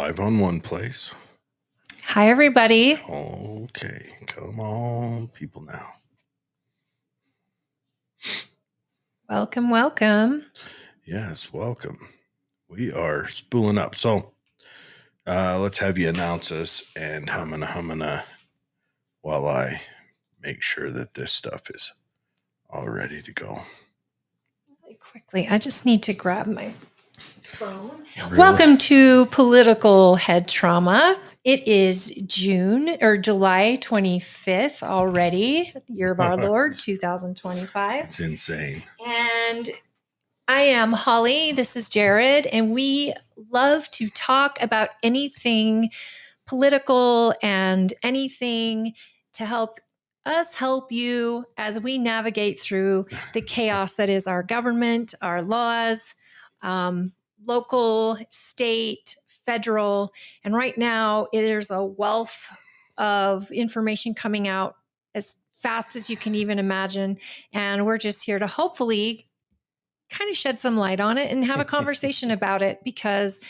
Live on one place. Hi, everybody. Okay, come on, people now. Welcome, welcome. Yes, welcome. We are spooling up. So let's have you announce us and humana while I make sure that this stuff is all ready to go. Really quickly, I just need to grab my phone. Really? Welcome to Political Head Trauma. It is July 25th already, year of our Lord, 2025. It's insane. And I am Holly. This is Jared. And we love to talk about anything political and anything to help us help you as we navigate through the chaos that is our government, our laws, local, state, federal. And right now, there's a wealth of information coming out as fast as you can even imagine. And we're just here to hopefully kind of shed some light on it and have a conversation about it, because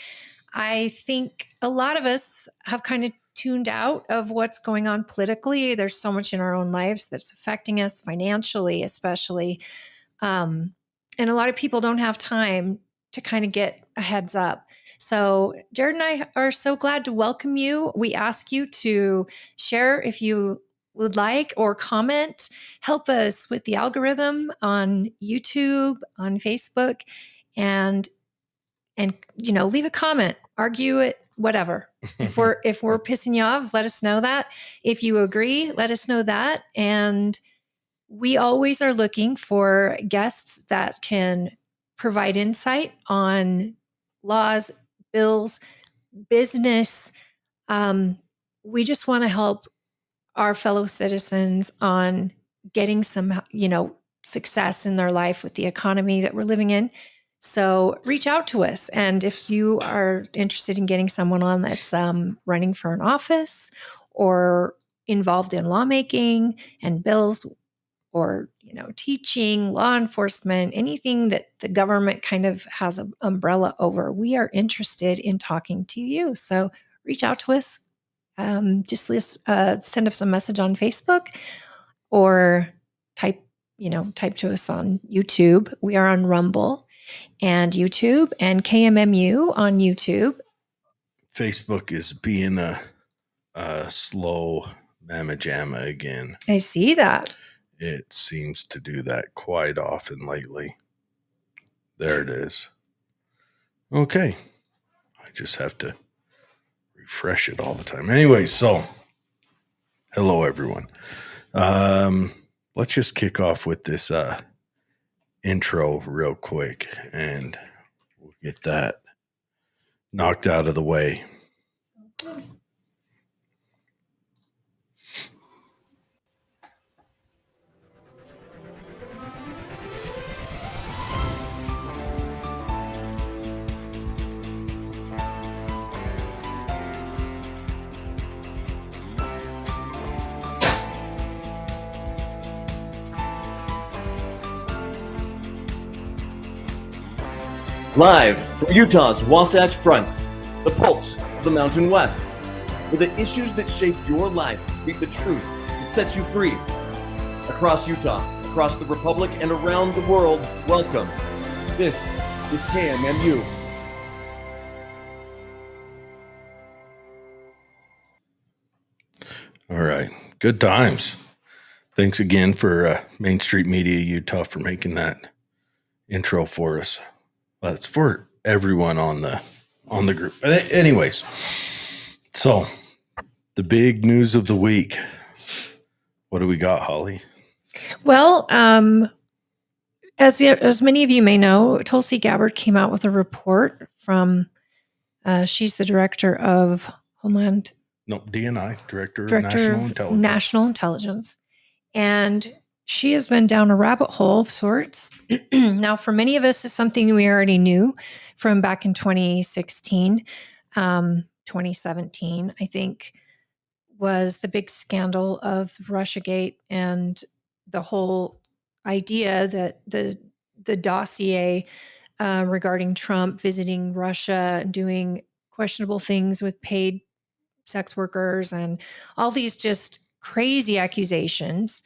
I think a lot of us have kind of tuned out of what's going on politically. There's so much in our own lives that's affecting us financially, especially. And a lot of people don't have time to kind of get a heads up. So Jared and I are so glad to welcome you. We ask you to share if you would like, or comment, help us with the algorithm on YouTube, on Facebook, and leave a comment, argue it, whatever. If we're pissing you off, let us know that. If you agree, let us know that. And we always are looking for guests that can provide insight on laws, bills, business. We just want to help our fellow citizens on getting some, success in their life with the economy that we're living in. So reach out to us. And if you are interested in getting someone on that's running for an office or involved in lawmaking and bills, or, teaching, law enforcement, anything that the government kind of has an umbrella over, we are interested in talking to you. So reach out to us. Just send us a message on Facebook, or type to us on YouTube. We are on Rumble and YouTube, and KMMU on YouTube. Facebook is being a slow mamma jamma again. I see that. It seems to do that quite often lately. There it is. Okay. I just have to refresh it all the time. Anyway, so hello everyone. Let's just kick off with this intro real quick, and we'll get that knocked out of the way. Sounds good. Live from Utah's Wasatch Front, the pulse of the Mountain West, where the issues that shape your life meet the truth that sets you free. Across Utah, across the Republic, and around the world, welcome. This is KMMU. All right. Good times. Thanks again for Main Street Media Utah for making that intro for us. Well, it's for everyone on the group. But anyways, so the big news of the week. What do we got, Holly? Well, as many of you may know, Tulsi Gabbard came out with a report from. She's the director of Homeland. No, DNI, Director of National Intelligence. And she has been down a rabbit hole of sorts. Now, for many of us, it's something we already knew from back in 2016, 2017, I think, was the big scandal of Russiagate and the whole idea that the dossier regarding Trump visiting Russia and doing questionable things with paid sex workers and all these just crazy accusations.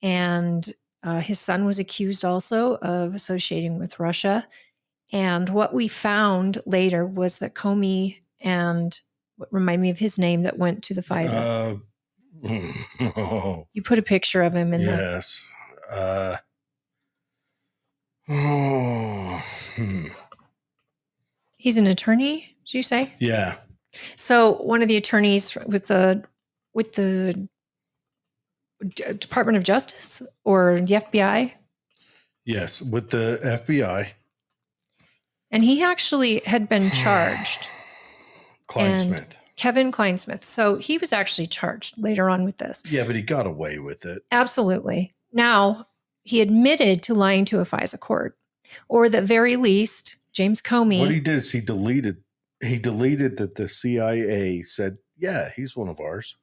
And his son was accused also of associating with Russia. And what we found later was that Comey and what remind me of his name that went to the FISA. You put a picture of him in yes. He's an attorney, did you say? Yeah. So one of the attorneys with the Department of Justice or the FBI. Yes, with the FBI. And he actually had been charged. Kleinsmith. Kevin Kleinsmith. So he was actually charged later on with this. Yeah, but he got away with it. Absolutely. Now, he admitted to lying to a FISA court, or at the very least, James Comey. What he did is he deleted that the CIA said, yeah, he's one of ours.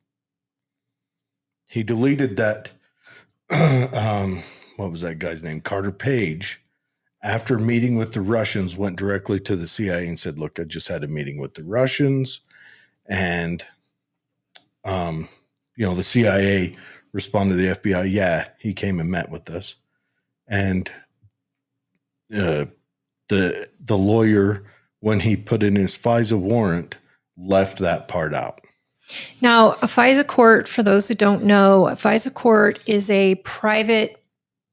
He deleted that, what was that guy's name? Carter Page, after meeting with the Russians, went directly to the CIA and said, look, I just had a meeting with the Russians. And, the CIA responded to the FBI, yeah, he came and met with us. And the lawyer, when he put in his FISA warrant, left that part out. Now, a FISA court, for those who don't know, a FISA court is a private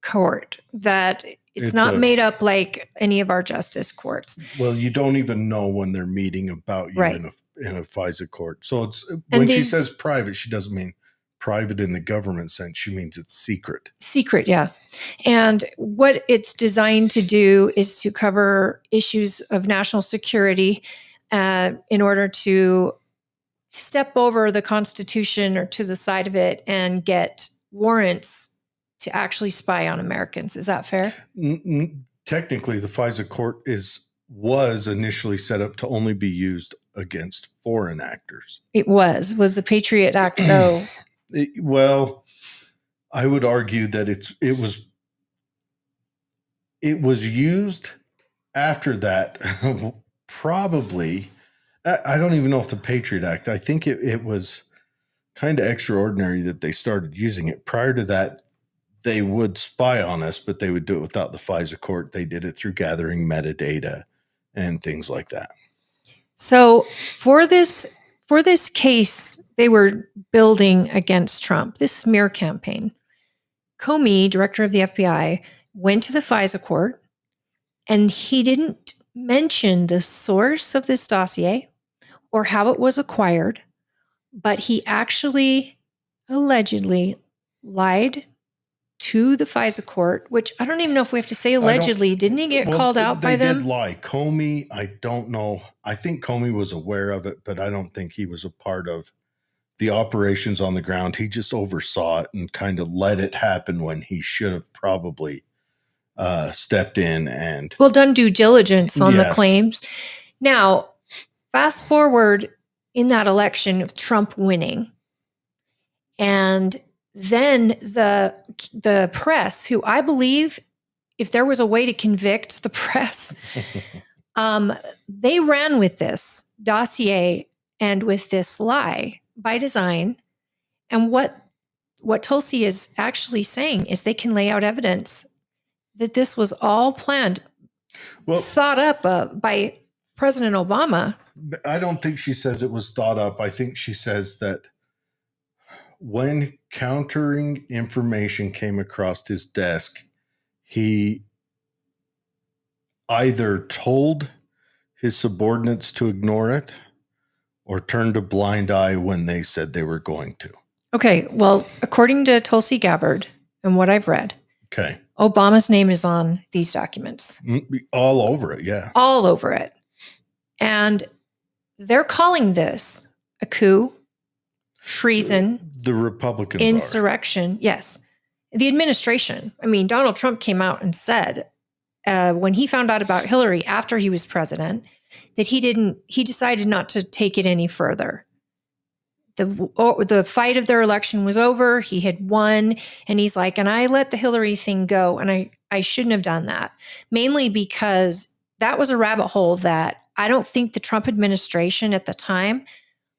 court that it's not made up like any of our justice courts. Well, you don't even know when they're meeting about you right. in a FISA court. So it's when she says private, she doesn't mean private in the government sense. She means it's secret. Secret, yeah. And what it's designed to do is to cover issues of national security in order to step over the Constitution or to the side of it and get warrants to actually spy on Americans. Is that fair? Technically, the FISA court was initially set up to only be used against foreign actors. It was the Patriot Act, though. Well, I would argue that it was used after that. Probably, I don't even know if the Patriot Act. I think it was kind of extraordinary that they started using it. Prior to that, they would spy on us, but they would do it without the FISA court. They did it through gathering metadata and things like that. So for this case, they were building against Trump, this smear campaign. Comey, director of the FBI, went to the FISA court, and he didn't mention the source of this dossier or how it was acquired, but he actually allegedly lied to the FISA court, which I don't even know if we have to say allegedly. Didn't he get called out by them? They did lie. Comey, I don't know. I think Comey was aware of it, but I don't think he was a part of the operations on the ground. He just oversaw it and kind of let it happen when he should have probably stepped in and done due diligence on the claims. Now, fast forward in that election of Trump winning, and then the press, who I believe, if there was a way to convict the press, they ran with this dossier and with this lie by design. And what Tulsi is actually saying is they can lay out evidence that this was all planned, thought up by President Obama. I don't think she says it was thought up. I think she says that when countering information came across his desk, he either told his subordinates to ignore it or turned a blind eye when they said they were going to. Okay, well, according to Tulsi Gabbard and what I've read, Obama's name is on these documents. All over it, yeah. All over it. And they're calling this a coup, treason. The Republicans insurrection. Yes. The administration. I mean, Donald Trump came out and said when he found out about Hillary after he was president that he decided not to take it any further. The fight of their election was over. He had won. And he's like, and I let the Hillary thing go. And I shouldn't have done that. Mainly because that was a rabbit hole that I don't think the Trump administration at the time,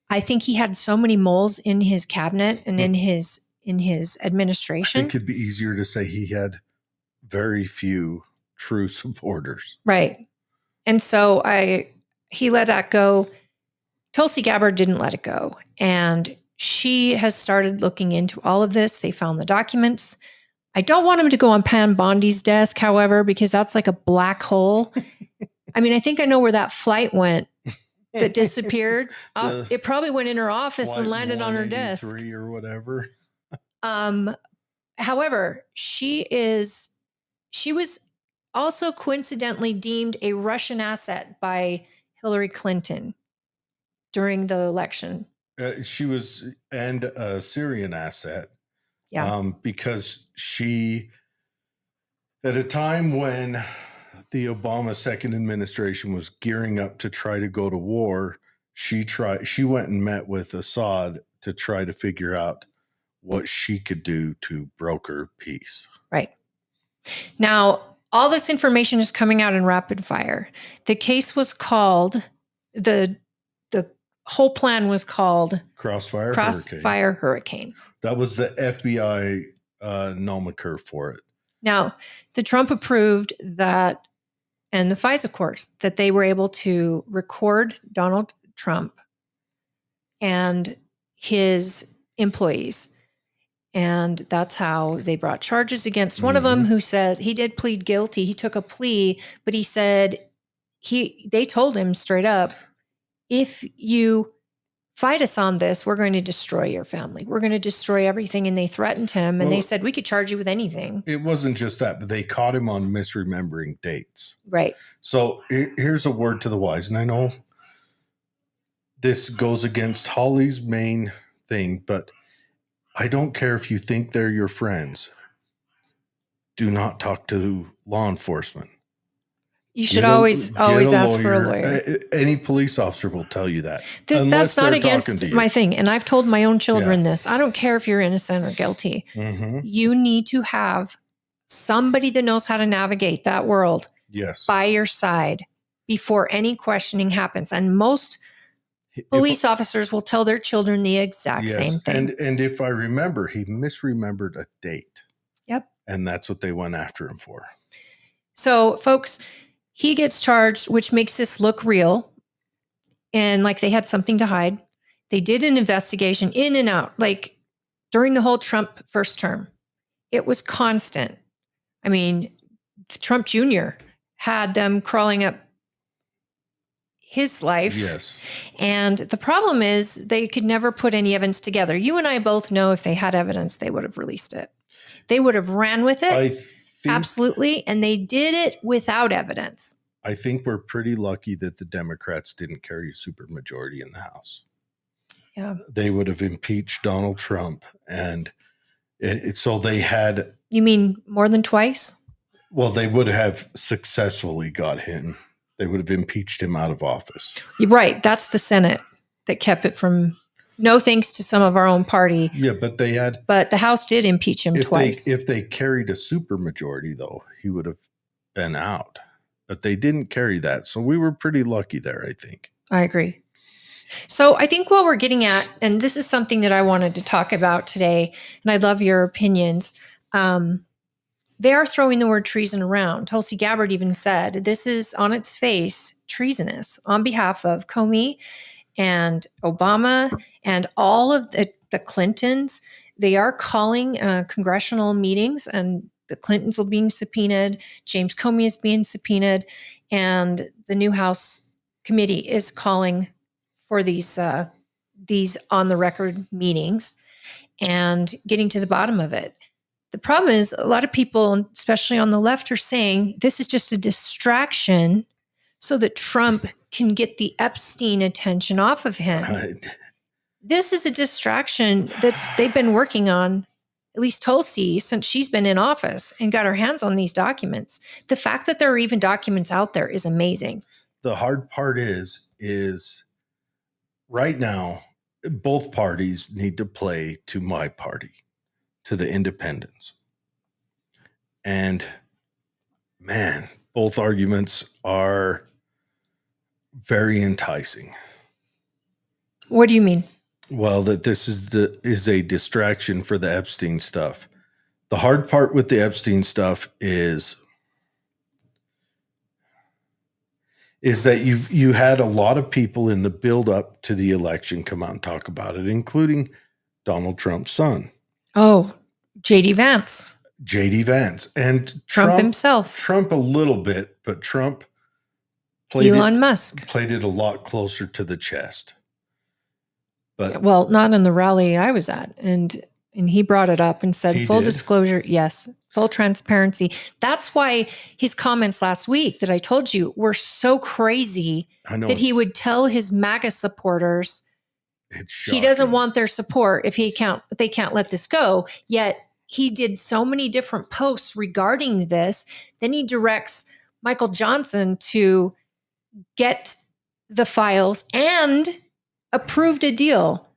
I think he had so many moles in his cabinet and in his I administration. think it'd be easier to say he had very few true supporters. Right. And so he let that go. Tulsi Gabbard didn't let it go. And she has started looking into all of this. They found the documents. I don't want him to go on Pam Bondi's desk, however, because that's like a black hole. I mean, I think I know where that flight went that disappeared. It probably went in her office and landed on her desk. Or whatever. However, she was also coincidentally deemed a Russian asset by Hillary Clinton during the election. She was, and a Syrian asset. Yeah. Because she, at a time when the Obama second administration was gearing up to try to go to war, she went and met with Assad to try to figure out what she could do to broker peace. Right. Now, all this information is coming out in rapid fire. The case was called, the whole plan was called Crossfire Hurricane. That was the FBI nomenclature for it. Now, the Trump approved that, and the FISA courts, that they were able to record Donald Trump and his employees. And that's how they brought charges against one of them, who says he did plead guilty. He took a plea, but he said they told him straight up, if you fight us on this, we're going to destroy your family. We're going to destroy everything. And they threatened him, and they said, we could charge you with anything. It wasn't just that, but they caught him on misremembering dates. Right. So here's a word to the wise. And I know this goes against Holly's main thing, but I don't care if you think they're your friends. Do not talk to law enforcement. You should always ask for a lawyer. Any police officer will tell you that. That's not against my thing. And I've told my own children this. I don't care if you're innocent or guilty. You need to have somebody that knows how to navigate that world by your side before any questioning happens. And most police officers will tell their children the exact same thing. And if I remember, he misremembered a date. Yep. And that's what they went after him for. So, folks, he gets charged, which makes this look real. And like they had something to hide. They did an investigation in and out, like during the whole Trump first term. It was constant. I mean, Trump Jr. had them crawling up his life. Yes. And the problem is they could never put any evidence together. You and I both know if they had evidence, they would have released it. They would have ran with it. Absolutely. And they did it without evidence. I think we're pretty lucky that the Democrats didn't carry a supermajority in the House. Yeah. They would have impeached Donald Trump. And so they had. You mean more than twice? Well, they would have successfully got him. They would have impeached him out of office. You're right. That's the Senate that kept it from. No thanks to some of our own party. Yeah, but they had. But the House did impeach him twice. If they carried a supermajority, though, he would have been out. But they didn't carry that. So we were pretty lucky there, I think. I agree. So I think what we're getting at, and this is something that I wanted to talk about today, and I'd love your opinions. They are throwing the word treason around. Tulsi Gabbard even said, this is on its face treasonous on behalf of Comey and Obama and all of the Clintons. They are calling congressional meetings, and the Clintons will be being subpoenaed. James Comey is being subpoenaed, and the new House committee is calling for these on the record meetings and getting to the bottom of it. The problem is a lot of people, especially on the left, are saying this is just a distraction so that Trump can get the Epstein attention off of him. Right. This is a distraction they've been working on, at least Tulsi, since she's been in office and got her hands on these documents. The fact that there are even documents out there is amazing. The hard part is right now, both parties need to play to my party, to the independents. And man, both arguments are very enticing. What do you mean? Well, that this is a distraction for the Epstein stuff. The hard part with the Epstein stuff is that you had a lot of people in the build up to the election come out and talk about it, including Donald Trump's son. Oh, JD Vance. JD Vance and Trump himself. Trump a little bit, but Trump Musk played it a lot closer to the chest. But well, not in the rally I was at, and he brought it up and said, full disclosure, yes, full transparency. That's why his comments last week that I told you were so crazy that he would tell his MAGA supporters he doesn't want their support if they can't let this go. Yet he did so many different posts regarding this. Then he directs Michael Johnson to get the files and approved a deal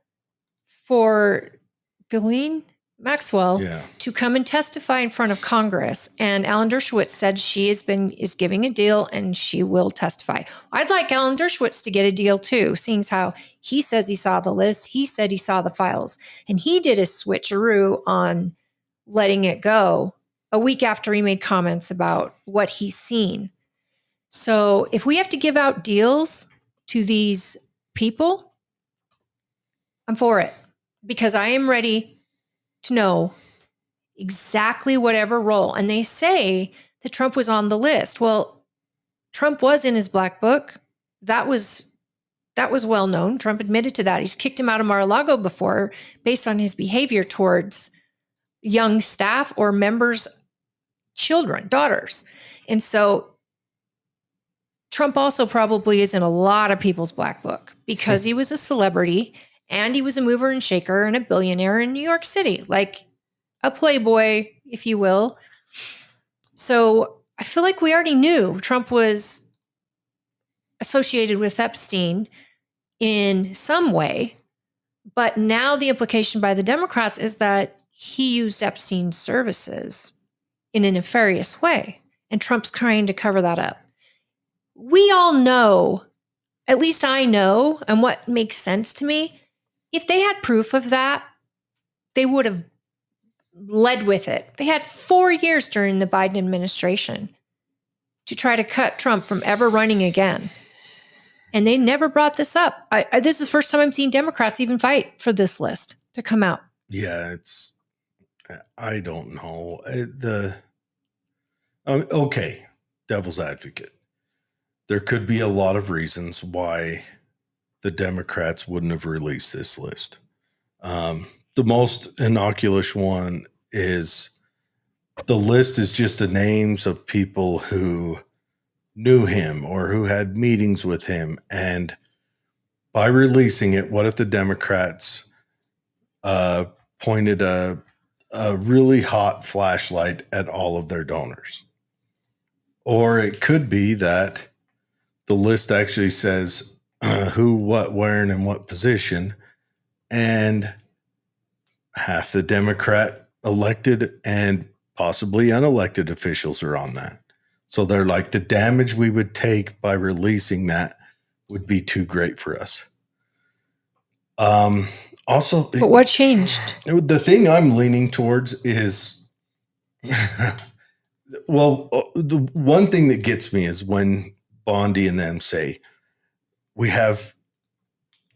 for Ghislaine Maxwell to come and testify in front of Congress. And Alan Dershowitz said she is giving a deal and she will testify. I'd like Alan Dershowitz to get a deal too, seeing how he says he saw the list. He said he saw the files, and he did a switcheroo on letting it go a week after he made comments about what he's seen. So if we have to give out deals to these people, I'm for it, because I am ready to know exactly whatever role. And they say that Trump was on the list. Well, Trump was in his black book. That was well known. Trump admitted to that. He's kicked him out of Mar-a-Lago before based on his behavior towards young staff or members' children, daughters. And so Trump also probably is in a lot of people's black book because he was a celebrity and he was a mover and shaker and a billionaire in New York City, like a playboy, if you will. So I feel like we already knew Trump was associated with Epstein in some way. But now the implication by the Democrats is that he used Epstein's services in a nefarious way. And Trump's trying to cover that up. We all know, at least I know, and what makes sense to me, if they had proof of that, they would have led with it. They had 4 years during the Biden administration to try to cut Trump from ever running again. And they never brought this up. This is the first time I'm seeing Democrats even fight for this list to come out. Yeah, I don't know. Okay, devil's advocate. There could be a lot of reasons why the Democrats wouldn't have released this list. The most innocuous one is the list is just the names of people who knew him or who had meetings with him. And by releasing it, what if the Democrats pointed a really hot flashlight at all of their donors? Or it could be that the list actually says who, what, where, and in what position, and half the Democrat elected and possibly unelected officials are on that. So they're like, the damage we would take by releasing that would be too great for us. Also, but what changed? The thing I'm leaning towards is, well, the one thing that gets me is when Bondi and them say, we have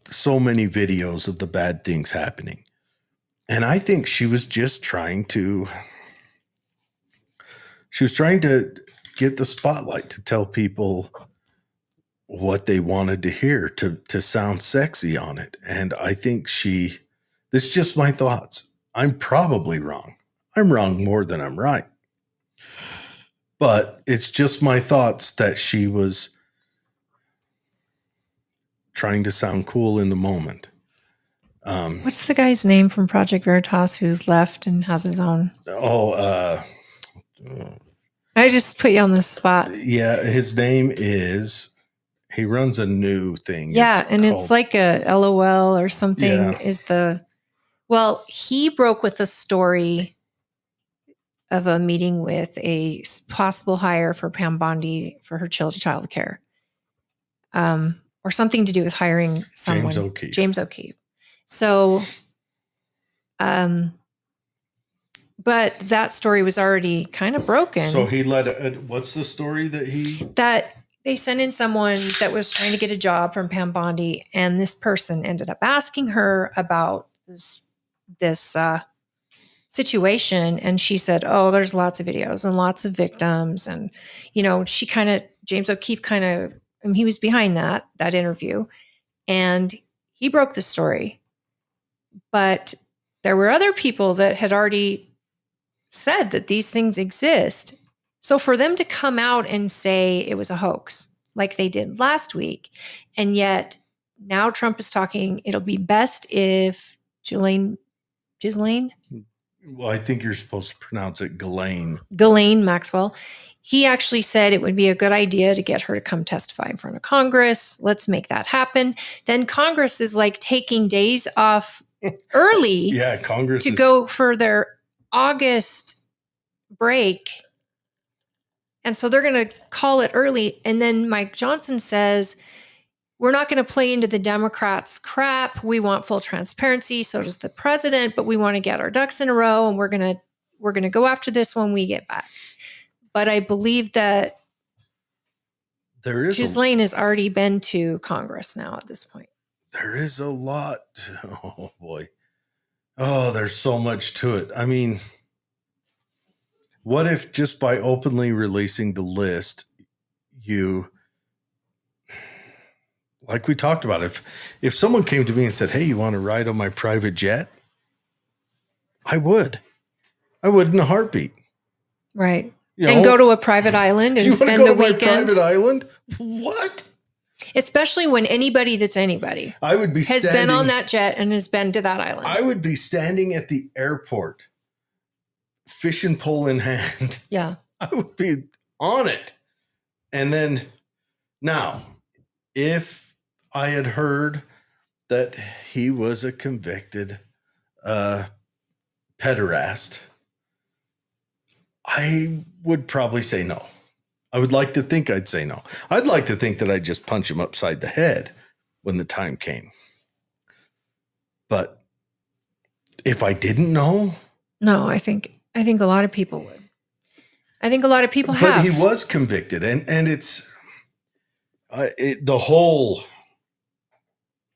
so many videos of the bad things happening. And I think she was just trying to get the spotlight to tell people what they wanted to hear, to sound sexy on it. And I think this is just my thoughts. I'm probably wrong. I'm wrong more than I'm right. But it's just my thoughts that she was trying to sound cool in the moment. What's the guy's name from Project Veritas who's left and has his own? I just put you on the spot. Yeah, his name is, he runs a new thing. Yeah, it's like a LOL or something. Yeah. Well, he broke with a story of a meeting with a possible hire for Pam Bondi for her child care. or something to do with hiring someone. James O'Keefe. So, but that story was already kind of broken. So he what's the story that they sent in someone that was trying to get a job from Pam Bondi, and this person ended up asking her about this situation, and she said, "Oh, there's lots of videos and lots of victims," and James O'Keefe he was behind that interview, and he broke the story, but there were other people that had already said that these things exist. So for them to come out and say it was a hoax, like they did last week, and yet now Trump is talking, it'll be best if Ghislaine? Well, I think you're supposed to pronounce it Ghislaine Maxwell. He actually said it would be a good idea to get her to come testify in front of Congress. Let's make that happen. Then Congress is like taking days off early Congress to go for their August break. And so they're going to call it early. And then Mike Johnson says, we're not going to play into the Democrats' crap. We want full transparency. So does the president, but we want to get our ducks in a row, and we're going to go after this when we get back. But I believe that Ghislaine has already been to Congress now at this point. There is a lot. Oh boy. Oh, there's so much to it. I mean, what if just by openly releasing the list, like we talked about, if someone came to me and said, "Hey, you want to ride on my private jet?" I would in a heartbeat. Right. And go to a private island and spend the weekend. Private island? What? Especially when anybody that's anybody has been on that jet and has been to that island. I would be standing at the airport, fishing pole in hand. Yeah. I would be on it. And then now, if I had heard that he was a convicted pederast, I would probably say no. I would like to think I'd say no. I'd like to think that I'd just punch him upside the head when the time came. But if I didn't know, no, I think a lot of people would. I think a lot of people have. But he was convicted, and it's the whole.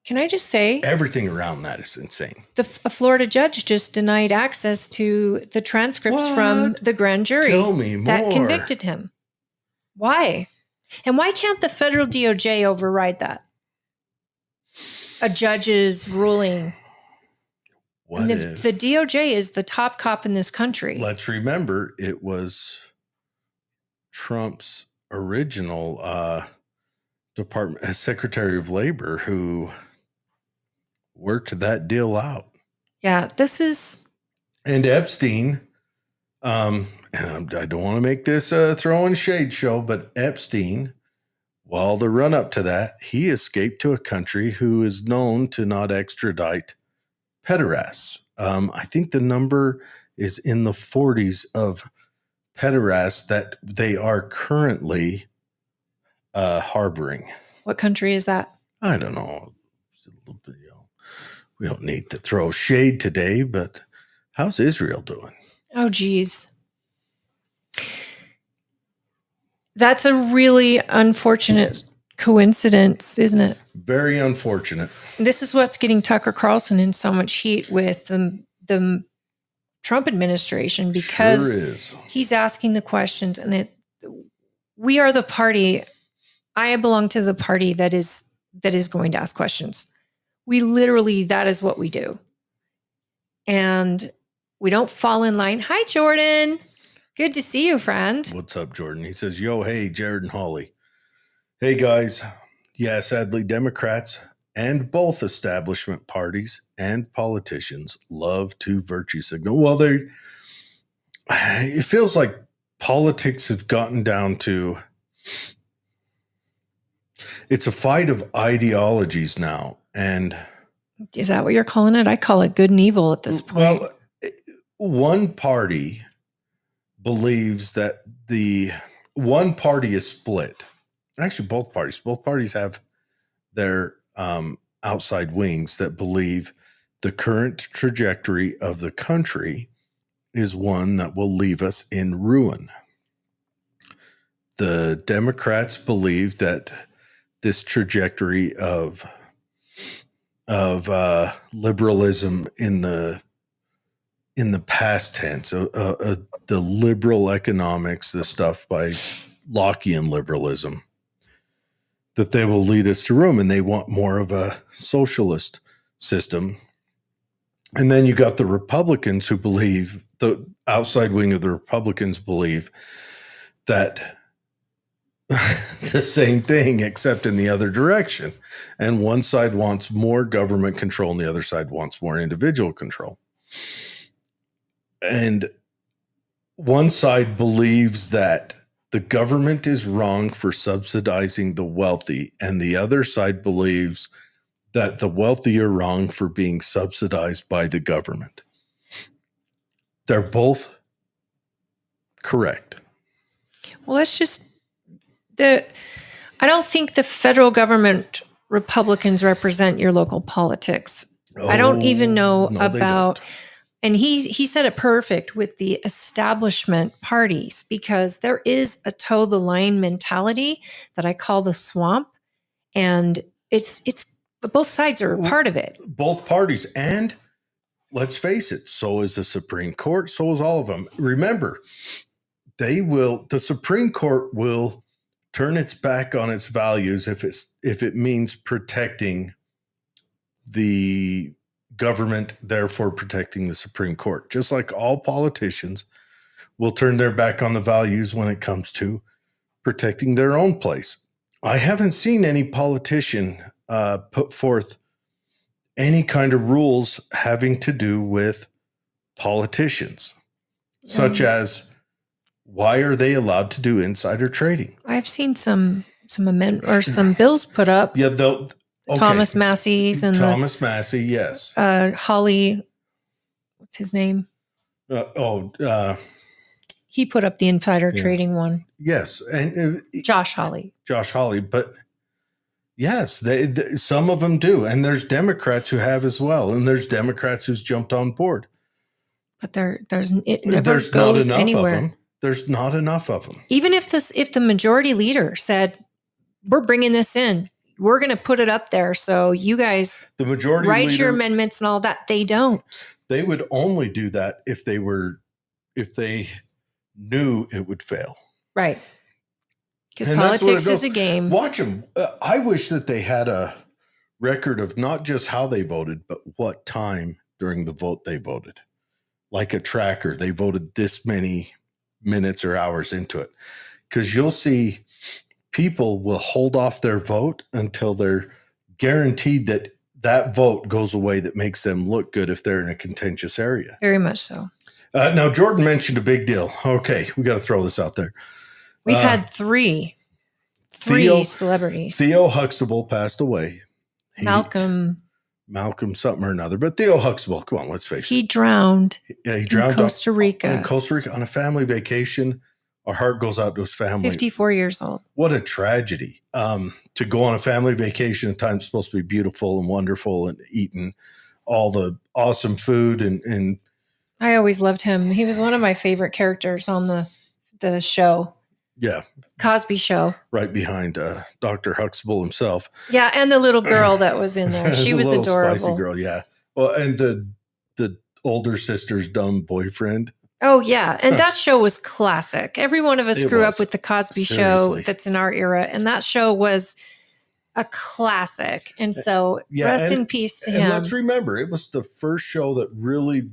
Can I just say everything around that is insane? A Florida judge just denied access to the transcripts from the grand jury. Tell me more. That convicted him. Why? And why can't the federal DOJ override that? A judge's ruling. What if the DOJ is the top cop in this country? Let's remember, it was Trump's original Department Secretary of Labor who worked that deal out. Yeah, this is. And Epstein, and I don't want to make this a throwing shade show, but Epstein, while the run up to that, he escaped to a country who is known to not extradite pederasts. I think the number is in the 40s of pederasts that they are currently harboring. What country is that? I don't know. We don't need to throw shade today, but how's Israel doing? Oh, geez. That's a really unfortunate coincidence, isn't it? Very unfortunate. This is what's getting Tucker Carlson in so much heat with the Trump administration, because he's asking the questions, and we are the party. I belong to the party that is going to ask questions. We literally, that is what we do. And we don't fall in line. Hi, Jordan. Good to see you, friend. What's up, Jordan? He says, yo, hey, Jared and Holly. Hey, guys. Yeah, sadly, Democrats and both establishment parties and politicians love to virtue signal. Well, it feels like politics have gotten down to, it's a fight of ideologies now. And is that what you're calling it? I call it good and evil at this point. Well, one party believes that the one party is split. Actually, both parties have they're outside wings that believe the current trajectory of the country is one that will leave us in ruin. The Democrats believe that this trajectory of liberalism in the past tense, the liberal economics, the stuff by Lockean liberalism, that they will lead us to ruin, and they want more of a socialist system. And then you got the Republicans who believe, the outside wing of the Republicans believe that the same thing, except in the other direction. And one side wants more government control and the other side wants more individual control. And one side believes that the government is wrong for subsidizing the wealthy, and the other side believes that the wealthy are wrong for being subsidized by the government. They're both correct. Well, it's just I don't think the federal government Republicans represent your local politics. I don't even know about, and he said it perfect with the establishment parties, because there is a toe the line mentality that I call the swamp, and it's both sides are a part of it. Both parties, and let's face it, so is the Supreme Court, so is all of them. Remember, the Supreme Court will turn its back on its values if it means protecting the government, therefore protecting the Supreme Court. Just like all politicians will turn their back on the values when it comes to protecting their own place. I haven't seen any politician put forth any kind of rules having to do with politicians, such as, why are they allowed to do insider trading? I've seen some amendment or some bills put up. Yeah, Thomas Massey's and Thomas Massey, yes. Holly, what's his name? He put up the insider trading one. Yes, and Josh Hawley. But yes, some of them do, and there's Democrats who have as well, and there's Democrats who's jumped on board. But it never goes anywhere. There's not enough of them. Even if the majority leader said, "We're bringing this in, we're going to put it up there, so you guys write your amendments and all that," they don't. They would only do that if they knew it would fail. Right. Because politics is a game. Watch them. I wish that they had a record of not just how they voted, but what time during the vote they voted. Like a tracker. They voted this many minutes or hours into it. Because you'll see people will hold off their vote until they're guaranteed that that vote goes away that makes them look good if they're in a contentious area. Very much so. Now, Jordan mentioned a big deal. Okay, we got to throw this out there. We've had three celebrities. Theo Huxtable passed away. Malcolm something or another. But Theo Huxtable, come on, let's face it. He drowned. Yeah, he drowned in Costa Rica. In Costa Rica on a family vacation. Our heart goes out to his family. 54 years old. What a tragedy. To go on a family vacation at times supposed to be beautiful and wonderful and eating all the awesome food and I always loved him. He was one of my favorite characters on the show. Yeah. Cosby Show. Right behind Dr. Huxtable himself. Yeah, and the little girl that was in there. She was adorable. Spicy girl, yeah. Well, and the older sister's dumb boyfriend. Oh, yeah. And that show was classic. Every one of us grew up with the Cosby Show that's in our era. And that show was a classic. And so rest in peace to him. And let's remember, it was the first show that really,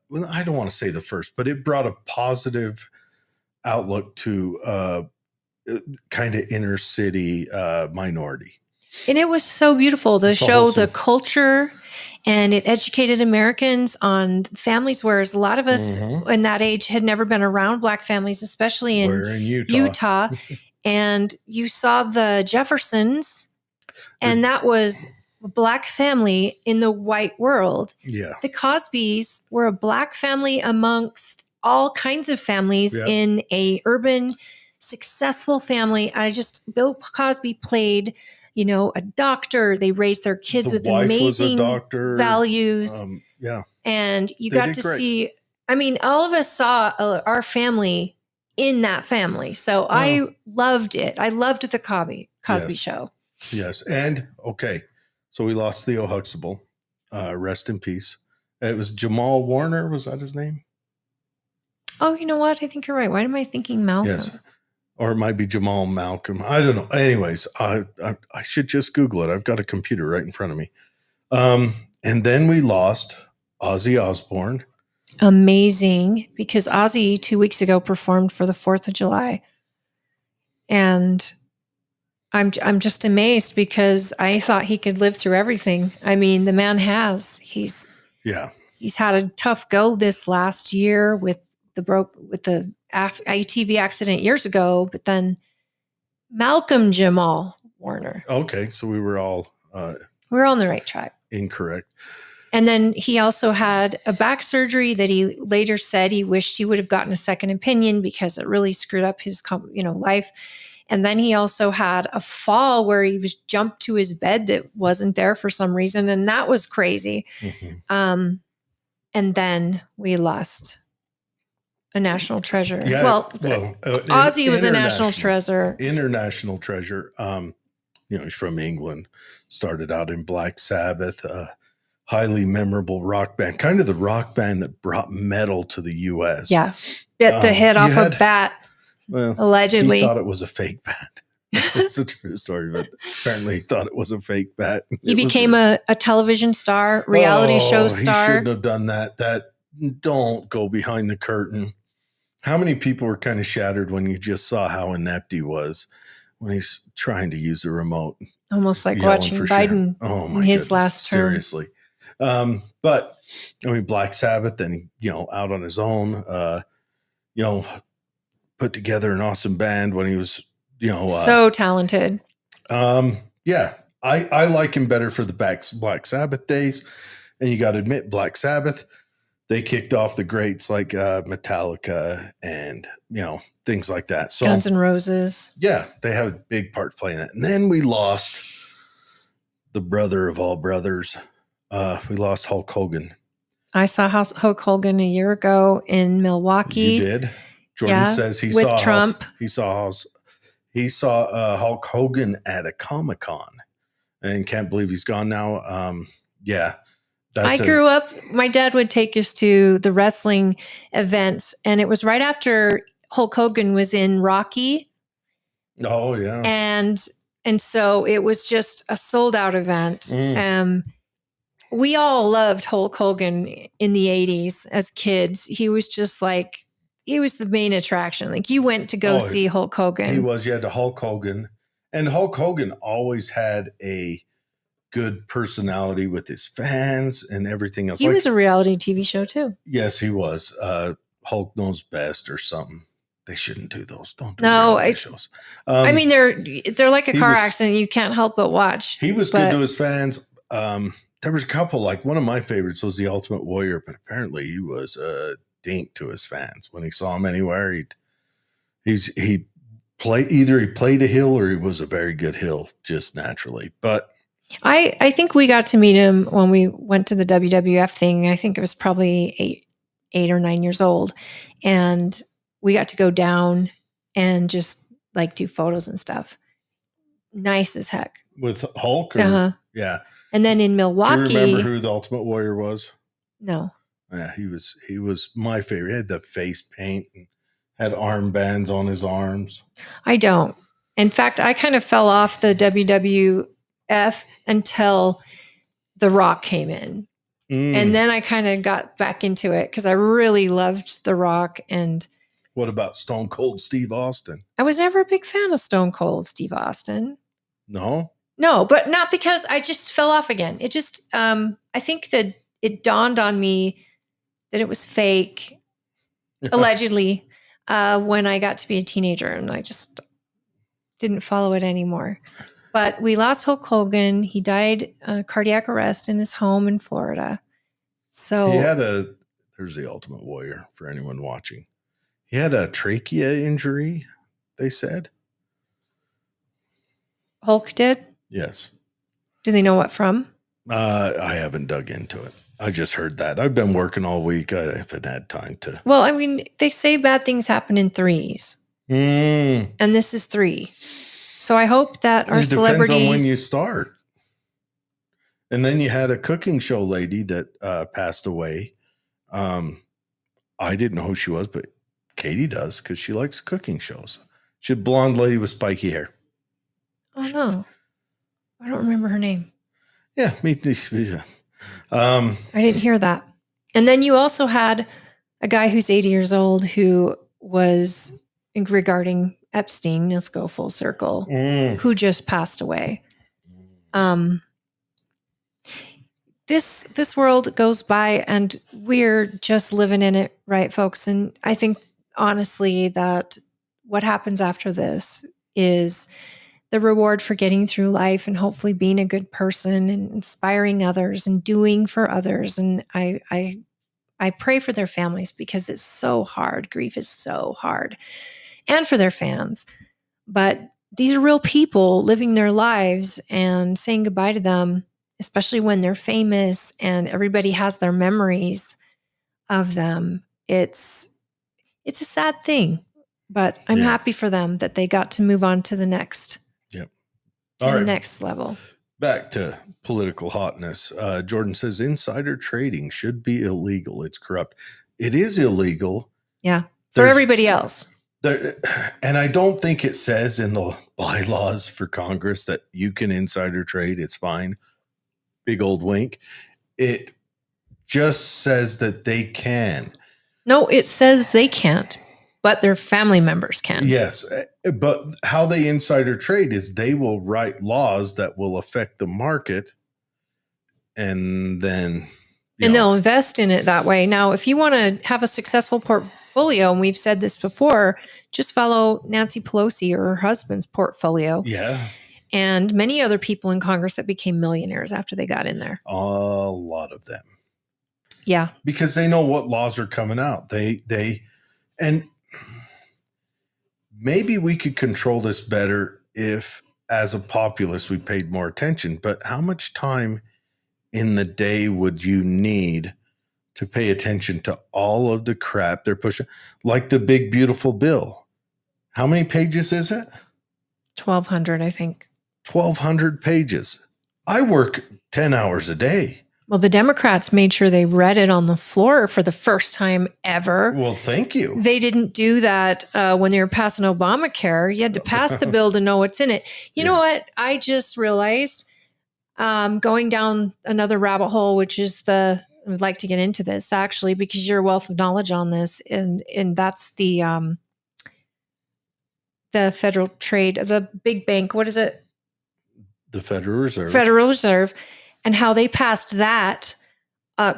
well, I don't want to say the first, but it brought a positive outlook to kind of inner city minority. And it was so beautiful. The show, the culture, and it educated Americans on families, whereas a lot of us in that age had never been around Black families, especially in Utah. And you saw the Jeffersons, and that was a Black family in the white world. Yeah. The Cosbys were a Black family amongst all kinds of families in a urban, successful family. Bill Cosby played a doctor. They raised their kids The with wife was a amazing doctor. values. Yeah. And you They got did to great. see, all of us saw our family in that family. So I loved it. I loved the Cosby Yes. Show. Yes. And okay. So we lost Theo Huxtable. Rest in peace. It was Jamal Warner. Was that his name? Oh, you know what? I think you're right. Why am I thinking Malcolm? Yes. Or it might be Jamal Malcolm. I don't know. Anyways, I should just Google it. I've got a computer right in front of me. And then we lost Ozzy Osbourne. Amazing, because Ozzy 2 weeks ago performed for the 4th of July. And I'm just amazed because I thought he could live through everything. I mean, the man has. He's had a tough go this last year with the ITV accident years ago, but then Malcolm Jamal Warner. Okay, so we were all we're on the right track. Incorrect. And then he also had a back surgery that he later said he wished he would have gotten a second opinion because it really screwed up his life. And then he also had a fall where he was jumped to his bed that wasn't there for some reason, and that was crazy. Mm-hmm. And then we lost a national treasure. Yeah, Ozzy was a national treasure. International treasure. He's from England. Started out in Black Sabbath, highly memorable rock band, kind of the rock band that brought metal to the U.S. Yeah, bit the head off a bat. Well, allegedly, he thought it was a fake bat. It's a true story, but apparently he thought it was a fake bat. He became a television star, reality show star. He shouldn't have done that. Don't go behind the curtain. How many people were kind of shattered when you just saw how inept he was when he's trying to use the remote? Almost like watching Biden in his last term. Seriously. But I mean, Black Sabbath, then out on his own, put together an awesome band when he was, so talented. Yeah, I like him better for the Black Sabbath days. And you got to admit, Black Sabbath, they kicked off the greats like Metallica and, things like that. So Guns N' Roses. Yeah, they have a big part playing that. And then we lost the brother of all brothers. We lost Hulk Hogan. I saw Hulk Hogan a year ago in Milwaukee. You did? Jordan says he saw Trump. He saw Hulk Hogan at a Comic-Con and can't believe he's gone now. I grew up, my dad would take us to the wrestling events, and it was right after Hulk Hogan was in Rocky. Oh, yeah. And so it was just a sold out event. We all loved Hulk Hogan in the 80s as kids. He was just like, he was the main attraction. Like you went to go see Hulk Hogan. He was, the Hulk Hogan. And Hulk Hogan always had a good personality with his fans and everything else. He was a reality TV show too. Yes, he was. Hulk Knows Best or something. They shouldn't do those. Don't do reality shows. I mean, they're like a car accident. You can't help but watch. He was good to his fans. There was a couple, like one of my favorites was The Ultimate Warrior, but apparently he was a dink to his fans. When he saw him anywhere, he played a heel or he was a very good heel just naturally. But I think we got to meet him when we went to the WWF thing. I think it was probably 8 or 9 years old. And we got to go down and just like do photos and stuff. Nice as heck. With Hulk? Yeah. And then in Milwaukee. Do you remember who the Ultimate Warrior was? No. Yeah, he was my favorite. He had the face paint and had armbands on his arms. I don't. In fact, I kind of fell off the WWF until The Rock came in. And then I kind of got back into it because I really loved The Rock. And what about Stone Cold Steve Austin? I was never a big fan of Stone Cold Steve Austin. No, but not because I just fell off again. It just, I think that it dawned on me that it was fake, allegedly, when I got to be a teenager, and I just didn't follow it anymore. But we lost Hulk Hogan. He died cardiac arrest in his home in Florida. So there's the Ultimate Warrior for anyone watching. He had a trachea injury, they said. Hulk did? Yes. Do they know what from? I haven't dug into it. I just heard that. I've been working all week. I haven't had time to. Well, I mean, they say bad things happen in threes, and this is 3. So I hope that our celebrities. Depends on when you start. And then you had a cooking show lady that passed away. I didn't know who she was, but Katie does because she likes cooking shows. She's a blonde lady with spiky hair. Oh no, I don't remember her name. Yeah, me too. Yeah. I didn't hear that. And then you also had a guy who's 80 years old who was regarding Epstein. Let's go full circle. Who just passed away. This world goes by and we're just living in it, right, folks? And I think honestly that what happens after this is the reward for getting through life and hopefully being a good person and inspiring others and doing for others. And I pray for their families because it's so hard. Grief is so hard, and for their fans. But these are real people living their lives, and saying goodbye to them, especially when they're famous and everybody has their memories of them. It's a sad thing, but I'm happy for them that they got to move on to the next. Yep. The next level. Back to political hotness. Jordan says insider trading should be illegal. It's corrupt. It is illegal. Yeah. For everybody else. And I don't think it says in the bylaws for Congress that you can insider trade. It's fine. Big old wink. It just says that they can. No, it says they can't, but their family members can. Yes. But how they insider trade is they will write laws that will affect the market, and then they'll invest in it that way. Now, if you want to have a successful portfolio, and we've said this before, just follow Nancy Pelosi or her husband's portfolio. Yeah. And many other people in Congress that became millionaires after they got in there. A lot of them. Yeah. Because they know what laws are coming out. And maybe we could control this better if, as a populace, we paid more attention. But how much time in the day would you need to pay attention to all of the crap they're pushing? Like the big, beautiful bill. How many pages is it? 1,200, I think. 1,200 pages. I work 10 hours a day. Well, the Democrats made sure they read it on the floor for the first time ever. Well, thank you. They didn't do that when they were passing Obamacare. You had to pass the bill to know what's in it. You know what? I just realized, going down another rabbit hole, which is I would like to get into this actually, because you're a wealth of knowledge on this. And that's the federal trade of the big bank. What is it? The Federal Reserve. Federal Reserve. And how they passed that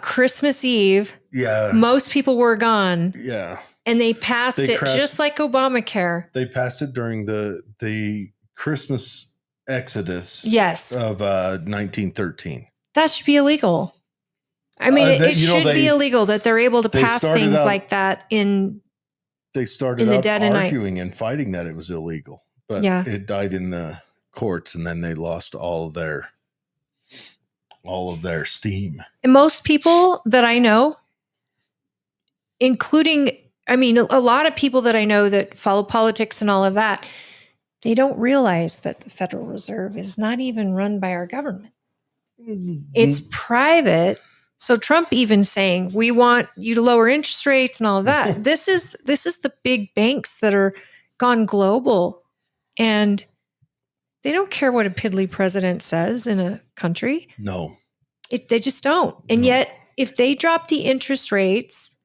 Christmas Eve. Yeah. Most people were gone. Yeah. And they passed it just like Obamacare. They passed it during the Christmas exodus. Yes. Of 1913. That should be illegal. I mean, it should be illegal that they're able to pass things like that They started the dead of night, arguing and fighting that it was illegal. But it died in the courts, and then they lost all of their steam. And most people that I know, including, a lot of people that I know that follow politics and all of that, they don't realize that the Federal Reserve is not even run by our government. Mm-hmm. It's private. So Trump even saying, we want you to lower interest rates and all of that. This is the big banks that are gone global, and they don't care what a piddly president says in a country. No. They just don't. And yet, if they drop the interest rates,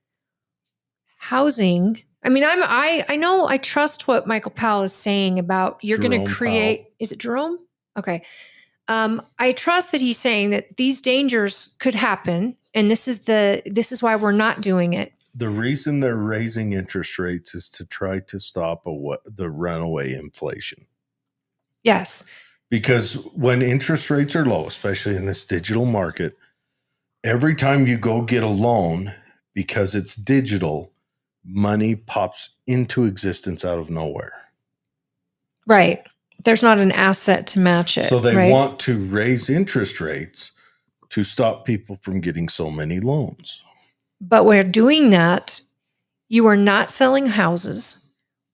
housing, I know I trust what Michael Powell is saying about you're going to create, Powell. Is it Jerome? Okay. I trust that he's saying that these dangers could happen, and this is why we're not doing it. The reason they're raising interest rates is to try to stop the runaway inflation. Yes. Because when interest rates are low, especially in this digital market, every time you go get a loan, because it's digital, money pops into existence out of nowhere. Right. There's not an asset to match it. So they right? want to raise interest rates to stop people from getting so many loans. But we're doing that. You are not selling houses.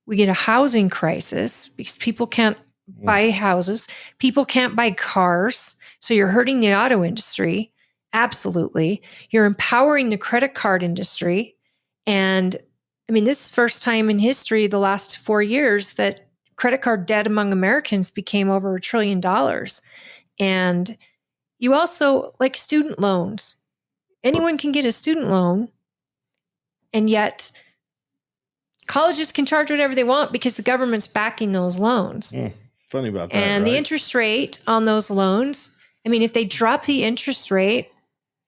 We get a housing crisis because people can't buy houses. People can't buy cars. So you're hurting the auto industry. Absolutely. You're empowering the credit card industry. And I mean, this is the first time in history, the last 4 years, that credit card debt among Americans became over $1 trillion. And you also, like student loans, anyone can get a student loan. And yet colleges can charge whatever they want because the government's backing those loans. Funny about that. And right? the interest rate on those loans, I mean, if they drop the interest rate,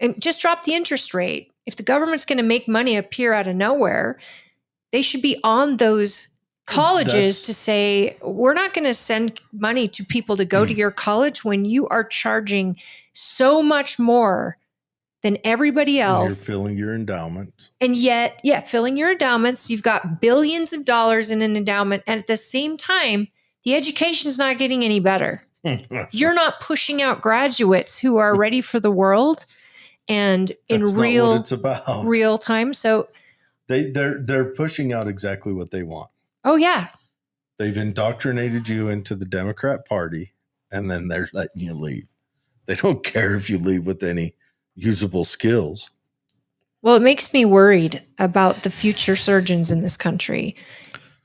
and just drop the interest rate, if the government's going to make money appear out of nowhere, they should be on those colleges to say, we're not going to send money to people to go to your college when you are charging so much more than everybody else. You're filling your endowment. And yet, filling your endowments, you've got billions of dollars in an endowment. And at the same time, the education is not getting any better. You're not pushing out graduates who are ready for the world and in That's not what it's about. real time. So they're pushing out exactly what they want. Oh, yeah. They've indoctrinated you into the Democrat Party, and then they're letting you leave. They don't care if you leave with any usable skills. Well, it makes me worried about the future surgeons in this country.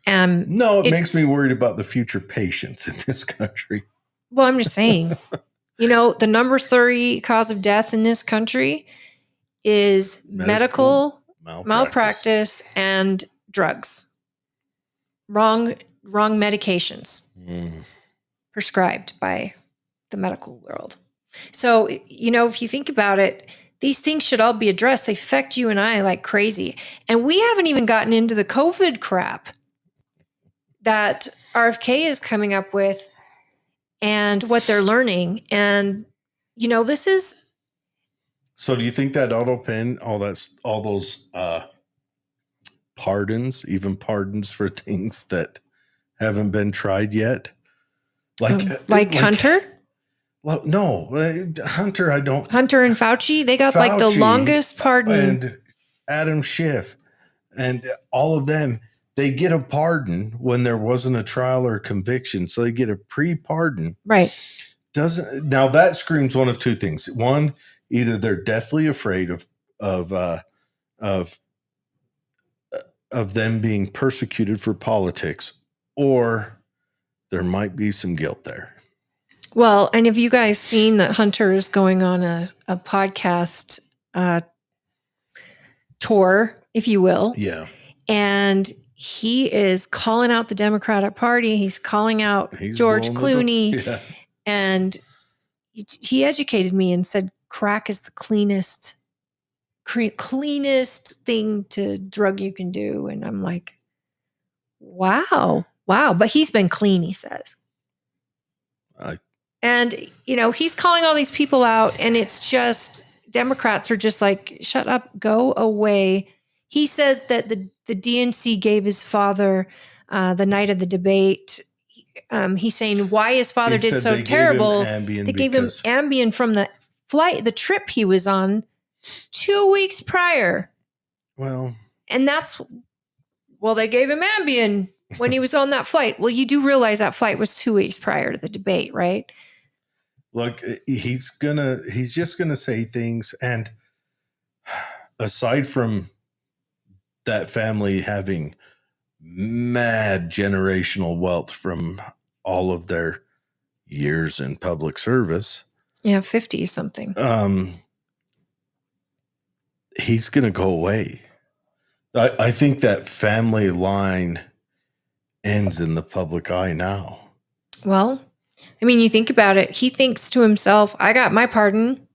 No, it makes me worried about the future patients in this country. Well, I'm just saying, the number 3 cause of death in this country is medical malpractice and drugs. Wrong medications prescribed by the medical world. So, if you think about it, these things should all be addressed. They affect you and I like crazy. And we haven't even gotten into the COVID crap that RFK is coming up with and what they're learning. And, this is. So do you think that auto pen, all those pardons, even pardons for things that haven't been tried yet? Like Hunter? Well, no, Hunter, I don't. Hunter and Fauci, they got like the longest pardon. And Adam Schiff and all of them, they get a pardon when there wasn't a trial or conviction. So they get a pre-pardon. Right. Now that screams one of two things. One, either they're deathly afraid of them being persecuted for politics, or there might be some guilt there. Well, and have you guys seen that Hunter is going on a podcast tour, if you will? Yeah. And he is calling out the Democratic Party. He's calling out George Clooney. Yeah. And he educated me and said crack is the cleanest thing to drug you can do. And I'm like, wow. But he's been clean, he says. And, he's calling all these people out, and it's just Democrats are just like, shut up, go away. He says that the DNC gave his father the night of the debate. He's saying why his father did so terrible. They gave him Ambien from the trip he was on 2 weeks prior. Well, and they gave him Ambien when he was on that flight. Well, you do realize that flight was 2 weeks prior to the debate, right? Look, he's just gonna say things, and aside from that family having mad generational wealth from all of their years in public service, 50 something, he's gonna go away. I think that family line ends in the public eye now. Well, I mean, you think about it. He thinks to himself, I got my pardon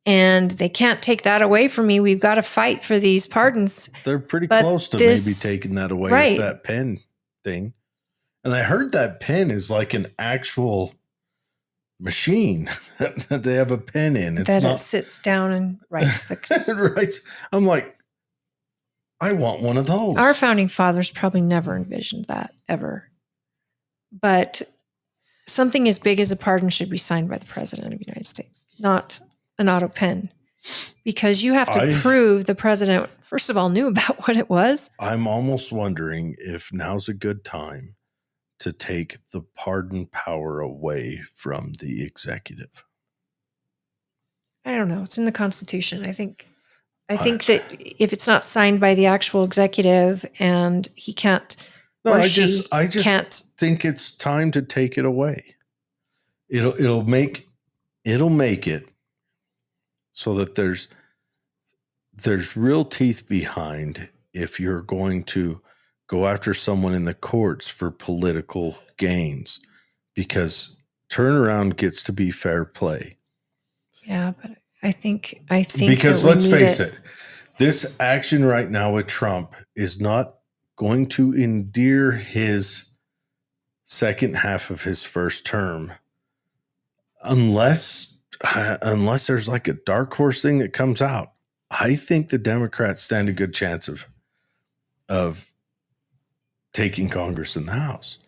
and they can't take that away from me. We've got to fight for these pardons. They're pretty close to maybe taking that away with that pen thing. And I heard that pen is like an actual machine that they have a pen in. It sits down and writes the I'm like, I want one of those. Our founding fathers probably never envisioned that ever. But something as big as a pardon should be signed by the president of the United States, not an auto pen, because you have to prove the president, first of all, knew about what it was. I'm almost wondering if now's a good time to take the pardon power away from the executive. I don't know. It's in the Constitution. I think that if it's not signed by the actual executive and he can't, I just think it's time to take it away. It'll make it so that there's real teeth behind if you're going to go after someone in the courts for political gains, because turnaround gets to be fair play. Yeah, but I think because let's face it, this action right now with Trump is not going to endear his second half of his first term unless there's like a dark horse thing that comes out. I think the Democrats stand a good chance of taking Congress in the House,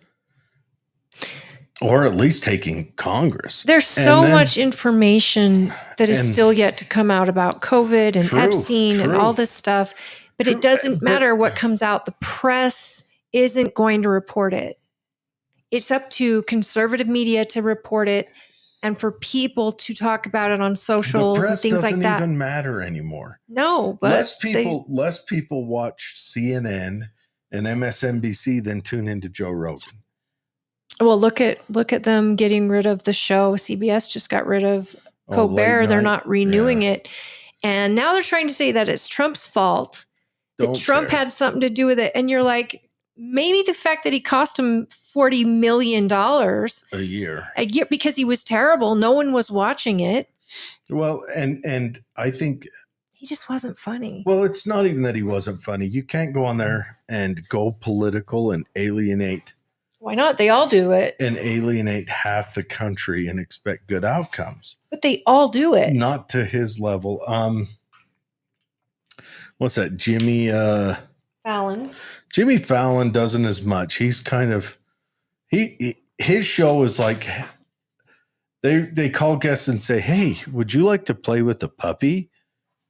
or at least taking Congress. There's so much information that is still yet to come out about COVID and Epstein and all this stuff, but it doesn't matter what comes out. The press isn't going to report it. It's up to conservative media to report it and for people to talk about it on socials and things like that. The press doesn't even matter anymore. No, but less people watch CNN and MSNBC than tune into Joe Rogan. Well, look at them getting rid of the show. CBS just got rid of Colbert. They're not renewing it. And now they're trying to say that it's Trump's fault, that Trump had something to do with it. And you're like, maybe the fact that he cost him $40 million a year because he was terrible. No one was watching it. Well, and I think he just wasn't funny. Well, it's not even that he wasn't funny. You can't go on there and go political and alienate. Why not? They all do it. And alienate half the country and expect good outcomes. But they all do it. Not to his level. What's that? Jimmy Fallon. Jimmy Fallon doesn't as much. He's kind of his show is like they call guests and say, "Hey, would you like to play with a puppy?"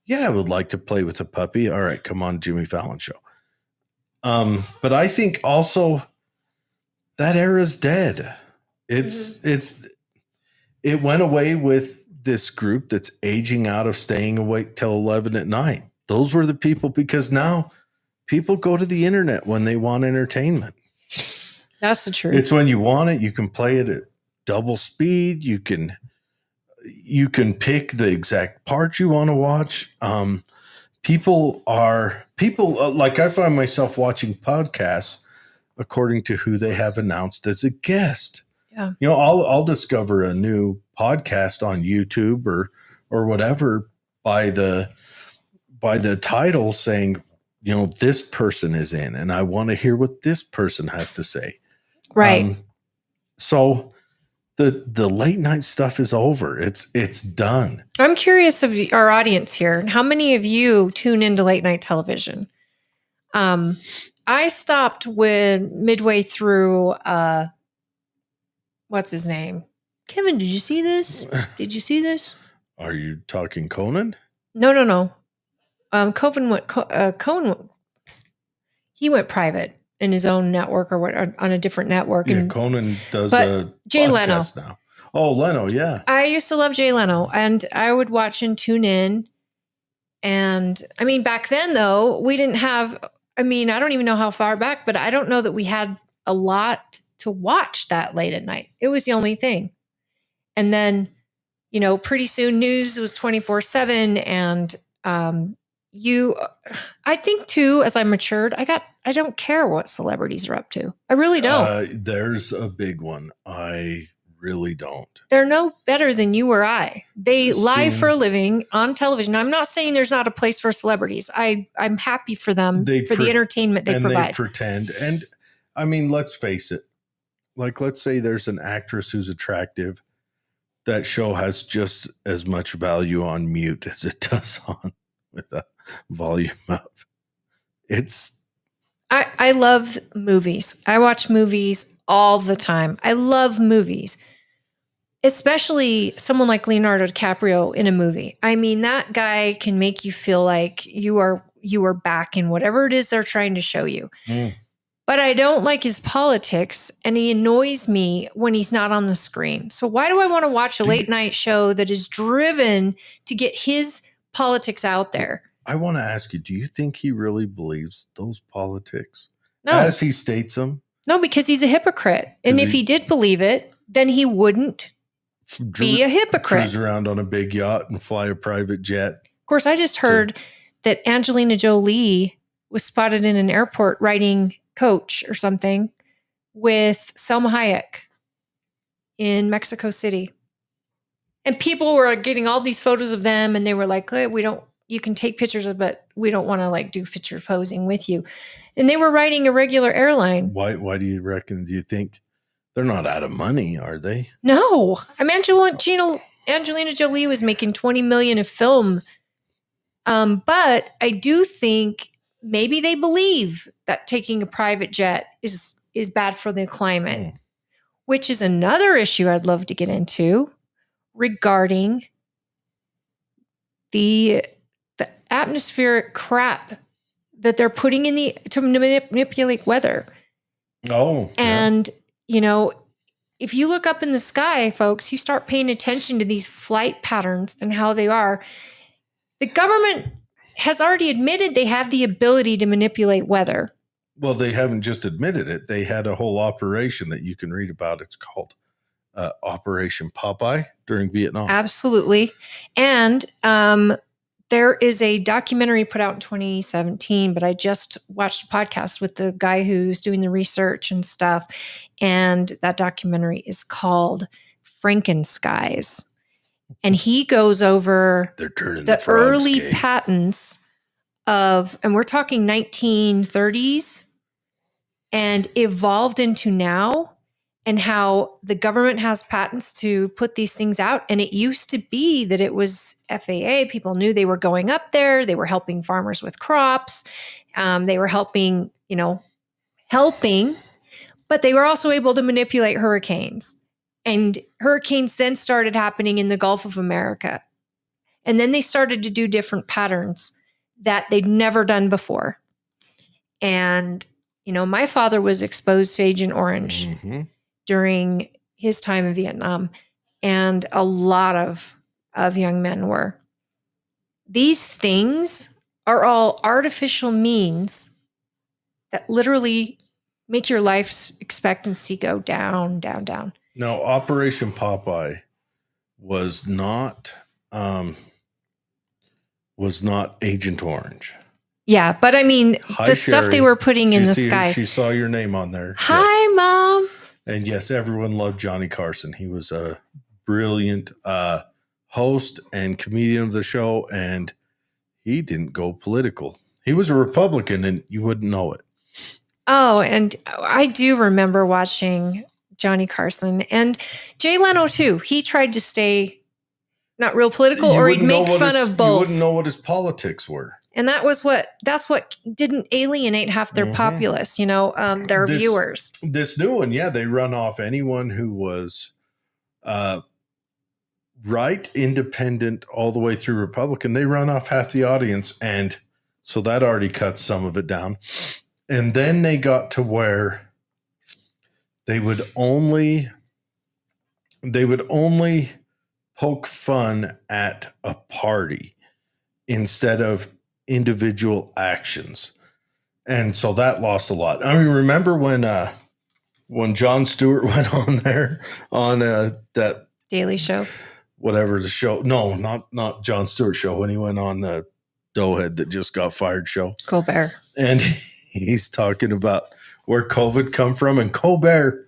Yeah, I would like to play with a puppy. All right, come on, Jimmy Fallon show. But I think also that era's dead. It went away with this group that's aging out of staying awake till 11 at night. Those were the people, because now people go to the internet when they want entertainment. That's the truth. It's when you want it, you can play it at double speed. You can pick the exact part you want to watch. People like I find myself watching podcasts according to who they have announced as a guest. Yeah. You know, I'll discover a new podcast on YouTube or whatever by the title saying, you know, this person is in, and I want to hear what this person has to say. Right. So the late night stuff is over. It's done. I'm curious of our audience here. How many of you tune into late night television? I stopped when midway through, what's his name? Kevin, did you see this? Did you see this? Are you talking Conan? No. Conan he went private in his own network or what, on a different network. Yeah, Conan does a Jay Leno now. Oh, Leno, yeah. I used to love Jay Leno, and I would watch and tune in. And I mean, back then though, we didn't have, I don't even know how far back, but I don't know that we had a lot to watch that late at night. It was the only thing. And then, you know, pretty soon news was 24/7. And I think too, as I matured, I don't care what celebrities are up to. I really don't. There's a big one. I really don't. They're no better than you or I. They lie for a living on television. I'm not saying there's not a place for celebrities. I'm happy for them for the entertainment they provide. They pretend. And I mean, let's face it. Like, let's say there's an actress who's attractive. That show has just as much value on mute as it does on with the volume up. I love movies. I watch movies all the time. I love movies, especially someone like Leonardo DiCaprio in a movie. I mean, that guy can make you feel like you are back in whatever it is they're trying to show you. But I don't like his politics, and he annoys me when he's not on the screen. So why do I want to watch a late night show that is driven to get his politics out there? I want to ask you, do you think he really believes those politics No. as he states them? No, because he's a hypocrite. And if he did believe it, then he wouldn't be a hypocrite. Cruise around on a big yacht and fly a private jet. Of course, I just heard that Angelina Jolie was spotted in an airport riding coach or something with Selma Hayek in Mexico City. And people were getting all these photos of them, and they were like, hey, you can take pictures of, but we don't want to like do picture posing with you. And they were riding a regular airline. Why do you reckon? Do you think they're not out of money, are they? No. I mean, Angelina Jolie was making $20 million a film. But I do think maybe they believe that taking a private jet is bad for the climate, which is another issue I'd love to get into regarding the atmospheric crap that they're putting in to manipulate weather. Oh, and if you look up in the sky, folks, you start paying attention to these flight patterns and how they are. The government has already admitted they have the ability to manipulate weather. Well, they haven't just admitted it. They had a whole operation that you can read about. It's called Operation Popeye during Vietnam. Absolutely. And there is a documentary put out in 2017, but I just watched a podcast with the guy who's doing the research and stuff. And that documentary is called Frankenskies. And he goes over the early patents of, and we're talking 1930s, and evolved into now, and how the government has patents to put these things out. And it used to be that it was FAA. People knew they were going up there. They were helping farmers with crops. They were helping, but they were also able to manipulate hurricanes. And hurricanes then started happening in the Gulf of America. And then they started to do different patterns that they'd never done before. And, my father was exposed to Agent Orange during his time in Vietnam. And a lot of young men were. These things are all artificial means that literally make your life expectancy go down, down, down. Now, Operation Popeye was not Agent Orange. Yeah, but I mean, Hi, stuff Sherry. they were putting in the skies. She saw your name on there. Hi, yes. Mom. And yes, everyone loved Johnny Carson. He was a brilliant host and comedian of the show, and he didn't go political. He was a Republican, and you wouldn't know it. Oh, and I do remember watching Johnny Carson and Jay Leno too. He tried to stay not real political, or he'd make fun of both. You wouldn't know what his politics were. And that's what didn't alienate half their populace, their viewers. This new one, they run off anyone who was right, independent, all the way through Republican. They run off half the audience, and so that already cuts some of it down. And then they got to where they would only poke fun at a party instead of individual actions. And so that lost a lot. I mean, remember when Jon Stewart went on there on that Daily Show, whatever the show, no, not Jon Stewart show, when he went on the doughhead that just got fired show, Colbert, and he's talking about where COVID come from, and Colbert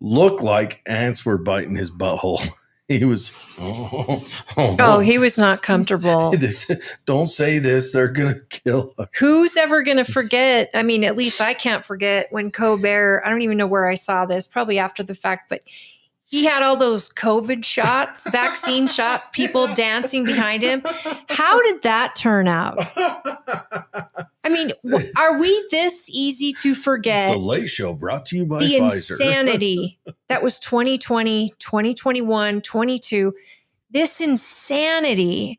looked like ants were biting his butthole. He was, he was not comfortable. Don't say this. They're going to kill us. Who's ever going to forget? I mean, at least I can't forget when Colbert, I don't even know where I saw this, probably after the fact, but he had all those COVID shots, vaccine shot, people dancing behind him. How did that turn out? I mean, are we this easy to forget The Late Show brought to you by the Pfizer. insanity that was 2020, 2021, 22? This insanity.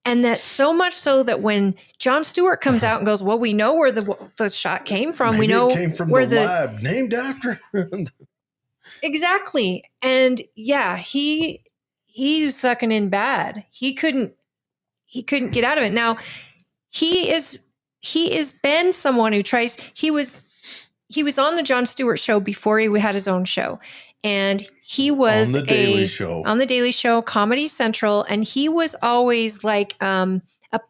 And that so much so that when Jon Stewart comes out and goes, well, we know where the shot came from. Maybe We know it came from where the lab named after. Exactly. And yeah, he was sucking in bad. He couldn't get out of it. Now, he is been someone who tries. He was on the Jon Stewart show before he had his own show. And he was on the Daily Show, Comedy Central, and he was always like a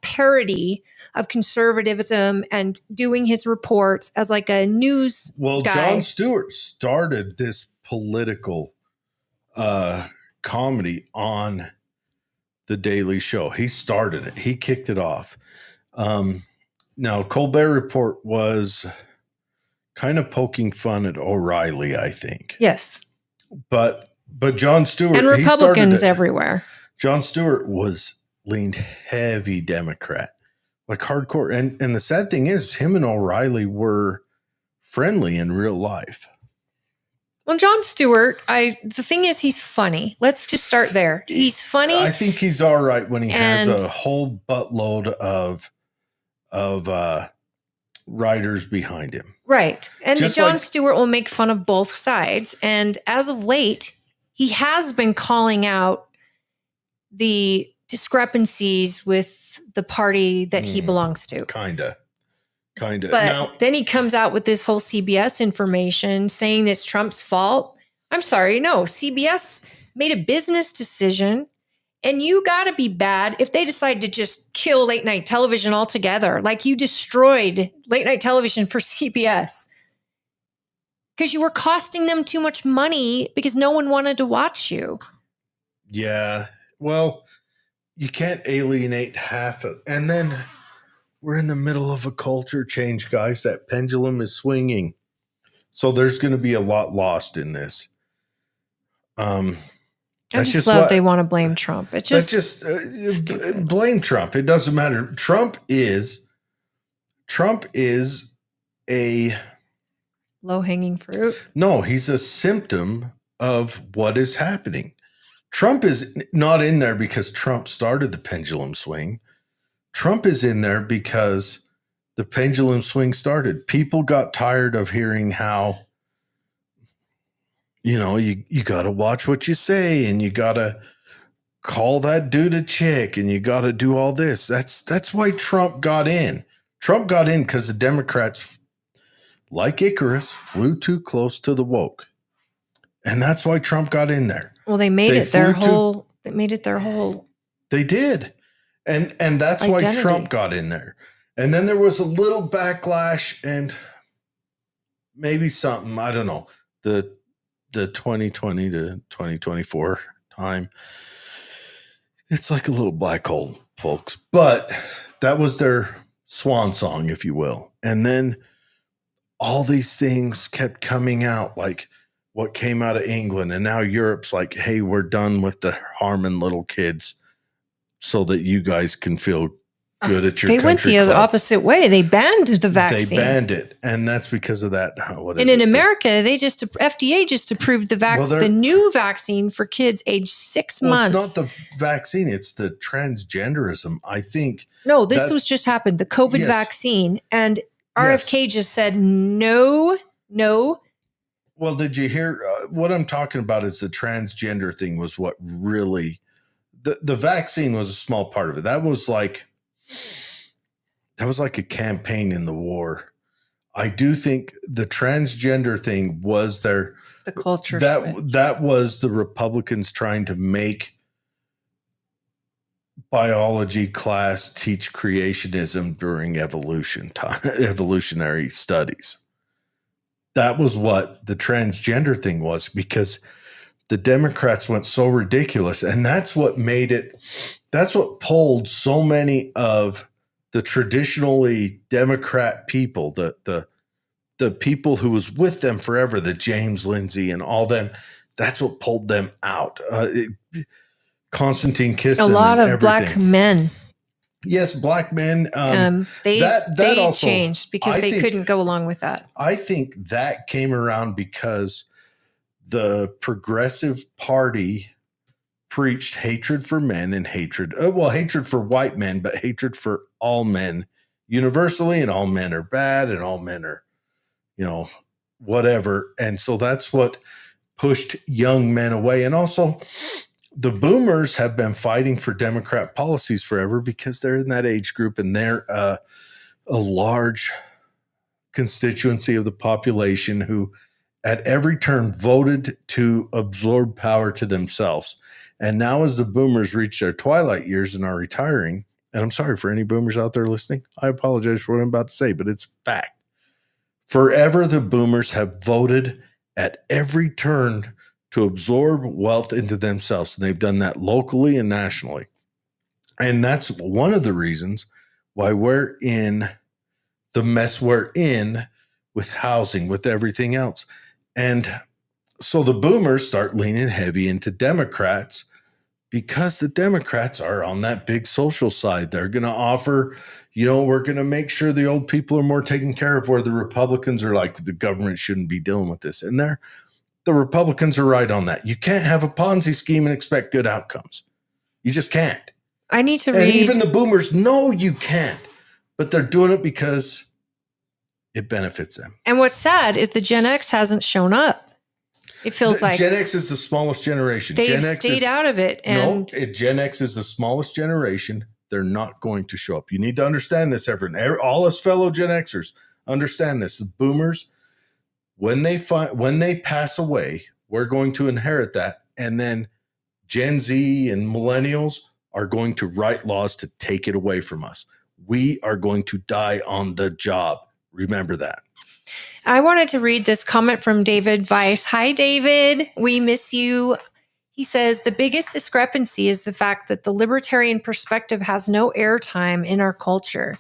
parody of conservatism and doing his reports as like a news guy. Jon Stewart started this political comedy on the Daily Show. He started it. He kicked it off. Now, Colbert Report was kind of poking fun at O'Reilly, I think. Yes. But Jon Stewart and Republicans everywhere. Jon Stewart leaned heavy Democrat, like hardcore. And the sad thing is, him and O'Reilly were friendly in real life. Well, Jon Stewart, the thing is, he's funny. Let's just start there. He's funny. I think he's all right when he has a whole buttload of writers behind him. Right. And Just Jon Stewart will make fun of both sides. And as of late, he has been calling out the discrepancies with the party that he belongs to. Kinda. But then he comes out with this whole CBS information saying it's Trump's fault. I'm sorry. No, CBS made a business decision. And you got to be bad if they decide to just kill late night television altogether. Like you destroyed late night television for CBS because you were costing them too much money because no one wanted to watch you. Yeah. Well, you can't alienate half of, and then we're in the middle of a culture change, guys. That pendulum is swinging. So there's going to be a lot lost in this. I just love they want to blame Trump. It's just blame Trump. It doesn't matter. Trump is a low-hanging fruit. No, he's a symptom of what is happening. Trump is not in there because Trump started the pendulum swing. Trump is in there because the pendulum swing started. People got tired of hearing how, you got to watch what you say and you got to call that dude a chick and you got to do all this. That's why Trump got in. Trump got in because the Democrats, like Icarus, flew too close to the woke. And that's why Trump got in there. Well, they made it their whole. They did. And that's identity. Why Trump got in there. And then there was a little backlash and maybe something, I don't know, the 2020 to 2024 time. It's like a little black hole, folks. But that was their swan song, if you will. And then all these things kept coming out, like what came out of England. And now Europe's like, hey, we're done with the harming little kids so that you guys can feel good at your country. They went the other opposite way. They banned the vaccine. They banned it. And that's because of that. In America, FDA just approved the new vaccine for kids aged 6 months. It's not the vaccine. It's the transgenderism. I think. No, this was just happened. The COVID vaccine. And RFK just said, no. Well, did you hear what I'm talking about is the transgender thing was what really the vaccine was a small part of it. That was like a campaign in the war. I do think the transgender thing was the culture that was the Republicans trying to make biology class teach creationism during evolutionary studies. That was what the transgender thing was, because the Democrats went so ridiculous. And that's what pulled so many of the traditionally Democrat people, the people who was with them forever, the James Lindsay and all them. That's what pulled them out. Constantine Kisin. A lot of black men. Yes, black men. They that also changed because they couldn't go along with that. I think that came around because the Progressive Party preached hatred for men and hatred for white men, but hatred for all men universally, and all men are bad and all men are, whatever. And so that's what pushed young men away. And also the boomers have been fighting for Democrat policies forever because they're in that age group and they're a large constituency of the population who at every turn voted to absorb power to themselves. And now as the boomers reach their twilight years and are retiring, and I'm sorry for any boomers out there listening, I apologize for what I'm about to say, but it's fact. Forever the boomers have voted at every turn to absorb wealth into themselves. And they've done that locally and nationally. And that's one of the reasons why we're in the mess we're in with housing, with everything else. And so the boomers start leaning heavy into Democrats because the Democrats are on that big social side. They're going to offer, we're going to make sure the old people are more taken care of, where the Republicans are like, the government shouldn't be dealing with this. And the Republicans are right on that. You can't have a Ponzi scheme and expect good outcomes. You just can't. I need to read. And even the boomers know you can't, but they're doing it because it benefits them. And what's sad is the Gen X hasn't shown up. It feels like Gen X is the smallest generation. They've Gen X stayed out of it. And Gen X is the smallest generation. They're not going to show up. You need to understand this, everyone. All us fellow Gen Xers understand this. The boomers, when they pass away, we're going to inherit that. And then Gen Z and millennials are going to write laws to take it away from us. We are going to die on the job. Remember that. I wanted to read this comment from David Weiss. Hi, David. We miss you. He says, the biggest discrepancy is the fact that the libertarian perspective has no airtime in our culture.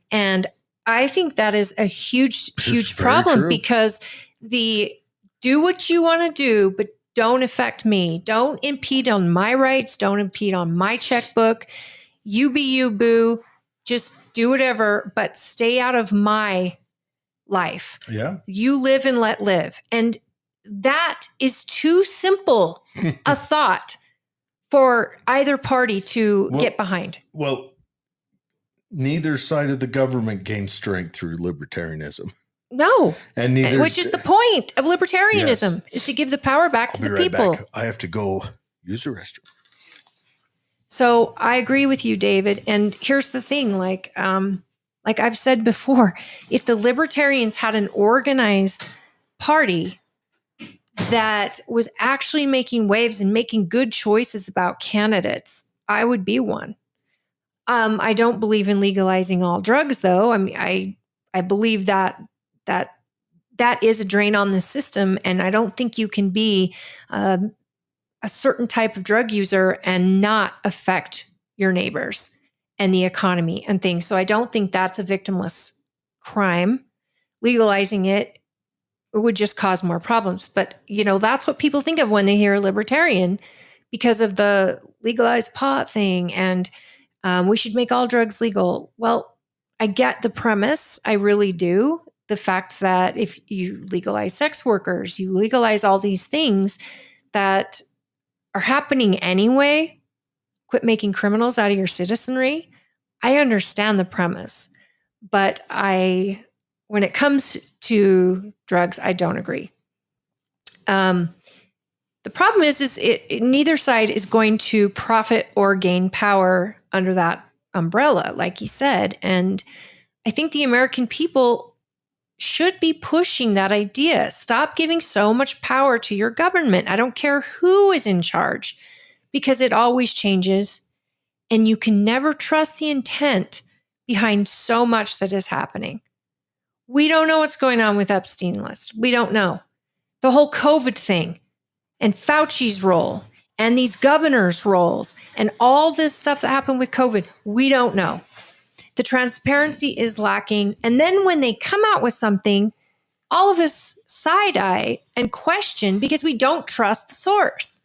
And I think that is a huge problem because do what you want to do, but don't affect me. Don't impede on my rights. Don't impede on my checkbook. You be you, boo. Just do whatever, but stay out of my life. Yeah. You live and let live. And that is too simple a thought for either party to get behind. Well, neither side of the government gains strength through libertarianism. No. And which is the point of libertarianism, is to give the power back to the people. Back. I have to go use the restroom. So I agree with you, David. And here's the thing, like I've said before, if the libertarians had an organized party that was actually making waves and making good choices about candidates, I would be one. I don't believe in legalizing all drugs, though. I mean, I believe that is a drain on the system, and I don't think you can be a certain type of drug user and not affect your neighbors and the economy and things. So I don't think that's a victimless crime. Legalizing it would just cause more problems. But, that's what people think of when they hear libertarian because of the legalized pot thing. And we should make all drugs legal. Well, I get the premise. I really do. The fact that if you legalize sex workers, you legalize all these things that are happening anyway, quit making criminals out of your citizenry. I understand the premise, but when it comes to drugs, I don't agree. The problem is neither side is going to profit or gain power under that umbrella, like he said. And I think the American people should be pushing that idea. Stop giving so much power to your government. I don't care who is in charge, because it always changes. And you can never trust the intent behind so much that is happening. We don't know what's going on with Epstein list. We don't know. The whole COVID thing and Fauci's role and these governors' roles and all this stuff that happened with COVID, we don't know. The transparency is lacking. And then when they come out with something, all of us side-eye and question because we don't trust the source.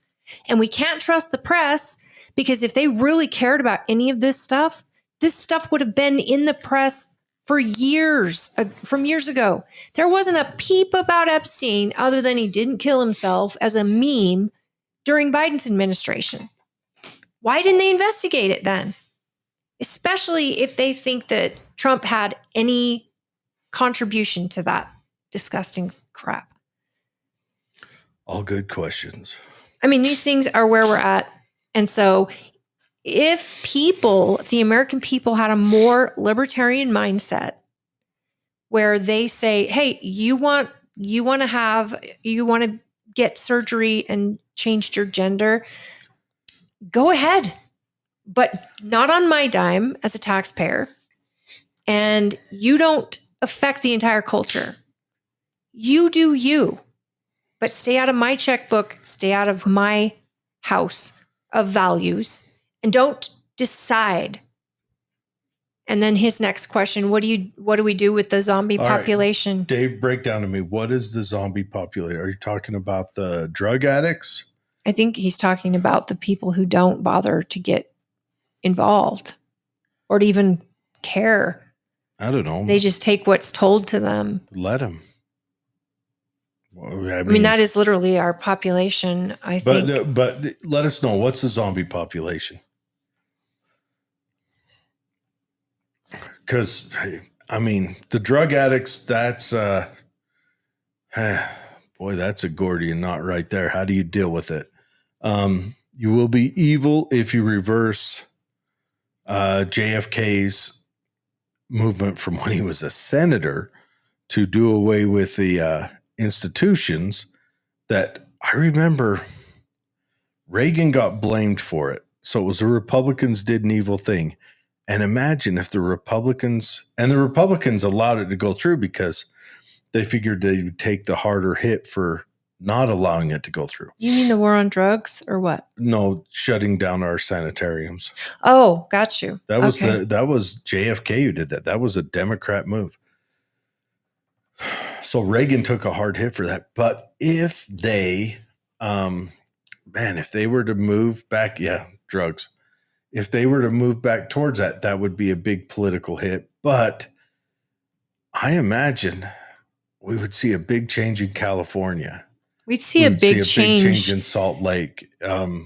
And we can't trust the press because if they really cared about any of this stuff, This stuff would have been in the press for years, from years ago. There wasn't a peep about Epstein other than he didn't kill himself as a meme during Biden's administration. Why didn't they investigate it then? Especially if they think that Trump had any contribution to that disgusting crap. All good questions. I mean, these things are where we're at. And so if the American people had a more libertarian mindset where they say, hey, you want to get surgery and change your gender, go ahead, but not on my dime as a taxpayer. And you don't affect the entire culture. You do you, but stay out of my checkbook, stay out of my house of values, and don't decide. And then his next question, what do we do with the zombie All right. population? Dave, break down to me. What is the zombie population? Are you talking about the drug addicts? I think he's talking about the people who don't bother to get involved or to even care. I don't know. They just take what's told to them. Let them. Well, I mean, that is literally our population, I think. But let us know, what's the zombie population? Because, I mean, the drug addicts, that's, boy, that's a Gordian knot right there. How do you deal with it? You will be evil if you reverse JFK's movement from when he was a senator to do away with the institutions that I remember Reagan got blamed for it. So it was the Republicans did an evil thing. And imagine if the Republicans allowed it to go through because they figured they would take the harder hit for not allowing it to go through. You mean the war on drugs or what? No, shutting down our sanitariums. Oh, got you. That was that was JFK who did that. That was a Democrat move. So Reagan took a hard hit for that. But if they, if they were to move back, drugs. If they were to move back towards that, that would be a big political hit. But I imagine we would see a big change in California. We'd see a big change in Salt Lake.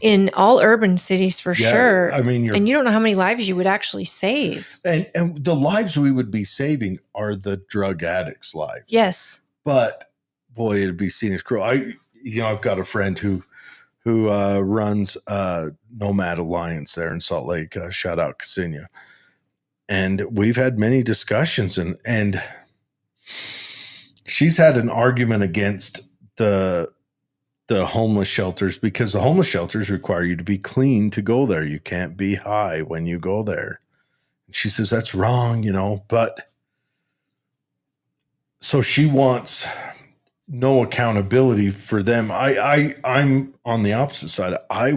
In all urban cities for sure. I mean, and you don't know how many lives you would actually save. And the lives we would be saving are the drug addicts' lives. Yes. But boy, it'd be seen as cruel. I've got a friend who runs Nomad Alliance there in Salt Lake. Shout out Ksenia. And we've had many discussions and she's had an argument against the homeless shelters because the homeless shelters require you to be clean to go there. You can't be high when you go there. And she says that's wrong, but so she wants no accountability for them. I'm on the opposite side. I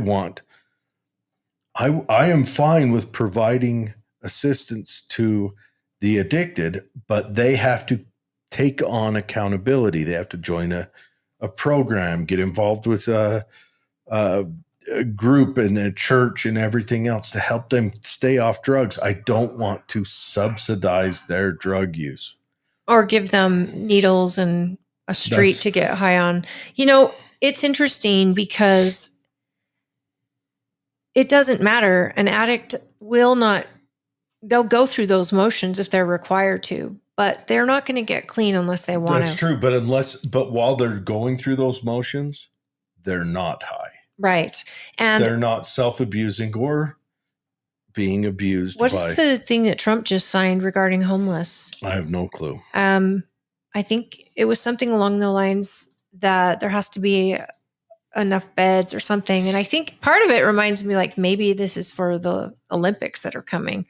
am fine with providing assistance to the addicted, but they have to take on accountability. They have to join a program, get involved with a group and a church and everything else to help them stay off drugs. I don't want to subsidize their drug use. Or give them needles and a street to get high on. It's interesting because it doesn't matter. An addict they'll go through those motions if they're required to, but they're not going to get clean unless they want to. That's true. But while they're going through those motions, they're not high. Right. And they're not self-abusing or being abused. What's the thing that Trump just signed regarding homeless? I have no clue. I think it was something along the lines that there has to be enough beds or something. And I think part of it reminds me like maybe this is for the Olympics that are coming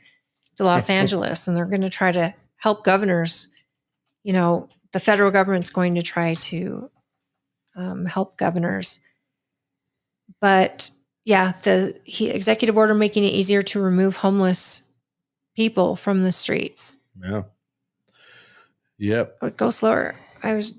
to Los Angeles and they're going to try to help governors. The federal government's going to try to help governors. But yeah, the executive order making it easier to remove homeless people from the streets. Yeah. Yep. Go slower. I was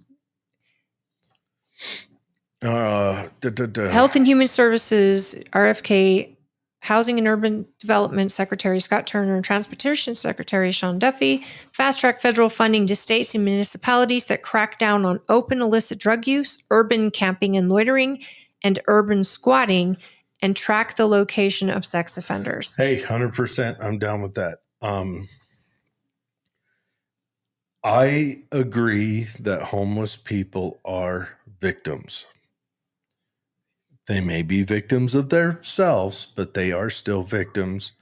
Health and Human Services, RFK, Housing and Urban Development Secretary Scott Turner and Transportation Secretary Sean Duffy fast-track federal funding to states and municipalities that crack down on open illicit drug use, urban camping and loitering, and urban squatting, and track the location of sex offenders. Hey, 100%. I'm down with that. I agree that homeless people are victims. They may be victims of themselves, but they are still victims.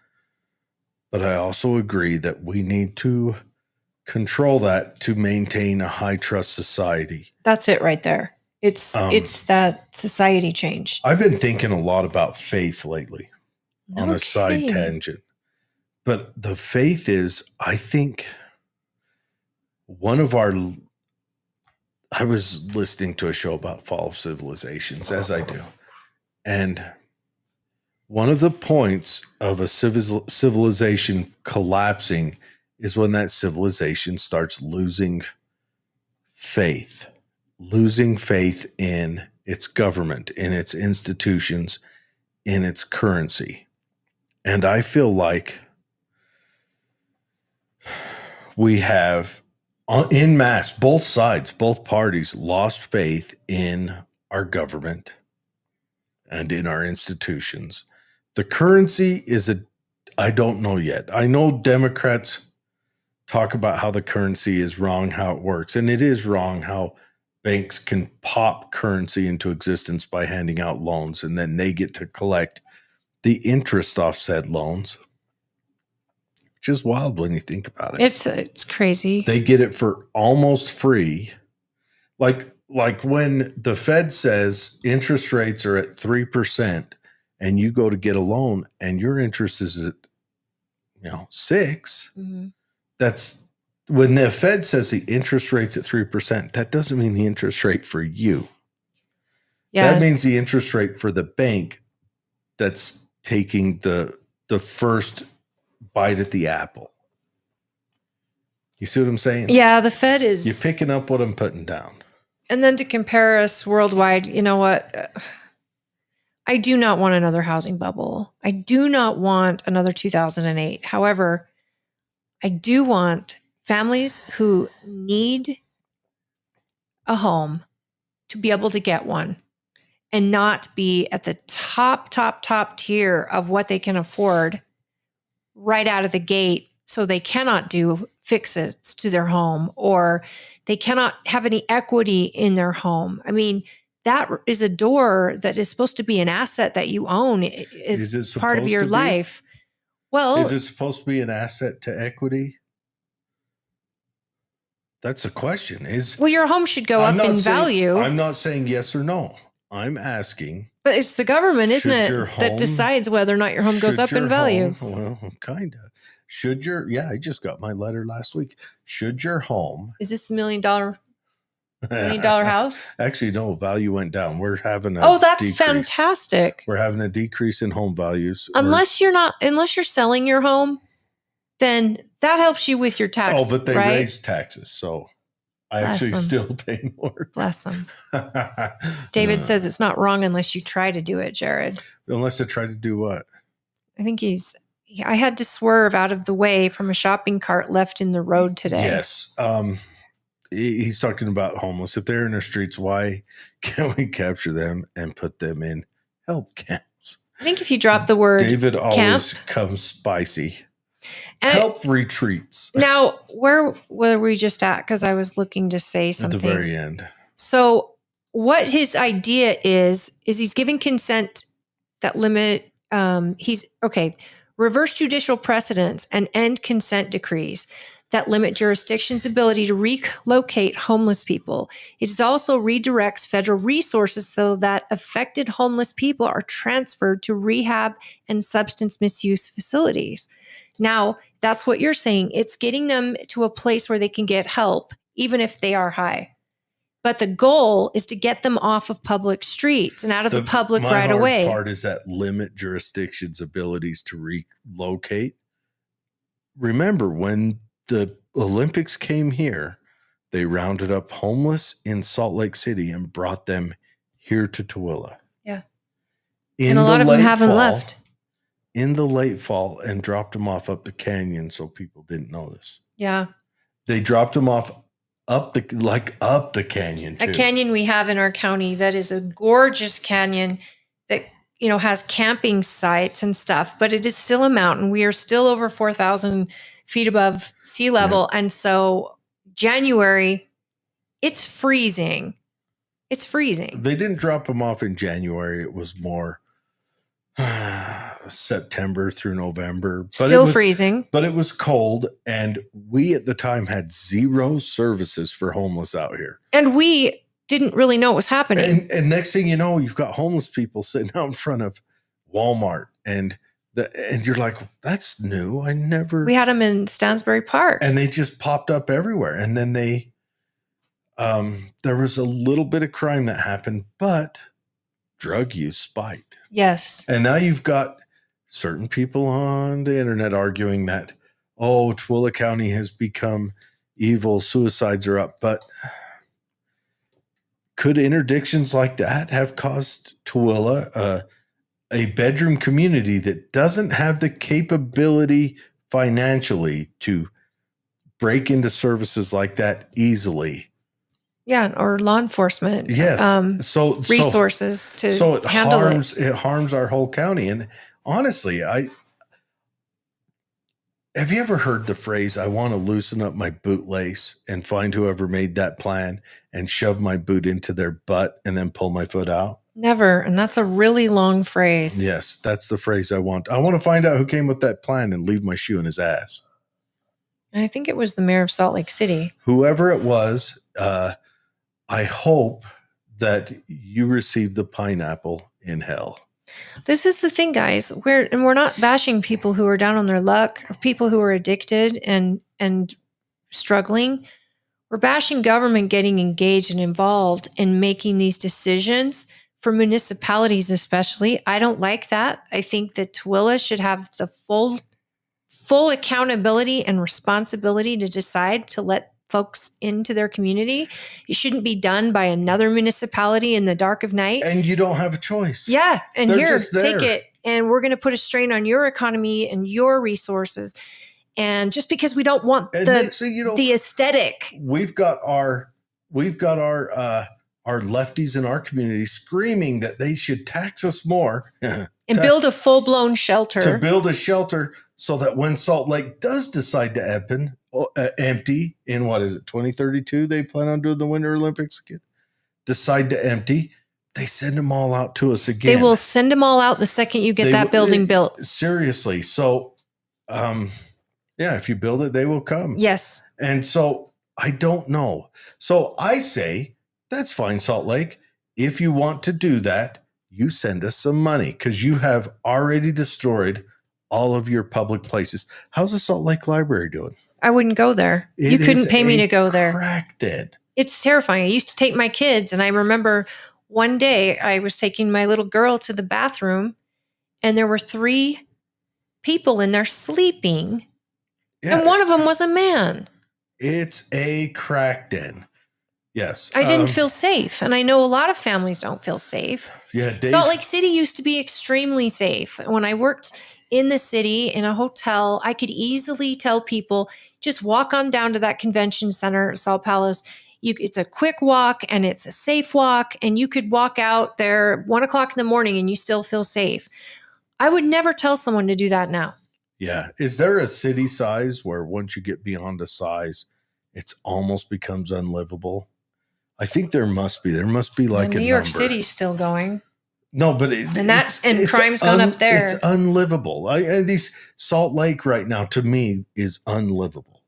But I also agree that we need to control that to maintain a high trust society. That's it right there. It's that society change. I've been thinking a lot about faith lately on a side Okay. tangent. But the faith is, I think, I was listening to a show about fall of civilizations, as I do. And one of the points of a civilization collapsing is when that civilization starts losing faith in its government, in its institutions, in its currency. And I feel like we have, en masse, both sides, both parties lost faith in our government and in our institutions. The currency I don't know yet. I know Democrats talk about how the currency is wrong, how it works. And it is wrong how banks can pop currency into existence by handing out loans, and then they get to collect the interest off said loans, which is wild when you think about it. It's crazy. They get it for almost free. Like when the Fed says interest rates are at 3% and you go to get a loan and your interest is at 6%. Mm-hmm. That's when the Fed says the interest rate's at 3%, that doesn't mean the interest rate for you. Yeah. That means the interest rate for the bank that's taking the first bite at the apple. You see what I'm saying? Yeah, the Fed is. You're picking up what I'm putting down. And then to compare us worldwide, you know what? I do not want another housing bubble. I do not want another 2008. However, I do want families who need a home to be able to get one and not be at the top tier of what they can afford right out of the gate. So they cannot do fixes to their home, or they cannot have any equity in their home. I mean, that is a door that is supposed to be an asset that you own is part of your life. Well, is it supposed to be an asset to equity? That's a question. Your home should go up in value. I'm not saying yes or no. I'm asking. But it's the government, isn't it, that decides whether or not your home goes up in value. Well, kind of. I just got my letter last week. Should your home... Is this $1 million house? Actually, no, value went down. We're having a that's decrease. Fantastic. We're having a decrease in home values. Unless you're selling your home, then that helps you with your tax. Oh, but they right? raised taxes, so I actually still pay more. Bless them. David says it's not wrong unless you try to do it, Jared. Unless I try to do what? I think I had to swerve out of the way from a shopping cart left in the road today. Yes. He's talking about homeless. If they're in the streets, why can't we capture them and put them in help camps? I think if you drop the word David always camp, comes spicy. and Help retreats. Now, where were we just at? Because I was looking to say something. At the very end. So what his idea is he's giving consent that limit, reverse judicial precedents and end consent decrees that limit jurisdictions' ability to relocate homeless people. It also redirects federal resources so that affected homeless people are transferred to rehab and substance misuse facilities. Now, that's what you're saying. It's getting them to a place where they can get help, even if they are high. But the goal is to get them off of public streets and out of the public right away. My hard part is that limit jurisdictions' abilities to relocate. Remember, when the Olympics came here, they rounded up homeless in Salt Lake City and brought them here to Tooele. Yeah. And a lot of them haven't left. in the late fall and dropped them off up the canyon so people didn't notice. Yeah. They dropped them off up the canyon too. A canyon we have in our county that is a gorgeous canyon that, has camping sites and stuff, but it is still a mountain. We are still over 4,000 feet above sea level. Yeah. And so January, it's freezing. It's freezing. They didn't drop them off in January. It was more September through November. But still freezing. But it was cold. And we at the time had 0 services for homeless out here. And we didn't really know what was happening. And next thing you know, you've got homeless people sitting out in front of Walmart. And you're like, that's new. We had them in Stansbury Park. And they just popped up everywhere. And then there was a little bit of crime that happened, but drug use spiked. Yes. And now you've got certain people on the internet arguing that, Tooele County has become evil, suicides are up. But could interdictions like that have caused Tooele a bedroom community that doesn't have the capability financially to break into services like that easily? Yeah, or law enforcement. Yes. So resources to handle it. It harms our whole county. And honestly, have you ever heard the phrase, I want to loosen up my bootlace and find whoever made that plan and shove my boot into their butt and then pull my foot out? Never. And that's a really long phrase. Yes, that's the phrase I want. I want to find out who came with that plan and leave my shoe in his ass. I think it was the mayor of Salt Lake City. Whoever it was, I hope that you receive the pineapple in hell. This is the thing, guys. We're not bashing people who are down on their luck or people who are addicted and struggling. We're bashing government getting engaged and involved in making these decisions for municipalities, especially. I don't like that. I think that Tooele should have the full accountability and responsibility to decide to let folks into their community. It shouldn't be done by another municipality in the dark of night. And you don't have a choice. Yeah. And here, take it. And we're going to put a strain on your economy and your resources. And just because we don't want the aesthetic. We've got our lefties in our community screaming that they should tax us more. And build a full-blown shelter. To build a shelter so that when Salt Lake does decide to empty in 2032, they plan on doing the Winter Olympics again, decide to empty, they send them all out to us again. They will send them all out the second you get that building built. Seriously. So, if you build it, they will come. Yes. And so I don't know. So I say, that's fine, Salt Lake. If you want to do that, you send us some money because you have already destroyed all of your public places. How's the Salt Lake Library doing? I wouldn't go there. You couldn't pay me to go there. Cracked it. It's terrifying. I used to take my kids, and I remember one day I was taking my little girl to the bathroom, and there were 3 people in there sleeping, and one of them was a man. It's a cracked in. Yes. I didn't feel safe, and I know a lot of families don't feel safe. Yeah, Salt Lake City used to be extremely safe. When I worked in the city, in a hotel, I could easily tell people, just walk on down to that convention center, Salt Palace. It's a quick walk and it's a safe walk. And you could walk out there 1:00 in the morning and you still feel safe. I would never tell someone to do that now. Yeah. Is there a city size where once you get beyond a size, it's almost becomes unlivable? I think there must be. There must be like New York City's still going. No, but crime's gone up there. It's unlivable. These Salt Lake right now, to me, is unlivable.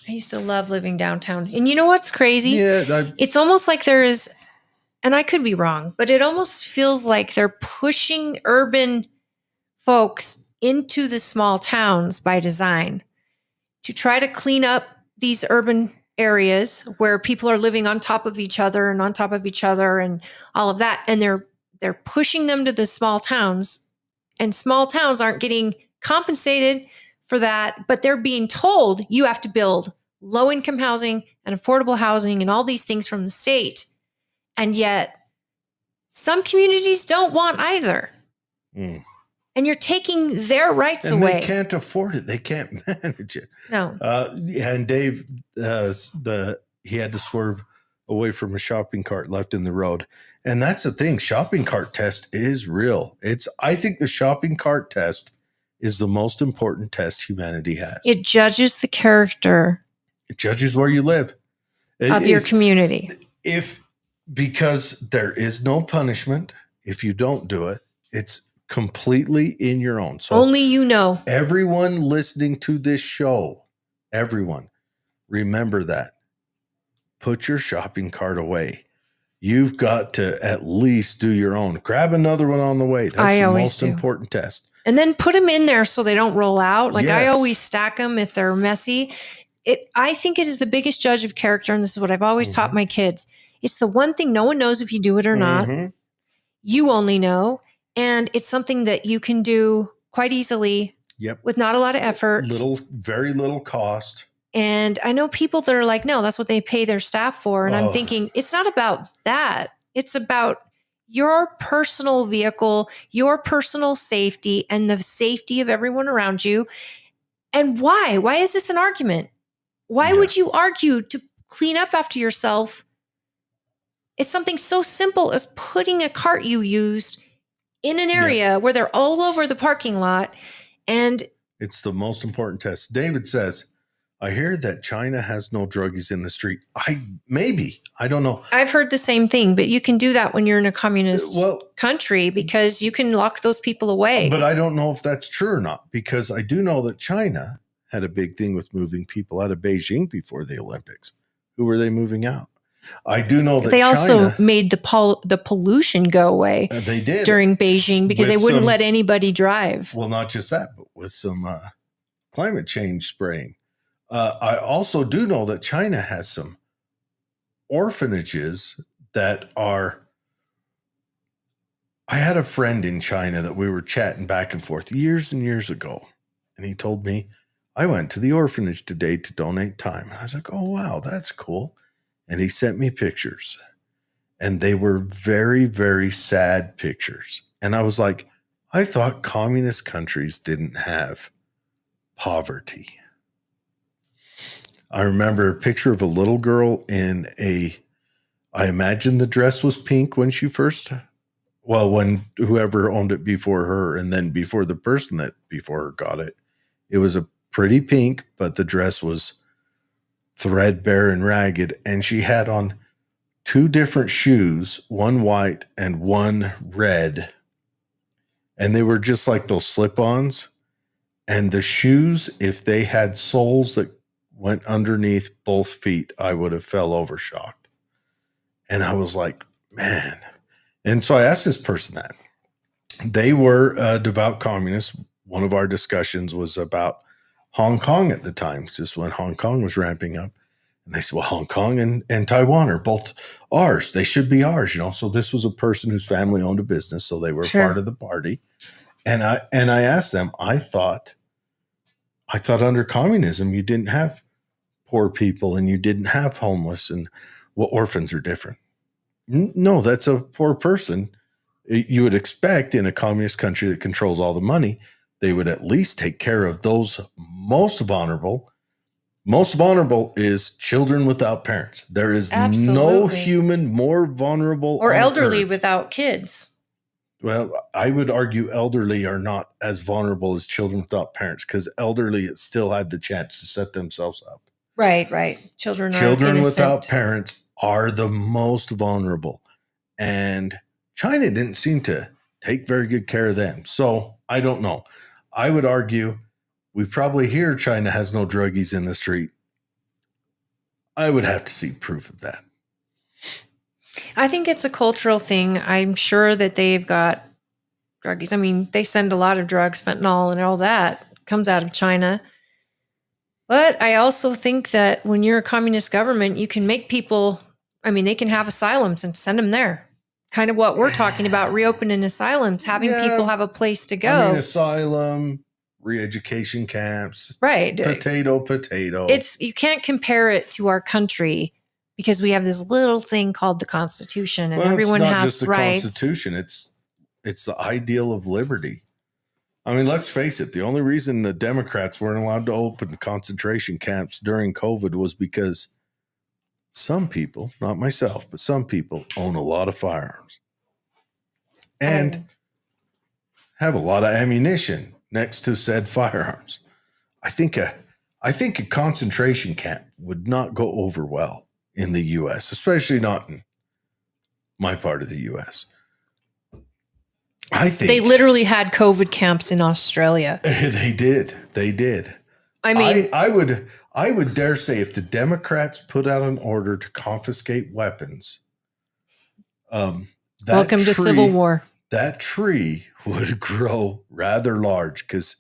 I used to love living downtown. And you know what's crazy? Yeah. It's almost like there is, and I could be wrong, but it almost feels like they're pushing urban folks into the small towns by design to try to clean up these urban areas where people are living on top of each other and all of that. And they're pushing them to the small towns, and small towns aren't getting compensated for that, but they're being told you have to build low-income housing and affordable housing and all these things from the state. And yet some communities don't want either. and you're taking their rights And away. they can't afford it. They can't manage it. No. And Dave, he had to swerve away from a shopping cart left in the road. And that's the thing. Shopping cart test is real. I think the shopping cart test is the most important test humanity has. It judges the character. It judges where you live. Of your community. Because there is no punishment if you don't do it. It's completely in your own. So only you know. Everyone listening to this show, everyone, remember that. Put your shopping cart away. You've got to at least do your own. Grab another one on the way. That's the most important test. And then put them in there so they don't roll out. Like I Yes. always stack them if they're messy. I think it is the biggest judge of character, and this is what I've always taught my kids. It's the one thing no one knows if you do it or not. You only know. And it's something that you can do quite easily with not a lot of effort. Very little cost. And I know people that are like, no, that's what they pay their staff for. And I'm thinking, it's not about that. It's about your personal vehicle, your personal safety, and the safety of everyone around you. And why? Why is this an argument? Why would you argue to clean up after yourself? It's something so simple as putting a cart you used in an area where they're all over the parking lot. And it's the most important test. David says, I hear that China has no druggies in the street. I don't know. I've heard the same thing, but you can do that when you're in a communist country because you can lock those people away. But I don't know if that's true or not, because I do know that China had a big thing with moving people out of Beijing before the Olympics. Who were they moving out? I do know that they also China made the pollution go away. They did during Beijing because they wouldn't let anybody drive. Well, not just that, but with some climate change spraying. I also do know that China has some orphanages that are. I had a friend in China that we were chatting back and forth years and years ago, and he told me, I went to the orphanage today to donate time. And I was like, oh, wow, that's cool. And he sent me pictures, and they were very, very sad pictures. And I was like, I thought communist countries didn't have poverty. I remember a picture of a little girl I imagine the dress was pink when she when whoever owned it before her, and then before the person that before her got it, it was a pretty pink, but the dress was threadbare and ragged, and she had on 2 different shoes, one white and one red, and they were just like those slip-ons. And the shoes, if they had soles that went underneath both feet, I would have fell over shocked. And I was like, man. And so I asked this person that. They were devout communists. One of our discussions was about Hong Kong at the time, just when Hong Kong was ramping up. And they said, well, Hong Kong and Taiwan are both ours. They should be ours, So this was a person whose family owned a business, so they were part of the party. And I asked them, I thought under communism you didn't have poor people and you didn't have homeless, and orphans are different. No, that's a poor person. You would expect in a communist country that controls all the money, they would at least take care of those most vulnerable. Most vulnerable is children without parents. There is no human more vulnerable or elderly earth. Without kids. Well, I would argue elderly are not as vulnerable as children without parents, because elderly still had the chance to set themselves up. Right. Children without parents are the most vulnerable. And China didn't seem to take very good care of them. So I don't know. I would argue we probably hear China has no druggies in the street. I would have to see proof of that. I think it's a cultural thing. I'm sure that they've got druggies. I mean, they send a lot of drugs, fentanyl and all that comes out of China. But I also think that when you're a communist government, you can make people, they can have asylums and send them there. Kind of what we're talking about, reopening asylums, having people have a place to go. Asylum, re-education camps. Right. Potato. You can't compare it to our country because we have this little thing called the Constitution, and everyone has rights. Constitution. It's the ideal of liberty. I mean, let's face it. The only reason the Democrats weren't allowed to open concentration camps during COVID was because some people, not myself, but some people own a lot of firearms and have a lot of ammunition next to said firearms. I think a concentration camp would not go over well in the U.S., especially not in my part of the U.S. I think They literally had COVID camps in Australia. They did. I mean, I would dare say if the Democrats put out an order to confiscate weapons, welcome to civil war. That tree would grow rather large because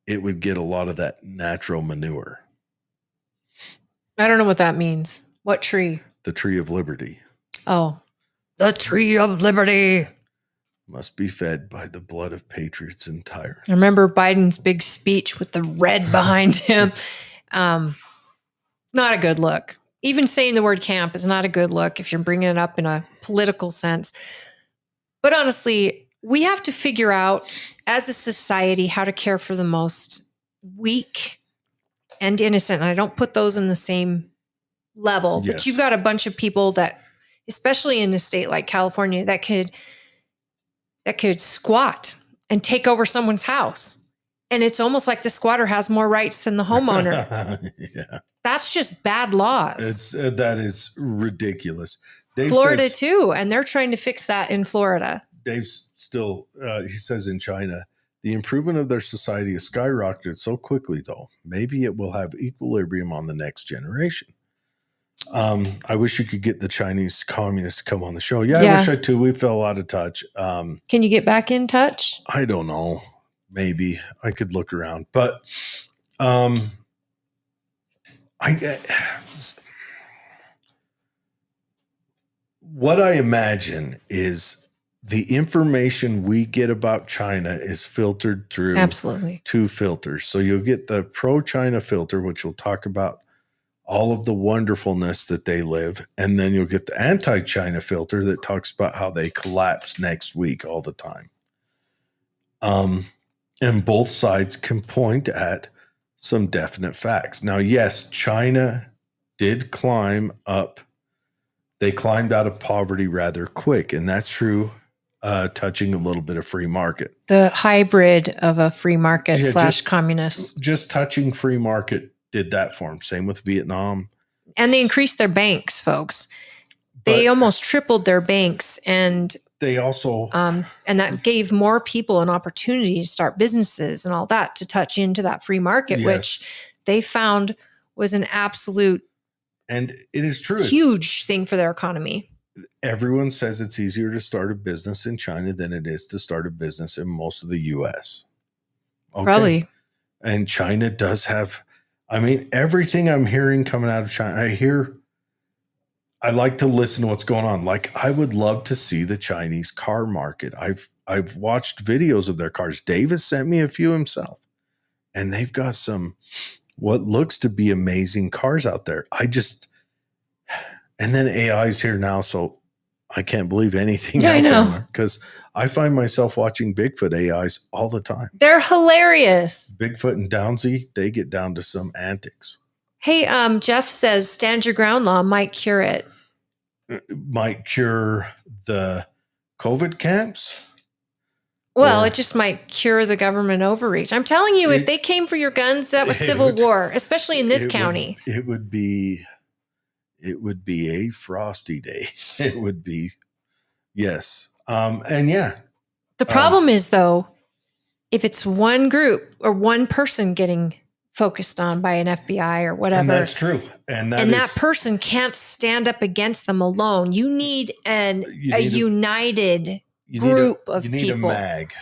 it would get a lot of that natural manure. I don't know what that means. What tree? The tree of liberty. Oh, the tree of liberty. Must be fed by the blood of patriots and tyrants. I remember Biden's big speech with the red behind him. Not a good look. Even saying the word camp is not a good look if you're bringing it up in a political sense. But honestly, we have to figure out as a society how to care for the most weak and innocent. And I don't put those in the same level, Yes. but you've got a bunch of people that, especially in a state like California, that could squat and take over someone's house. And it's almost like the squatter has more rights than the homeowner. Yeah. That's just bad laws. That is ridiculous. Dave Florida says, too. And they're trying to fix that in Florida. Dave's still, he says in China, the improvement of their society has skyrocketed so quickly, though. Maybe it will have equilibrium on the next generation. I wish you could get the Chinese communists to come on the show. Yeah, I wish I too. We fell out of touch. Can you get back in touch? I don't know. Maybe I could look around, but what I imagine is the information we get about China is filtered through Absolutely. two filters. So you'll get the pro-China filter, which will talk about all of the wonderfulness that they live. And then you'll get the anti-China filter that talks about how they collapse next week all the time. And both sides can point at some definite facts. Now, yes, China did climb up. They climbed out of poverty rather quick. And that's true, touching a little bit of free market. The hybrid of a free market Yeah, / communist. Just touching free market did that for them. Same with Vietnam. And they increased their banks, folks. They almost tripled their banks. And they also and that gave more people an opportunity to start businesses and all that to touch into that free market, Yes. which they found was an absolute and it is true. huge thing for their economy. Everyone says it's easier to start a business in China than it is to start a business in most of the US. Okay. Probably. And China does have, I mean, everything I'm hearing coming out of China, I like to listen to what's going on. Like, I would love to see the Chinese car market. I've watched videos of their cars. Dave has sent me a few himself, and they've got some what looks to be amazing cars out there. And then AI is here now, so I can't believe anything Yeah, I else know. anymore, because I find myself watching Bigfoot AIs all the time. They're hilarious. Bigfoot and Downsy, they get down to some antics. Hey, Jeff says stand your ground law might cure it. Might cure the COVID camps. Well, Or- it just might cure the government overreach. I'm telling you, if they came for your guns, that was it civil would- war, especially in this it would- county. It would be a frosty day. It would be, yes. And yeah, The problem is, though, if it's one group or one person getting focused on by an FBI or whatever, and that's true. And that person can't stand up against them alone. You need a united group of you need people. a MAG,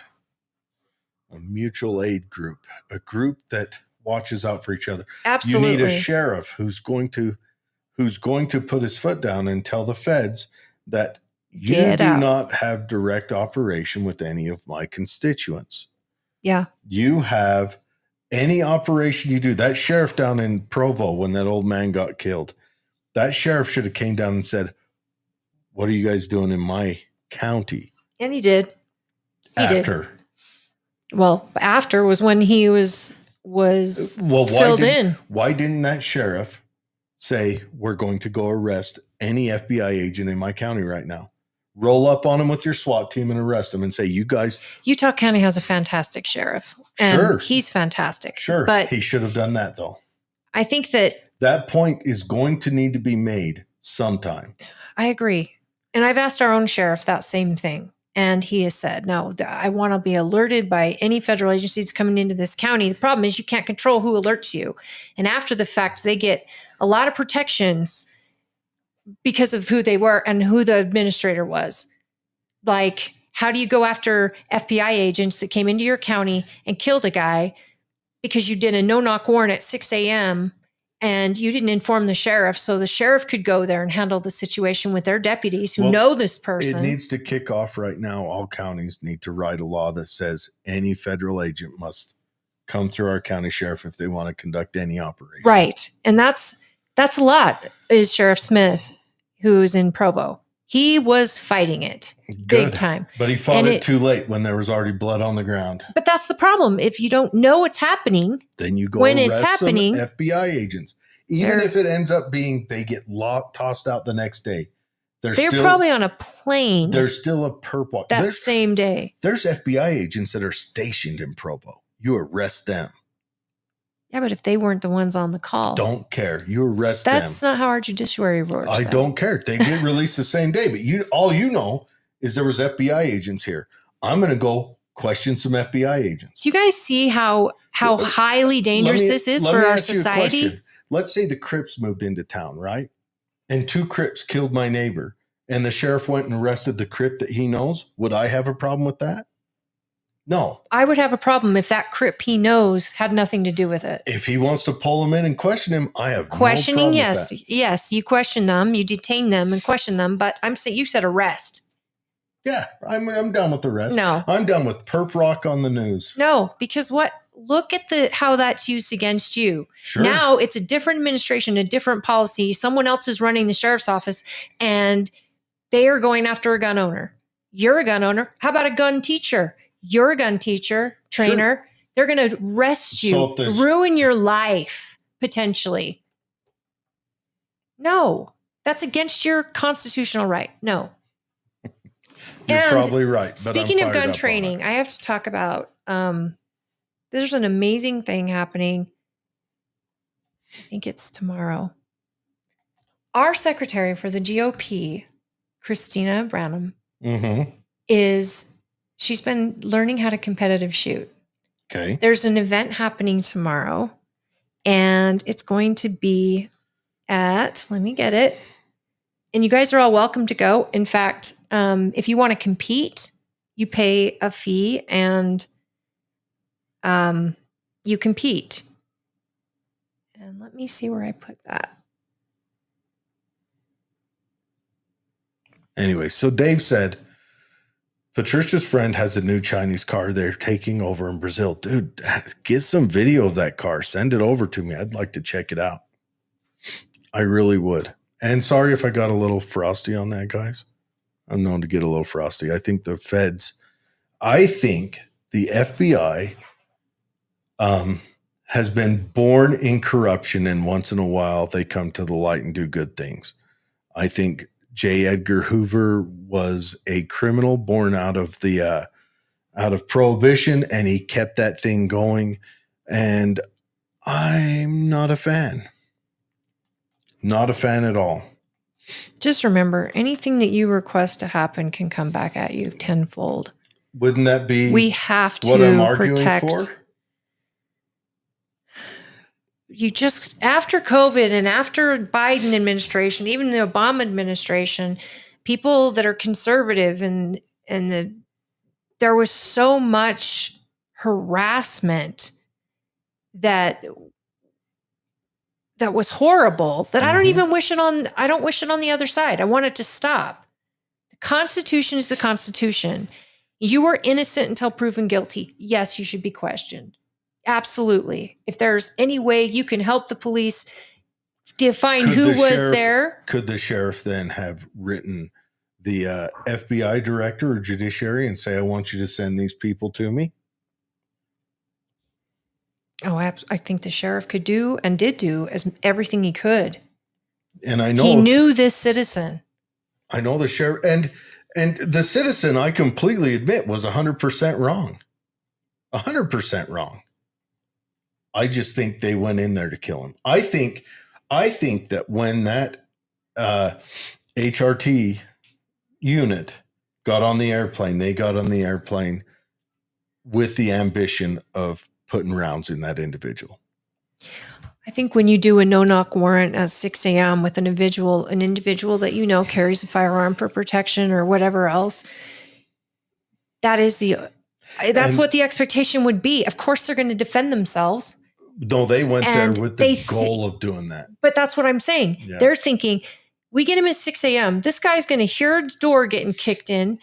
a mutual aid group, a group that watches out for each other. Absolutely. You need a sheriff who's going to put his foot down and tell the feds that you Get do out. not have direct operation with any of my constituents. Yeah. You have any operation you do. That sheriff down in Provo, when that old man got killed, that sheriff should have came down and said, "What are you guys doing in my county?" And he did. He did. Well, after was when he was filled in. Why didn't that sheriff say, we're going to go arrest any FBI agent in my county right now? Roll up on him with your SWAT team and arrest him and say, you guys. Utah County has a fantastic sheriff. And sure. He's fantastic. Sure. But he should have done that, though. I think that point is going to need to be made sometime. I agree. And I've asked our own sheriff that same thing. And he has said, no, I want to be alerted by any federal agencies coming into this county. The problem is you can't control who alerts you. And after the fact, they get a lot of protections because of who they were and who the administrator was. Like, how do you go after FBI agents that came into your county and killed a guy because you did a no-knock warrant at 6 a.m. and you didn't inform the sheriff, so the sheriff could go there and handle the situation with their deputies who know this person? It needs to kick off right now. All counties need to write a law that says any federal agent must come through our county sheriff if they want to conduct any operation. Right. And that's a lot, is Sheriff Smith, who's in Provo. He was fighting it big time. But he fought it too late when there was already blood on the ground. But that's the problem. If you don't know what's happening, then you go when arrest it's happening, some FBI agents. Even if it ends up being they get tossed out the next day. They're still, probably on a plane. There's still a perp that same day. There's FBI agents that are stationed in Provo. You arrest them. Yeah, but if they weren't the ones on the call. Don't care. You arrest them. That's not how our judiciary works. I don't care. They get released the same day. But all you know is there was FBI agents here. I'm going to go question some FBI agents. Do you guys see how highly dangerous this is for our society? Let's say the Crips moved into town, right? And 2 Crips killed my neighbor. And the sheriff went and arrested the Crip that he knows. Would I have a problem with that? No. I would have a problem if that Crip he knows had nothing to do with it. If he wants to pull him in and question him, I have questioning. No problem Yes, with that. Yes, you question them, you detain them, and question them. But I'm saying you said arrest. Yeah, I'm down with the rest. No, I'm down with perp rock on the news. No, because what? Look at how that's used against you. Sure. Now it's a different administration, a different policy. Someone else is running the sheriff's office, and they are going after a gun owner. You're a gun owner. How about a gun teacher? You're a gun teacher, trainer. Sure. They're going to arrest you, ruin your life, potentially. No, that's against your constitutional right. No. You're probably right. But speaking of gun training, I have to talk about, there's an amazing thing happening. I think it's tomorrow. Our secretary for the GOP, Christina Branham, she's been learning how to competitive shoot. Okay. There's an event happening tomorrow, and it's going to be let me get it. And you guys are all welcome to go. In fact, if you want to compete, you pay a fee and you compete. And let me see where I put that. Anyway, so Dave said, Patricia's friend has a new Chinese car they're taking over in Brazil. Dude, get some video of that car. Send it over to me. I'd like to check it out. I really would. And sorry if I got a little frosty on that, guys. I'm known to get a little frosty. I think the FBI has been born in corruption, and once in a while they come to the light and do good things. I think J. Edgar Hoover was a criminal born out of Prohibition, and he kept that thing going. And I'm not a fan. Not a fan at all. Just remember, anything that you request to happen can come back at you tenfold. Wouldn't that be we have to what I'm arguing protect for? You just, after COVID and after Biden administration, even the Obama administration, people that are conservative and there was so much harassment that was horrible that I don't wish it on the other side. I want it to stop. The Constitution is the Constitution. You are innocent until proven guilty. Yes, you should be questioned. Absolutely. If there's any way you can help the police define who was there. Could the sheriff then have written the FBI director or judiciary and say, I want you to send these people to me? Oh, I think the sheriff could do and did do as everything he could. And I know he knew this citizen. I know the sheriff and the citizen, I completely admit, was 100% wrong. 100% wrong. I just think they went in there to kill him. I think that when that HRT unit got on the airplane, they got on the airplane with the ambition of putting rounds in that individual. I think when you do a no-knock warrant at 6 a.m. with an individual that you know carries a firearm for protection or whatever else, that's what the expectation would be. Of course, they're going to defend themselves. No, they went there with the goal of doing that. But that's what I'm saying. Yeah. They're thinking, we get him at 6 a.m. This guy's going to hear his door getting kicked in.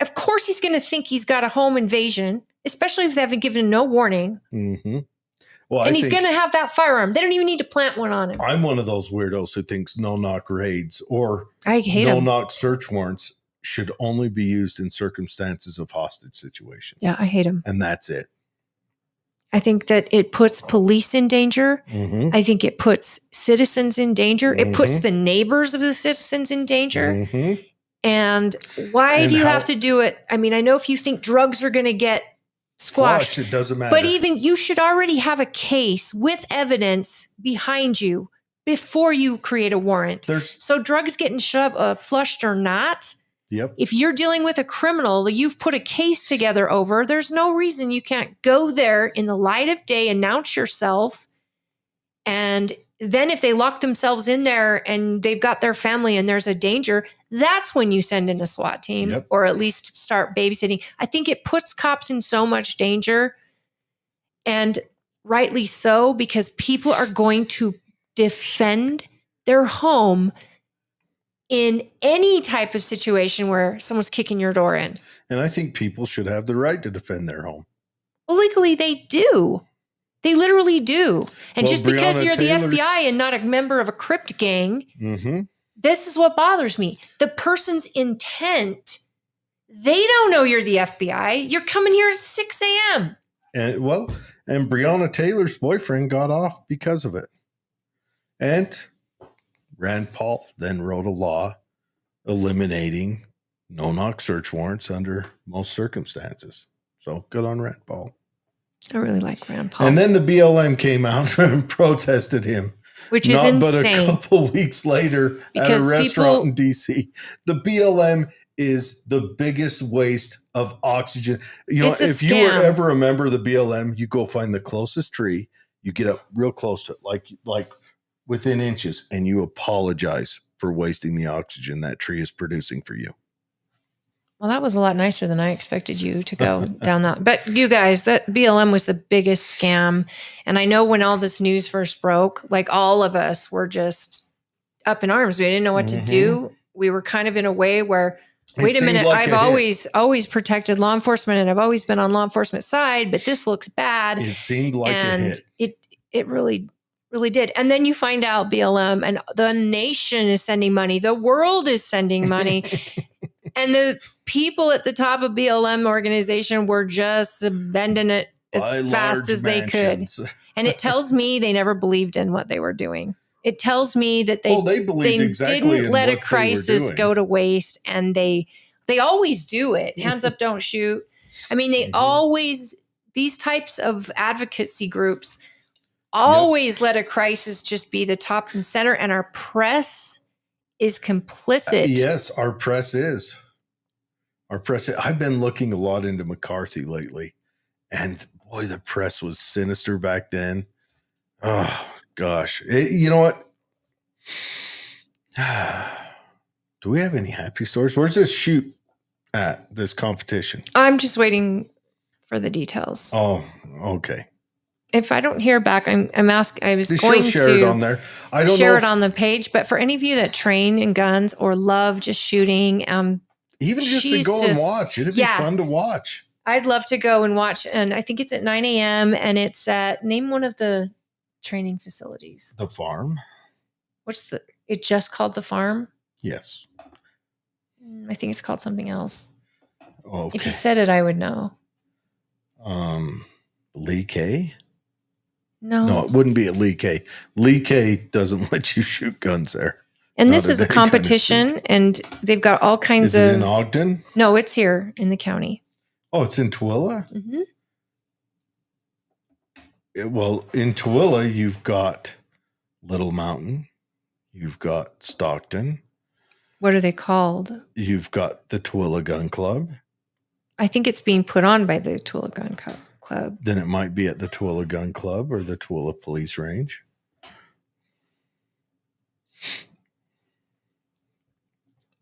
Of course, he's going to think he's got a home invasion, especially if they haven't given no warning. Mm-hmm. Well, and he's going to have that firearm. They don't even need to plant one on him. I'm one of those weirdos who thinks no-knock raids or no-knock search warrants should only be used in circumstances of hostage situations. Yeah, I hate them. And that's it. I think that it puts police in danger. Mm-hmm. I think it puts citizens in danger. Mm-hmm. It puts the neighbors of the citizens in danger. Mm-hmm. And why do you have to do it? I mean, I know if you think drugs are going to get squashed, it doesn't matter. But even you should already have a case with evidence behind you before you create a warrant. So drugs getting flushed or not. Yep. If you're dealing with a criminal that you've put a case together over, there's no reason you can't go there in the light of day, announce yourself. And then if they lock themselves in there and they've got their family and there's a danger, that's when you send in a SWAT team or at least start babysitting. I think it puts cops in so much danger, and rightly so, because people are going to defend their home in any type of situation where someone's kicking your door in. And I think people should have the right to defend their home. Well, legally, they do. They literally do. And just because you're the FBI and not a member of a crypt gang, this is what bothers me. The person's intent, they don't know you're the FBI. You're coming here at 6 a.m. And Breonna Taylor's boyfriend got off because of it. And Rand Paul then wrote a law eliminating no-knock search warrants under most circumstances. So good on Rand Paul. I really like Rand Paul. And then the BLM came out and protested him. Which is insane. But a couple weeks later at a restaurant in D.C. The BLM is the biggest waste of oxygen. You know, if you were ever a member of the BLM, you go find the closest tree, you get up real close to it, like within inches, and you apologize for wasting the oxygen that tree is producing for you. Well, that was a lot nicer than I expected you to go down that. But you guys, that BLM was the biggest scam. And I know when all this news first broke, like all of us were just up in arms. We didn't know what to do. We were kind of in a way where, wait a minute, I've always protected law enforcement and I've always been on law enforcement side, but this looks bad. It seemed like a hit. It really did. And then you find out BLM and the nation is sending money. The world is sending money. And the people at the top of BLM organization were just bending it as fast as they could. And it tells me they never believed in what they were doing. It tells me that they didn't let a crisis go to waste. And they always do it. Hands up, don't shoot. I mean, they always, these types of advocacy groups always let a crisis just be the top and center. And our press is complicit. Yes, our press is. I've been looking a lot into McCarthy lately, and boy, the press was sinister back then. Oh gosh, you know what? Do we have any happy stories? Where's this shoot at, this competition? I'm just waiting for the details. Oh, okay. If I don't hear back, I'm asking. I was going to share it on there. I don't share it on the page. But for any of you that train in guns or love just shooting, even just to go and watch, it'd be fun to watch. I'd love to go and watch, and I think it's at 9 a.m. and it's at, name one of the training facilities. The Farm. It just called the Farm? Yes. I think it's called something else. Okay. If you said it, I would know. Lee K? No. No, it wouldn't be at Lee K. Lee K doesn't let you shoot guns there. And Not this is a any kind of competition, suit. and they've got all kinds Is it of. in Ogden? No, it's here in the county. Oh, it's in Tooele? Mm-hmm. Well, in Tooele, you've got Little Mountain. You've got Stockton. What are they called? You've got the Tooele Gun Club. I think it's being put on by the Tooele Gun Club. Then it might be at the Tooele Gun Club or the Tooele Police Range.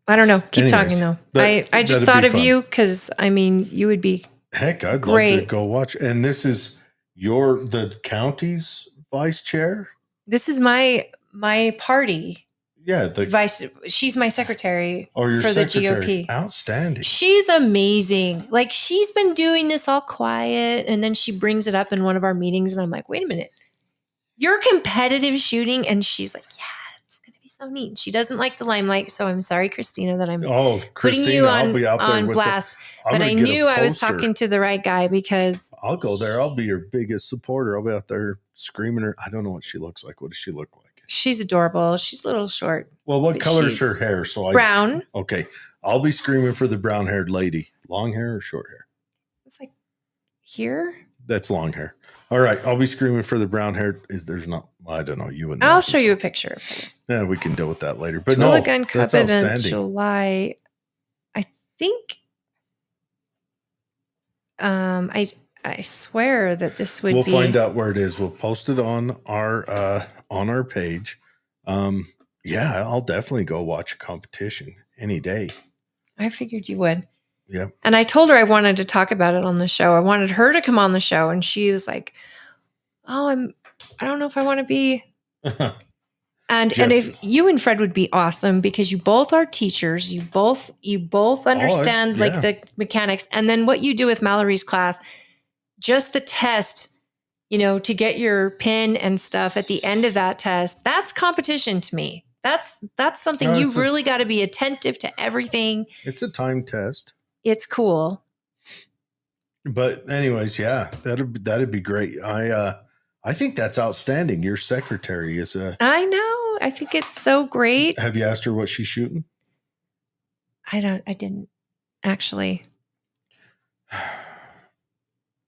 I don't know. Keep Anyways, talking though. that- I just that'd thought be of fun. you because I mean you would be. Heck, I'd love to Great. go watch. And this is the county's vice chair? This is my party Yeah, vice. She's my secretary or your for the secretary. GOP. Outstanding. She's amazing. Like she's been doing this all quiet, and then she brings it up in one of our meetings, and I'm like, wait a minute, you're competitive shooting, and she's like, yeah, it's gonna be so neat. She doesn't like the limelight, so I'm sorry, Christina, that I'm Oh, putting Christina, you I'll be out there on with blast. I'm But gonna I get a knew I was poster. talking to the right guy because I'll go there. I'll be your biggest supporter. I'll be out there screaming her. I don't know what she looks like. What does she look like? she's adorable. She's a little short, Well, what But color is she's her hair? So brown. Okay. I'll be screaming for the brown-haired lady. Long hair or short hair? It's like here. That's long hair. All right. I'll be screaming for the brown-haired. There's not, I don't know. You wouldn't know. I'll show you a picture of her. Yeah, we can deal with that later. But Tooele no, Gun Cup that's event outstanding. July. I think. I swear that this would We'll be. find out where it is. We'll post it on our page. Yeah, I'll definitely go watch a competition any day. I figured you would. Yeah. And I told her I wanted to talk about it on the show. I wanted her to come on the show, and she was like, "Oh, I don't know if I want to be." And if you and Fred would be awesome because you both are teachers, you both understand like the mechanics, and then what you do with Mallory's class, just the test, to get your pin and stuff at the end of that test, that's competition to me. That's something No, you've really got to be attentive to everything. It's a time test. It's cool. But anyways, yeah, that'd be great. I think that's outstanding. Your secretary is a. I know. I think it's so great. Have you asked her what she's shooting? I didn't actually.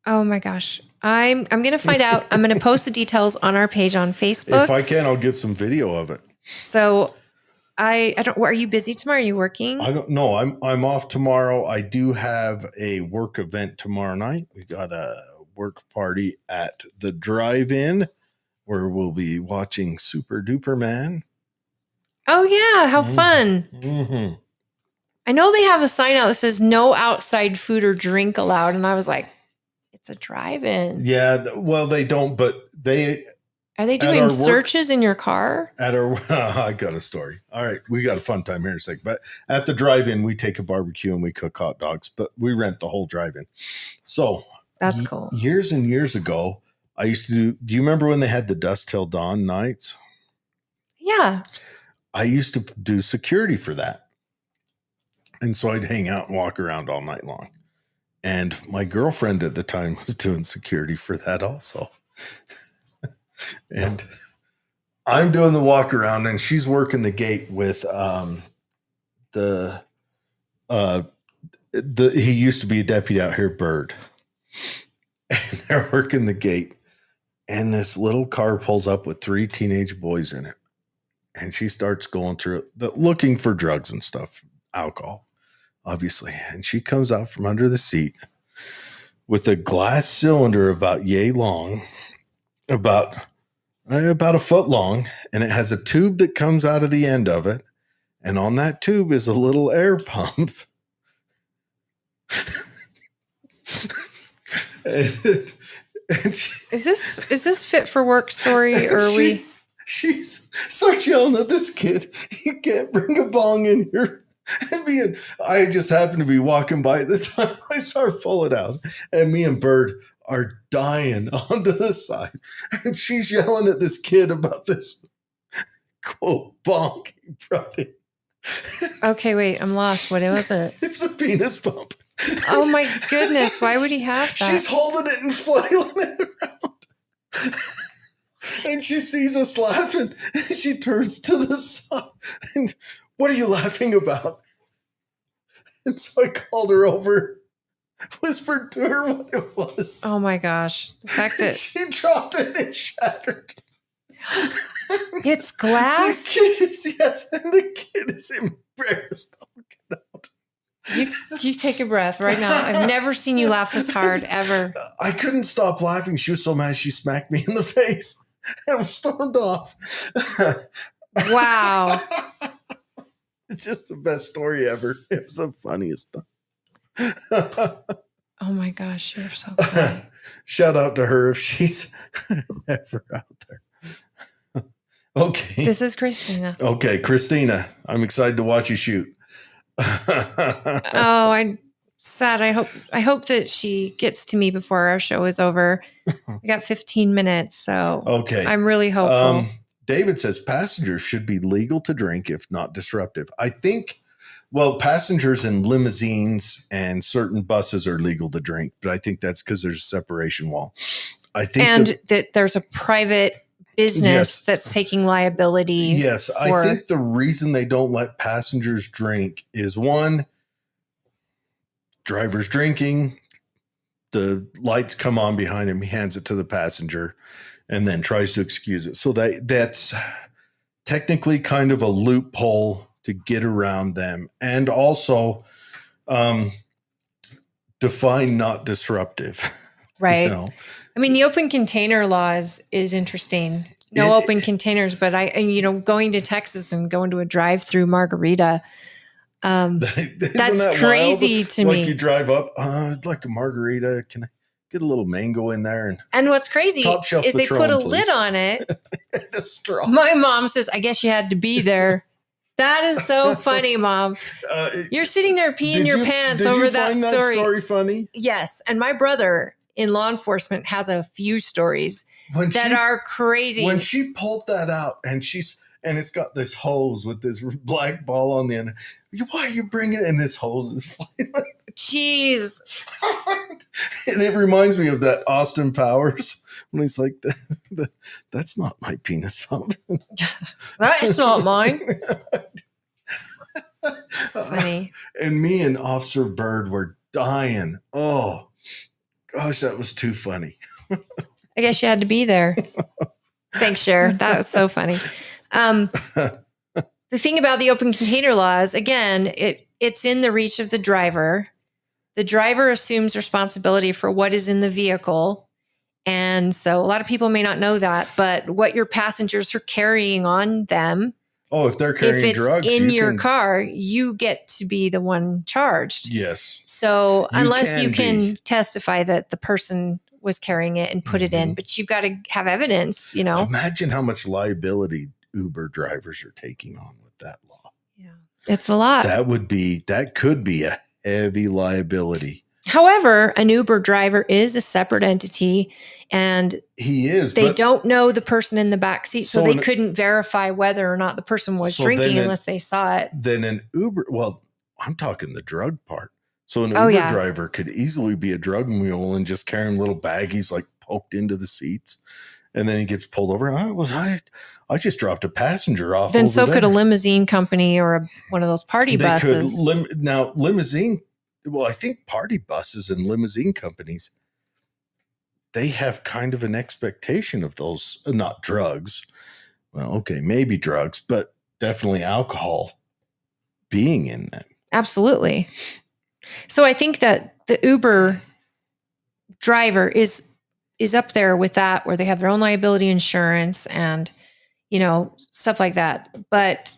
Oh my gosh. I'm going to find out. I'm going to post the details on our page on Facebook. If I can, I'll get some video of it. So I don't, are you busy tomorrow? Are you working? I don't know. I'm off tomorrow. I do have a work event tomorrow night. We got a work party at the drive-in where we'll be watching Super Duper Man. Oh yeah. How fun. Mm-hmm. I know they have a sign out that says no outside food or drink allowed. And I was like, it's a drive-in. Yeah. Well, they don't, but Are they doing searches in your car? I got a story. All right. We got a fun time here in a second. But at the drive-in, we take a barbecue and we cook hot dogs, but we rent the whole drive-in. So that's cool. Years and years ago, I used to do you remember when they had the Dusk Till Dawn nights? Yeah. I used to do security for that. And so I'd hang out and walk around all night long. And my girlfriend at the time was doing security for that also. And I'm doing the walk around and she's working the gate with he used to be a deputy out here, Bird. And they're working the gate. And this little car pulls up with 3 teenage boys in it. And she starts going through it, looking for drugs and stuff, alcohol, obviously. And she comes out from under the seat with a glass cylinder about yay long, about a foot long, and it has a tube that comes out of the end of it. And on that tube is a little air pump. Is this fit for work story or are we? She starts yelling at this kid. You can't bring a bong in here. I just happened to be walking by at the time I saw her pull it out, and me and Bird are dying onto the side, and she's yelling at this kid about this quote bong he brought in. Okay, wait, I'm lost. What was it? It's a penis pump. Oh my goodness. Why would he have that? She's holding it and flailing it around. And she sees us laughing. And she turns to the side. And what are you laughing about? And so I called her over, whispered to her what it was. Oh my gosh. The fact that She dropped it and shattered. it's glass. The kid is, yes, and the kid is embarrassed. You take a breath right now. I've never seen you laugh this hard ever. I couldn't stop laughing. She was so mad she smacked me in the face and stormed off. Wow. It's just the best story ever. It was the funniest stuff. Oh my gosh, you're so funny. Shout out to her if she's ever out there. Okay. This is Christina. Okay, Christina, I'm excited to watch you shoot. Oh, I'm sad. I hope that she gets to me before our show is over. I got 15 minutes, so Okay. I'm really hopeful. David says passengers should be legal to drink if not disruptive. I think, well, passengers in limousines and certain buses are legal to drink, but I think that's because there's a separation wall. I think, and that there's a private business Yes. that's taking liability. yes, I think the reason they don't let passengers drink is one, driver's drinking, the lights come on behind him, he hands it to the passenger, and then tries to excuse it. So that's technically kind of a loophole to get around them. And also define not disruptive. Right. You know? I mean, the open container law is interesting. No open containers, but going to Texas and going to a drive-through margarita, that's that crazy wild? to Like me. you drive up, I'd like a margarita. Can I get a little mango in there? And what's crazy Top shelf is they put Patron, a please. lid on it. A straw. My mom says, I guess you had to be there. That is so funny, Mom. You're sitting there peeing your pants over that find story. That story funny? Yes. And my brother in law enforcement has a few stories that are crazy. When she pulled that out and it's got this hose with this black ball on the end. Why are you bringing it? And this hose is flying. Jeez. And it reminds me of that Austin Powers when he's like, that's not my penis pump. That's not mine. That's funny. And me and Officer Bird were dying. Oh, gosh, that was too funny. I guess you had to be there. Thanks, Cher. That was so funny. The thing about the open container laws, again, it's in the reach of the driver. The driver assumes responsibility for what is in the vehicle. And so a lot of people may not know that, but what your passengers are carrying on them. Oh, if they're carrying if it's drugs in your car, you get to be the one charged. Yes. So unless you can be. testify that the person was carrying it and put it in, but you've got to have evidence, Imagine how much liability Uber drivers are taking on with that law. Yeah. It's a lot. That could be a heavy liability. However, an Uber driver is a separate entity, and he is. They don't know the person in the back seat, so they couldn't verify whether or not the person was drinking unless they saw it. Then an Uber, well, I'm talking the drug part. So an Uber driver could easily be a drug mule and just carrying little baggies like poked into the seats, and then he gets pulled over. I just dropped a passenger off. Then over so there. could a limousine company or one of those party buses. Now limousine. Well, I think party buses and limousine companies, they have kind of an expectation of those, not drugs. Well, okay, maybe drugs, but definitely alcohol being in them. Absolutely. So I think that the Uber driver is up there with that, where they have their own liability insurance and, stuff like that. But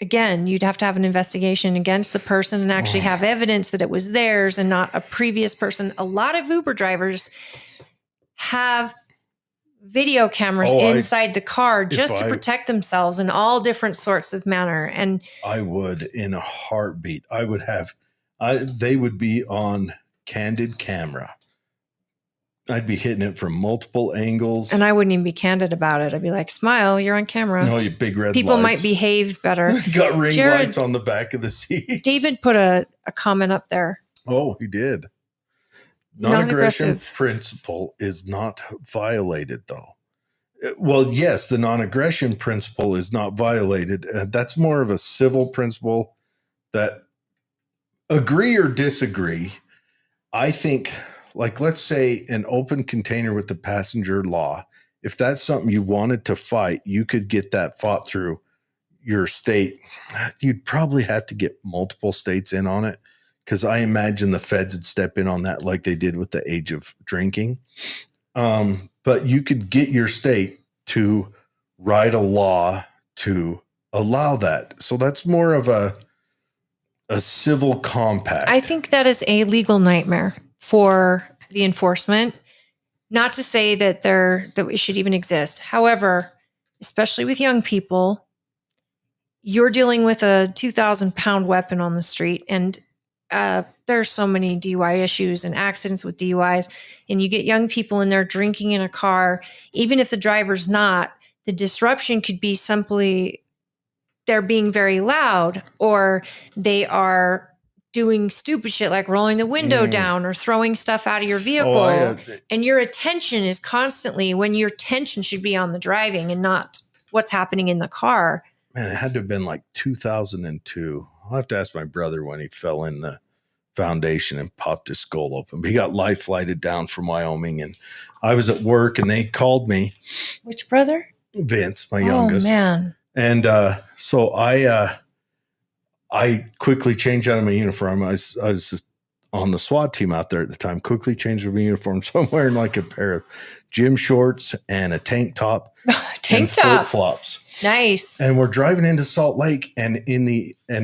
again, you'd have to have an investigation against the person and actually have evidence that it was theirs and not a previous person. A lot of Uber drivers have video cameras inside the car just to protect themselves in all different sorts of manner. And I would, in a heartbeat, they would be on candid camera. I'd be hitting it from multiple angles. And I wouldn't even be candid about it. I'd be like, smile, you're on camera. No, you big red People lights. might behave better. Got ring lights on the back of the seat. David put a comment up there. Oh, he did. Non-aggression principle is not violated, though. Well, yes, the non-aggression principle is not violated. That's more of a civil principle that, agree or disagree, I think, like, let's say an open container with the passenger law, if that's something you wanted to fight, you could get that fought through your state. You'd probably have to get multiple states in on it, because I imagine the feds would step in on that like they did with the age of drinking. But you could get your state to write a law to allow that. So that's more of a civil compact. I think that is a legal nightmare for the enforcement. Not to say that it should even exist. However, especially with young people, you're dealing with a 2,000-pound weapon on the street, and there's so many DUI issues and accidents with DUIs, and you get young people in there drinking in a car, even if the driver's not. The disruption could be simply they're being very loud, or they are doing stupid shit like rolling the window down or throwing stuff out of your vehicle. And your attention is constantly, when your attention should be on the driving and not what's happening in the car. Man, it had to have been like 2002. I'll have to ask my brother when he fell in the foundation and popped his skull open. But he got life flighted down from Wyoming, and I was at work and they called me. Which brother? Vince, my youngest. Oh, man. And so I quickly changed out of my uniform. I was just on the SWAT team out there at the time. Quickly changed my uniform. So I'm wearing like a pair of gym shorts and a tank top. Flip flops. Nice. And we're driving into Salt Lake, and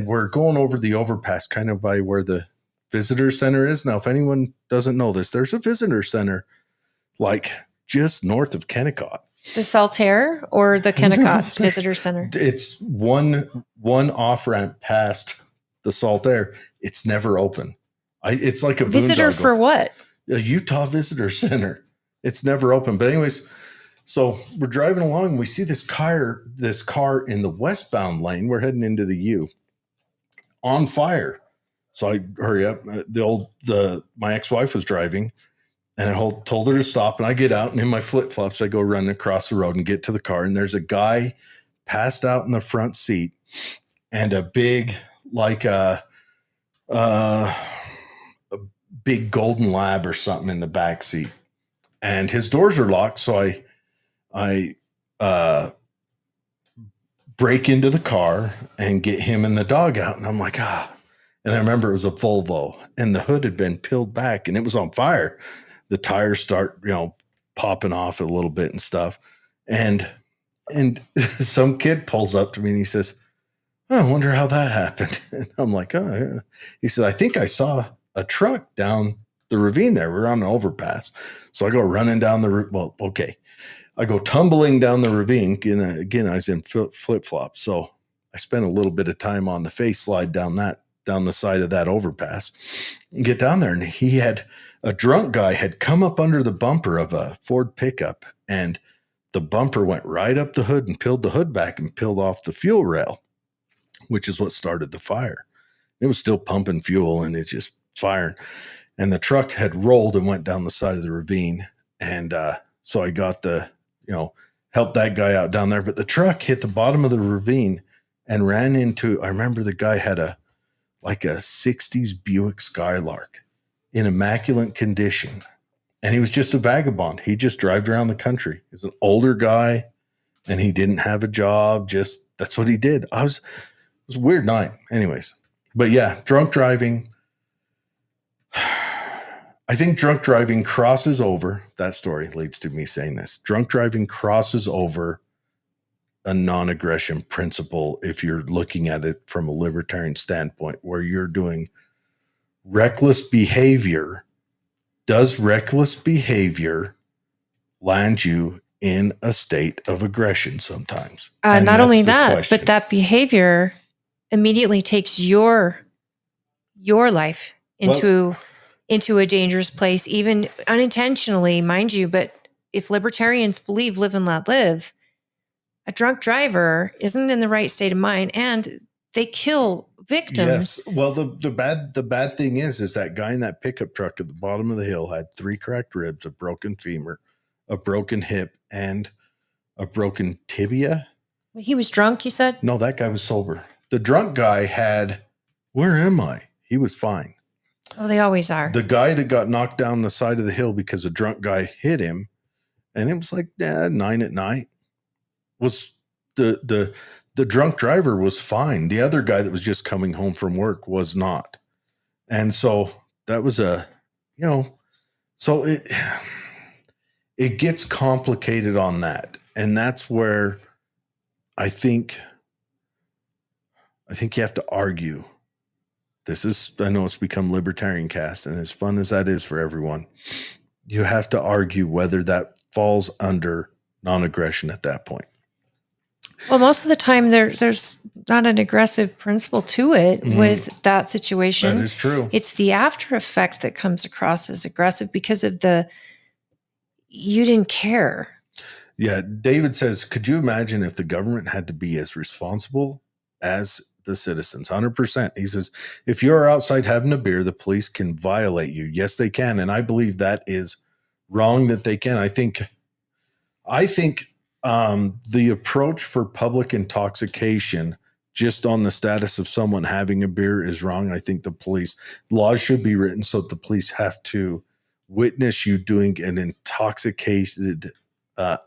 we're going over the overpass, kind of by where the visitor center is. Now, if anyone doesn't know this, there's a visitor center like just north of Kennecott. The Saltaire or the Kennecott Visitor Center? It's one off ramp past the Saltaire. It's never open. It's like a visitor for what? A Utah Visitor Center. It's never open. But anyways, so we're driving along and we see this car in the westbound lane. We're heading into the U on fire. So I hurry up. My ex-wife was driving, and I told her to stop, and I get out, and in my flip-flops, I go running across the road and get to the car, and there's a guy passed out in the front seat, and a big, like a big golden lab or something in the back seat, and his doors are locked. So I break into the car and get him and the dog out, and I'm like, and I remember it was a Volvo, and the hood had been peeled back, and it was on fire. The tires start, popping off a little bit and stuff. And some kid pulls up to me and he says, I wonder how that happened. And I'm like, oh, yeah. He said, I think I saw a truck down the ravine there. We're on an overpass. So I go running down I go tumbling down the ravine. Again, I was in flip-flops. So I spent a little bit of time on the face slide down the side of that overpass and get down there. And a drunk guy had come up under the bumper of a Ford pickup, and the bumper went right up the hood and peeled the hood back and peeled off the fuel rail, which is what started the fire. It was still pumping fuel and it just fired. And the truck had rolled and went down the side of the ravine. And so I got helped that guy out down there. But the truck hit the bottom of the ravine and ran into, I remember the guy had a 60s Buick Skylark in immaculate condition. And he was just a vagabond. He just drove around the country. He was an older guy and he didn't have a job. That's what he did. It was a weird night. Anyways, but yeah, drunk driving. I think drunk driving crosses over, that story leads to me saying this. Drunk driving crosses over a non-aggression principle if you're looking at it from a libertarian standpoint, where you're doing reckless behavior. Does reckless behavior land you in a state of aggression sometimes? Not only that, but that behavior immediately takes your life into a dangerous place, even unintentionally, mind you. But if libertarians believe live and let live, a drunk driver isn't in the right state of mind, and they kill victims. Yes. Well, the bad thing is that guy in that pickup truck at the bottom of the hill had 3 cracked ribs, a broken femur, a broken hip, and a broken tibia. He was drunk, you said? No, that guy was sober. The drunk guy had, where am I? He was fine. Oh, they always are. The guy that got knocked down the side of the hill because a drunk guy hit him, and it was like 9 at night, was the drunk driver was fine. The other guy that was just coming home from work was not. And so that was so it gets complicated on that. And that's where I think you have to argue. I know it's become libertarian cast, and as fun as that is for everyone, you have to argue whether that falls under non-aggression at that point. Well, most of the time there's not an aggressive principle to it with that situation. That is true. It's the after effect that comes across as aggressive because of you didn't care. Yeah. David says, could you imagine if the government had to be as responsible as the citizens? 100%. He says, if you're outside having a beer, the police can violate you. Yes, they can. And I believe that is wrong that they can. I think the approach for public intoxication just on the status of someone having a beer is wrong. I think laws should be written so that the police have to witness you doing an intoxicated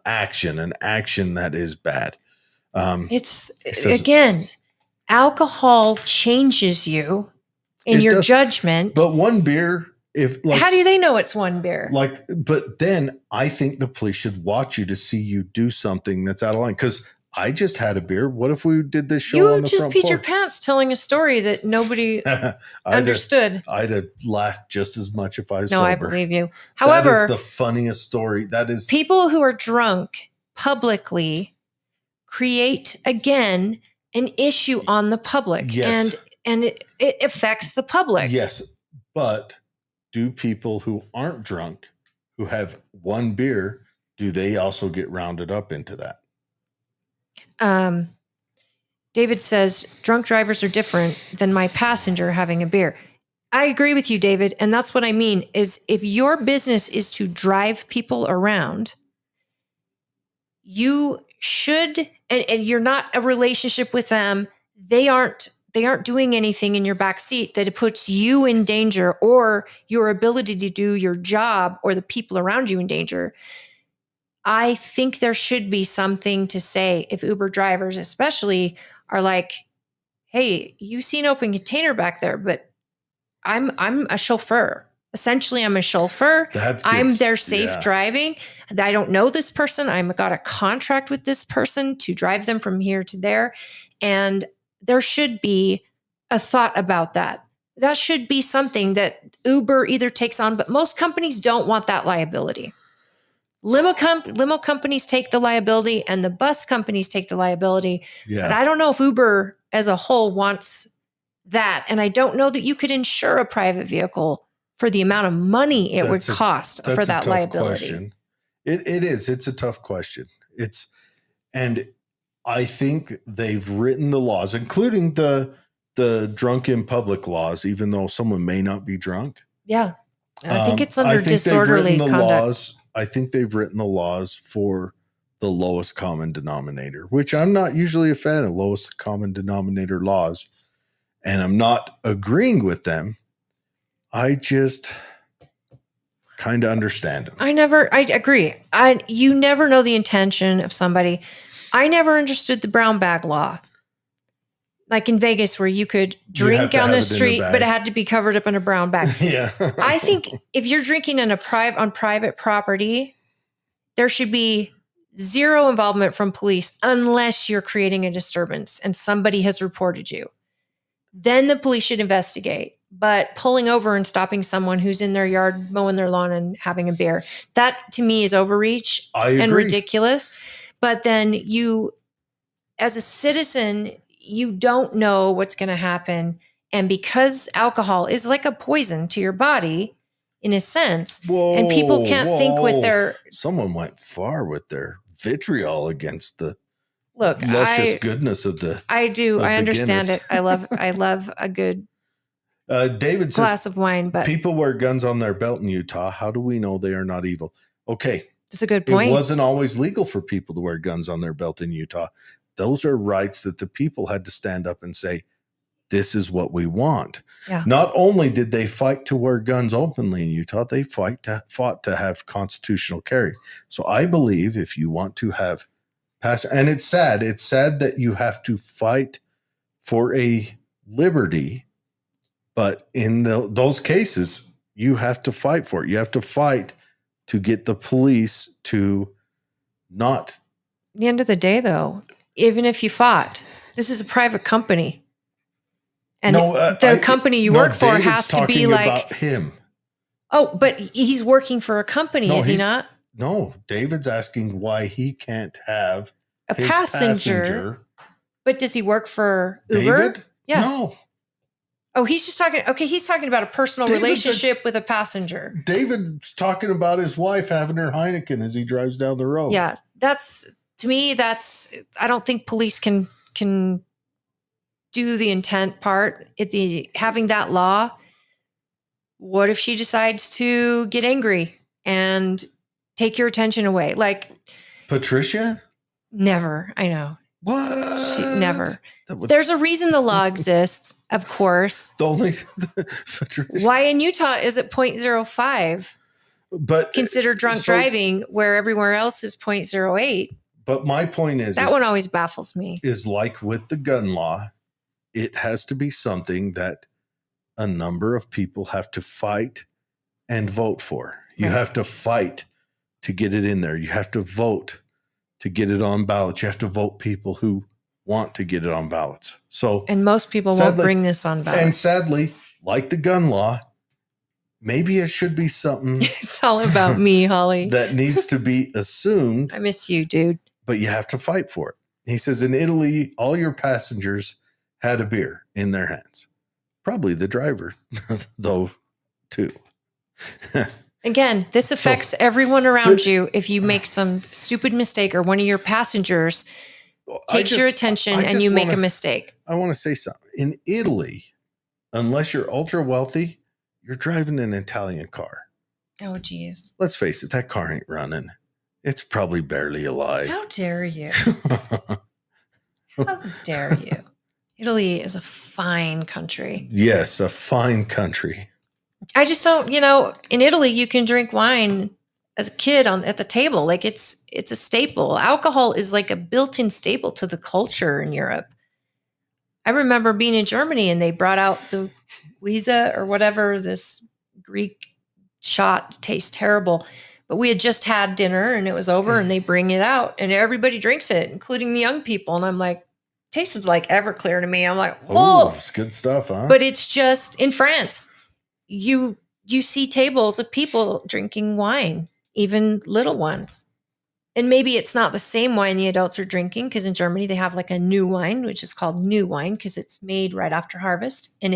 action, an action that is bad. Again, alcohol changes you in your judgment. But one beer, how do they know it's one beer? But then I think the police should watch you to see you do something that's out of line. Because I just had a beer. What if we did this show on the front porch? You just peed your pants telling a story that nobody understood. I'd have laughed just as much if I was sober. No, I believe you. However, that is the funniest story. That is people who are drunk publicly create again an issue on the public. Yes. And it affects the public. Yes. But do people who aren't drunk, who have one beer, do they also get rounded up into that? David says, drunk drivers are different than my passenger having a beer. I agree with you, David. And that's what I mean is if your business is to drive people around, you should, and you're not a relationship with them. They aren't doing anything in your back seat that it puts you in danger or your ability to do your job or the people around you in danger. I think there should be something to say if Uber drivers especially are like, hey, you see an open container back there, but I'm a chauffeur. Essentially, I'm a chauffeur. I'm their safe driving. I don't know this person. I've got a contract with this person to drive them from here to there. And there should be a thought about that. That should be something that Uber either takes on, but most companies don't want that liability. Limo companies take the liability and the bus companies take the liability. Yeah. But I don't know if Uber as a whole wants that. And I don't know that you could insure a private vehicle for the amount of money it would cost for that liability. Question. It is. It's a tough question. And I think they've written the laws, including the drunk in public laws, even though someone may not be drunk. Yeah. I think it's under disorderly conduct. I think they've written the laws for the lowest common denominator, which I'm not usually a fan of lowest common denominator laws. And I'm not agreeing with them. I just kind of understand them. I agree. You never know the intention of somebody. I never understood the brown bag law. Like in Vegas where you could drink on the street, but it had to be covered up in a brown bag. Yeah. I think if you're drinking on private property, there should be zero involvement from police unless you're creating a disturbance and somebody has reported you. Then the police should investigate. But pulling over and stopping someone who's in their yard, mowing their lawn and having a beer, that to me is overreach and ridiculous. But then you, as a citizen, you don't know what's going to happen. And because alcohol is like a poison to your body, in a sense, and people can't think with their... Someone went far with their vitriol against the Look, luscious goodness of the. I do. I the understand Guinness. it. I love a good David says glass of wine, but people wear guns on their belt in Utah. How do we know they are not evil? Okay. it's a good point. It wasn't always legal for people to wear guns on their belt in Utah. Those are rights that the people had to stand up and say, this is what we want. Yeah. Not only did they fight to wear guns openly in Utah, they fought to have constitutional carry. So I believe if you want to have and it's sad that you have to fight for a liberty, but in those cases, you have to fight for it. You have to fight to get the police to not. At the end of the day, though, even if you fought, this is a private company. And the company you work for David's has to be talking like about him. Oh, but he's working for a company, is he not? No, David's asking why he can't have A his passenger. But does he work for Uber? David? Yeah. No. Oh, he's just talking. Okay, he's talking about a personal relationship with a passenger. David's talking about his wife having her Heineken as he drives down the road. Yeah, to me. I don't think police can do the intent part. Having that law. What if she decides to get angry and take your attention away? Like Patricia? Never. I know. What? Never. There's a reason the law exists, of course. Why in Utah is it 0.05? But considered drunk driving, where everywhere else is 0.08. But my point is that one always baffles me. Is like with the gun law, it has to be something that a number of people have to fight and vote for. You have to fight to get it in there. You have to vote to get it on ballots. You have to vote people who want to get it on ballots. And most people won't bring this on ballots. And sadly, like the gun law, maybe it should be something. It's all about me, Holly. That needs to be assumed. I miss you, dude. But you have to fight for it. He says in Italy, all your passengers had a beer in their hands. Probably the driver, though, too. Again, this affects everyone around you. If you make some stupid mistake or one of your passengers takes your attention and you make a mistake. I want to say something. In Italy, unless you're ultra wealthy, you're driving an Italian car. Oh, geez. Let's face it, that car ain't running. It's probably barely alive. How dare you? How dare you? Italy is a fine country. Yes, a fine country. I just don't, in Italy, you can drink wine as a kid at the table. Like it's a staple. Alcohol is like a built-in staple to the culture in Europe. I remember being in Germany and they brought out the Wiese or whatever, this Greek shot. Tastes terrible. But we had just had dinner and it was over and they bring it out and everybody drinks it, including the young people. And I'm like, tasted like Everclear to me. I'm like, whoa. It's good stuff, huh? But it's just in France, you see tables of people drinking wine, even little ones. And maybe it's not the same wine the adults are drinking, because in Germany they have like a new wine, which is called new wine because it's made right after harvest and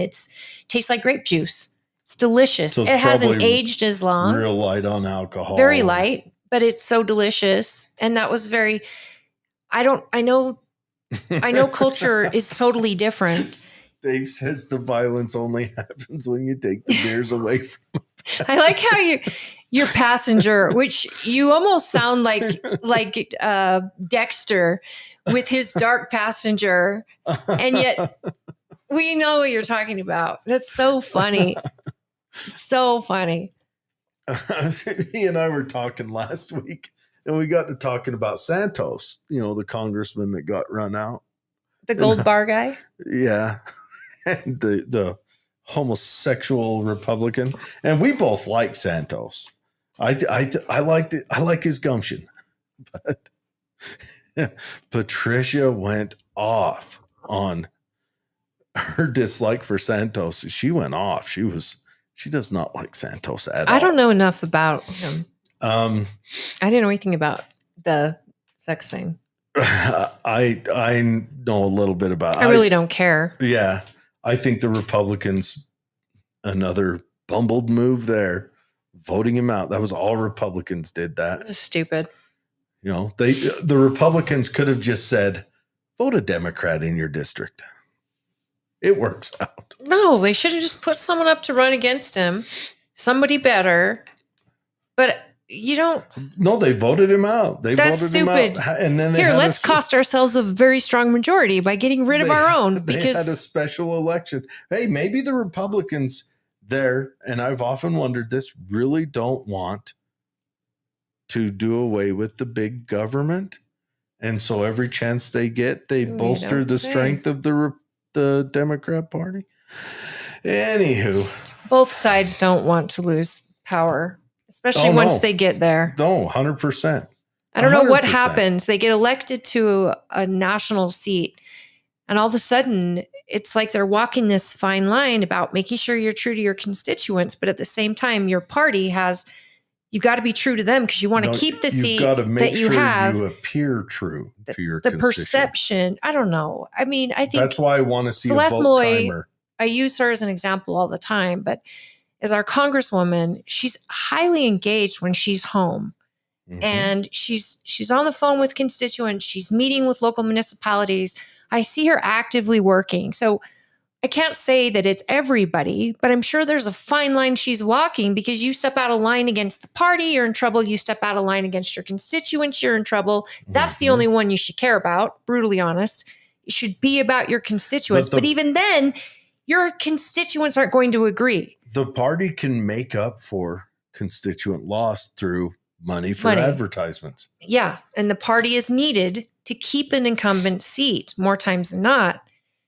tastes like grape juice. It's delicious. So it's it hasn't aged as long. Real light on alcohol. Very light, but it's so delicious. And that was I know culture is totally different. Dave says the violence only happens when you take the beers away from them. I like how your passenger, which you almost sound like Dexter with his dark passenger, and yet we know what you're talking about. That's so funny. So funny. He and I were talking last week. And we got to talking about Santos, the congressman that got run out. The gold bar guy? Yeah. And the homosexual Republican. And we both like Santos. I liked it. I like his gumption. But Patricia went off on her dislike for Santos. She went off. She does not like Santos at all. I don't know enough about him. I didn't know anything about the sex thing. I know a little bit about it. I really don't care. Yeah. I think the Republicans, another bumbled move there, voting him out. That was all Republicans did that. It was stupid. The Republicans could have just said, vote a Democrat in your district. It works out. No, they should have just put someone up to run against him, somebody better. But you don't. No, they voted him out. That's stupid. And then Here, let's cost ourselves a very strong majority by getting rid of our own. They had a special election. Hey, maybe the Republicans there, and I've often wondered this, really don't want to do away with the big government. And so every chance they get, they bolster the strength of the Democrat Party. Anywho. Both sides don't want to lose power, especially once they get there. No, 100%. I don't know what happens. They get elected to a national seat, and all of a sudden, it's like they're walking this fine line about making sure you're true to your constituents, but at the same time, your party has, you got to be true to them because you want to keep the seat that you have. You appear true to your the perception. I don't know. I mean, I think that's why I want to see Celeste a vote Malloy, timer. I use her as an example all the time, but as our congresswoman, she's highly engaged when she's home. Mm-hmm. And she's on the phone with constituents. She's meeting with local municipalities. I see her actively working. So I can't say that it's everybody, but I'm sure there's a fine line she's walking, because you step out of line against the party, you're in trouble. You step out of line against your constituents, you're in trouble. That's the only one you should care about, brutally honest. It should be about your constituents. But even then, your constituents aren't going to agree. The party can make up for constituent loss through money for advertisements. Yeah. And the party is needed to keep an incumbent seat more times than not.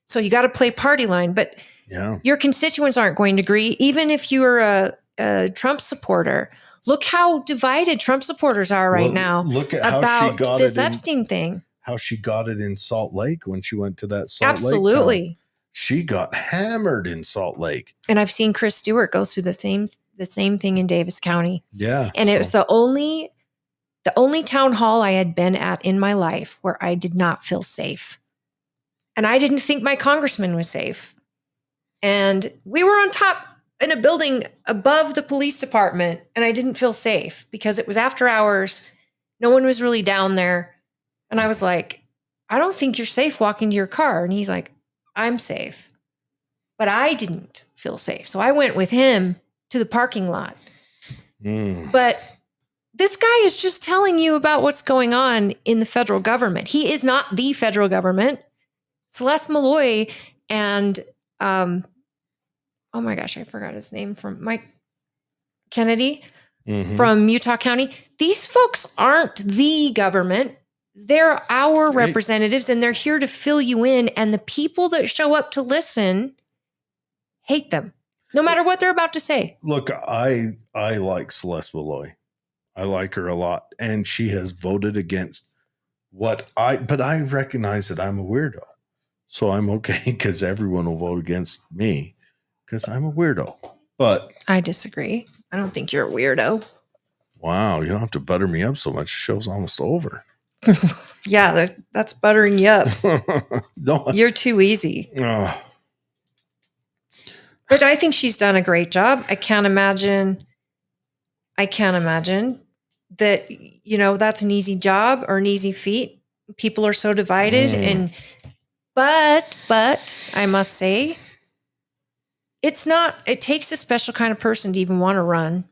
So you got to play party line. But your constituents aren't going to agree, even if you're a Trump supporter. Look how divided Trump supporters are right now. Look at how about she got this Epstein thing. How she got it in Salt Lake when she went to that Salt Lake. Absolutely. She got hammered in Salt Lake. And I've seen Chris Stewart go through the same thing in Davis County. Yeah. And it was the only town hall I had been at in my life where I did not feel safe. And I didn't think my congressman was safe. And we were on top in a building above the police department, and I didn't feel safe because it was after hours. No one was really down there. And I was like, I don't think you're safe walking to your car. And he's like, I'm safe. But I didn't feel safe. So I went with him to the parking lot. But this guy is just telling you about what's going on in the federal government. He is not the federal government. Celeste Malloy and, oh my gosh, I forgot his name, from Mike Kennedy from Utah County. These folks aren't the government. They're our representatives, and they're here to fill you in. And the people that show up to listen hate them, no matter what they're about to say. Look, I like Celeste Malloy. I like her a lot. And she has voted against but I recognize that I'm a weirdo. So I'm okay, because everyone will vote against me because I'm a weirdo. But I disagree. I don't think you're a weirdo. Wow, you don't have to butter me up so much. The show's almost over. Yeah, that's buttering you up. No, you're too easy. But I think she's done a great job. I can't imagine that, that's an easy job or an easy feat. People are so divided. But I must say, it takes a special kind of person to even want to run.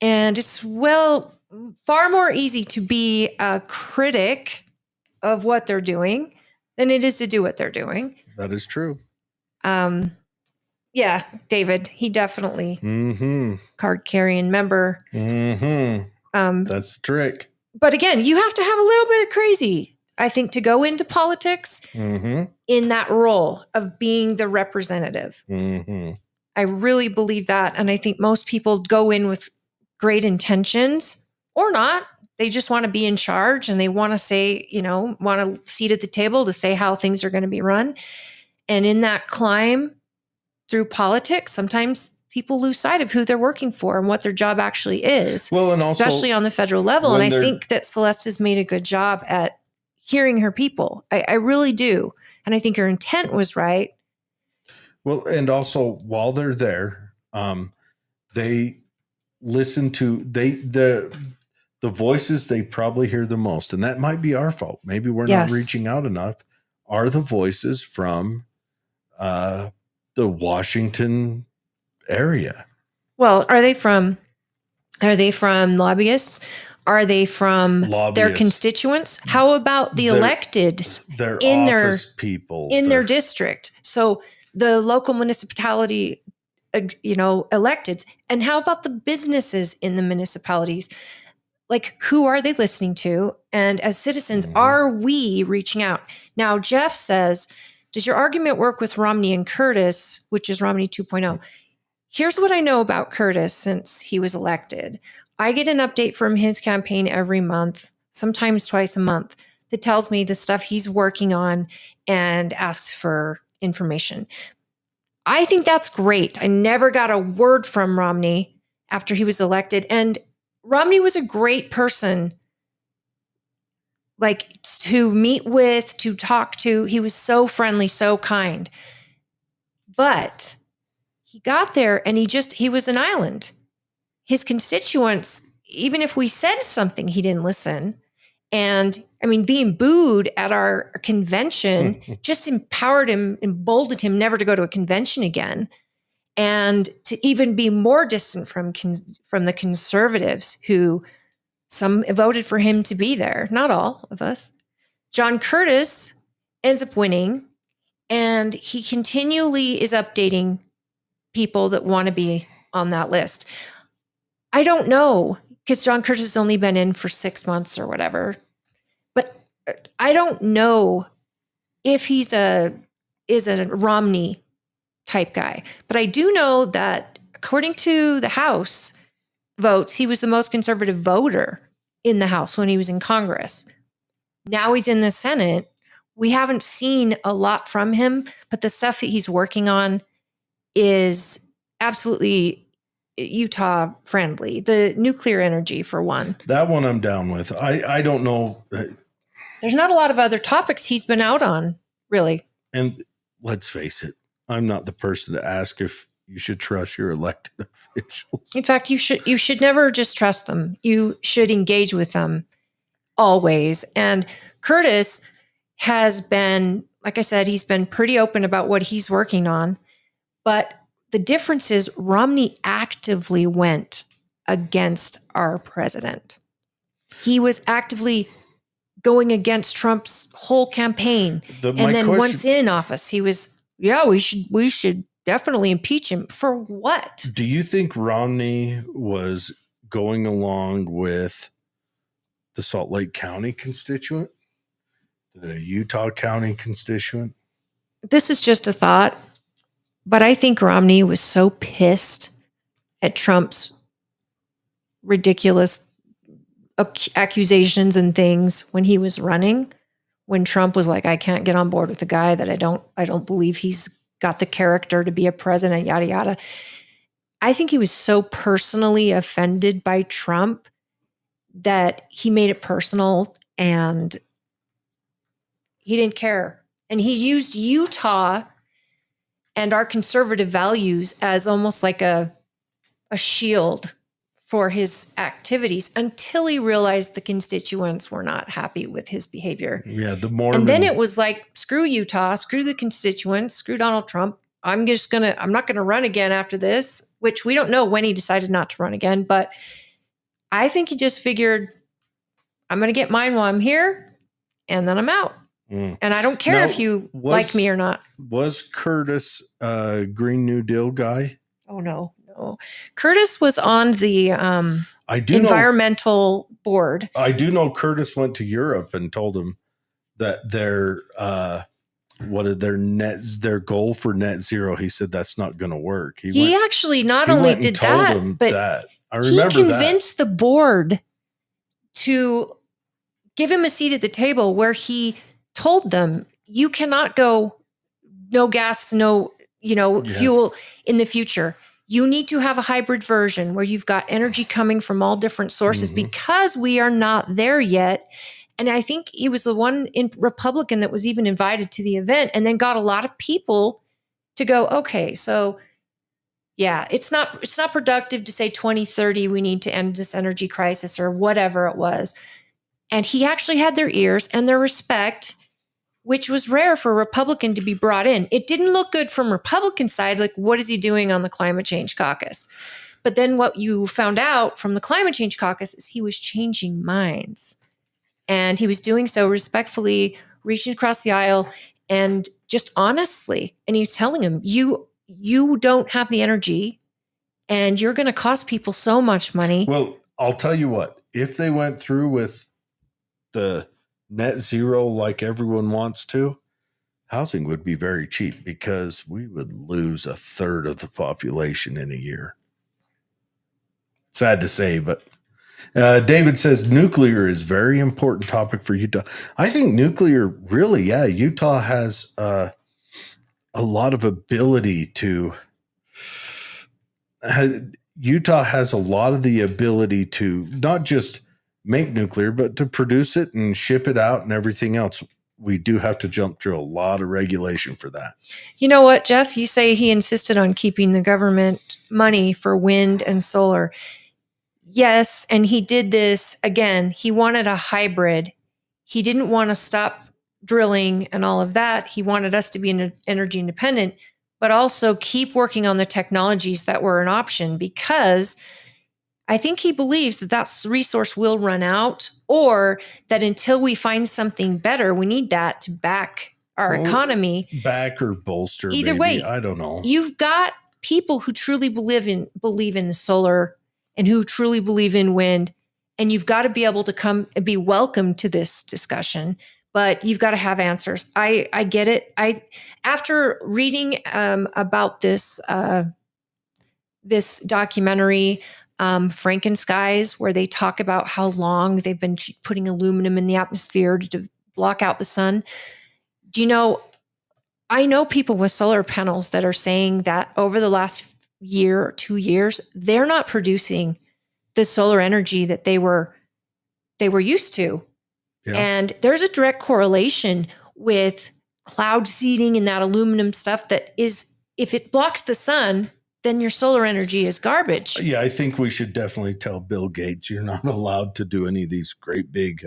And it's far more easy to be a critic of what they're doing than it is to do what they're doing. That is true. Yeah, David, he definitely card carrying member. That's the trick. But again, you have to have a little bit of crazy, I think, to go into politics in that role of being the representative. I really believe that. And I think most people go in with great intentions or not. They just want to be in charge, and they want to say, want a seat at the table to say how things are going to be run. And in that climb through politics, sometimes people lose sight of who they're working for and what their job actually is, and especially on the federal level. And I think that Celeste has made a good job at hearing her people. I really do. And I think her intent was right. Well, and also while they're there, they listen to the the voices they probably hear the most, and that might be our fault. Maybe we're Yes. not reaching out enough, are the voices from the Washington area. Well, are they from lobbyists? Are they from their Lobbyists. constituents? How about the Their- electeds Their in their- office people. in their district? So the local municipality, electeds. And how about the businesses in the municipalities? Like, who are they listening to? And as citizens, Mhm. are we reaching out? Now, Jeff says, does your argument work with Romney and Curtis, which is Romney 2.0? Here's what I know about Curtis since he was elected. I get an update from his campaign every month, sometimes twice a month, that tells me the stuff he's working on and asks for information. I think that's great. I never got a word from Romney after he was elected. And Romney was a great person, like, to meet with, to talk to. He was so friendly, so kind. But he got there and he was an island. His constituents, even if we said something, he didn't listen. And I mean, being booed at our convention just empowered him, emboldened him never to go to a convention again, and to even be more distant from the conservatives, who some voted for him to be there. Not all of us. John Curtis ends up winning, and he continually is updating people that want to be on that list. I don't know, because John Curtis has only been in for 6 months or whatever. But I don't know if is a Romney type guy. But I do know that according to the House votes, he was the most conservative voter in the House when he was in Congress. Now he's in the Senate. We haven't seen a lot from him, but the stuff that he's working on is absolutely Utah friendly. The nuclear energy, for one. That one I'm down with. I don't know. There's not a lot of other topics he's been out on, really. And let's face it, I'm not the person to ask if you should trust your elected officials. In fact, you should never just trust them. You should engage with them always. And Curtis has been, like I said, he's been pretty open about what he's working on. But the difference is Romney actively went against our president. He was actively going against Trump's whole campaign. Once in office, he was, we should definitely impeach him. For what? Do you think Romney was going along with the Salt Lake County constituent, the Utah County constituent? This is just a thought, but I think Romney was so pissed at Trump's ridiculous accusations and things when he was running, when Trump was like, I can't get on board with the guy, that I don't believe he's got the character to be a president, yada, yada. I think he was so personally offended by Trump that he made it personal and he didn't care. And he used Utah and our conservative values as almost like a shield for his activities, until he realized the constituents were not happy with his behavior. Yeah, the Mormon. And then it was like, screw Utah, screw the constituents, screw Donald Trump. I'm not going to run again after this, which we don't know when he decided not to run again. But I think he just figured, I'm going to get mine while I'm here, and then I'm out. And I don't care if you like me or not. Was Curtis a Green New Deal guy? Oh, no. Curtis was on the environmental board. I do know Curtis went to Europe and told them that their goal for net zero, he said that's not going to work. He actually not only did that, but I remember he convinced the board to give him a seat at the table, where he told them, you cannot go no gas, no fuel in the future. You need to have a hybrid version where you've got energy coming from all different sources, because we are not there yet. And I think he was the one Republican that was even invited to the event, and then got a lot of people to go, okay, so Yeah, it's not productive to say 2030 we need to end this energy crisis or whatever it was. And he actually had their ears and their respect, which was rare for a Republican to be brought in. It didn't look good from Republican side, like what is he doing on the climate change caucus? But then what you found out from the climate change caucus is he was changing minds. And he was doing so respectfully, reaching across the aisle and just honestly. And he was telling him, you don't have the energy and you're going to cost people so much money. Well, I'll tell you what, if they went through with the net zero like everyone wants to, housing would be very cheap because we would lose a third of the population in a year. Sad to say, but David says nuclear is very important topic for Utah. I think nuclear really, Utah has a lot of ability to. Utah has a lot of the ability to not just make nuclear, but to produce it and ship it out and everything else. We do have to jump through a lot of regulation for that. You know what, Jeff? You say he insisted on keeping the government money for wind and solar. Yes, and he did this again. He wanted a hybrid. He didn't want to stop drilling and all of that. He wanted us to be energy independent, but also keep working on the technologies that were an option, because I think he believes that that resource will run out, or that until we find something better, we need that to back our economy. Back or bolster. Either maybe. way, I don't know. You've got people who truly believe in the solar and who truly believe in wind, and you've got to be able to come and be welcome to this discussion. But you've got to have answers. I get it. After reading about this this documentary, Frankenskies, where they talk about how long they've been putting aluminum in the atmosphere to block out the sun. Do you know? I know people with solar panels that are saying that over the last year or 2 years, they're not producing the solar energy that they were used to. Yeah. And there's a direct correlation with cloud seeding and that aluminum stuff that is, if it blocks the sun, then your solar energy is garbage. Yeah, I think we should definitely tell Bill Gates you're not allowed to do any of these great big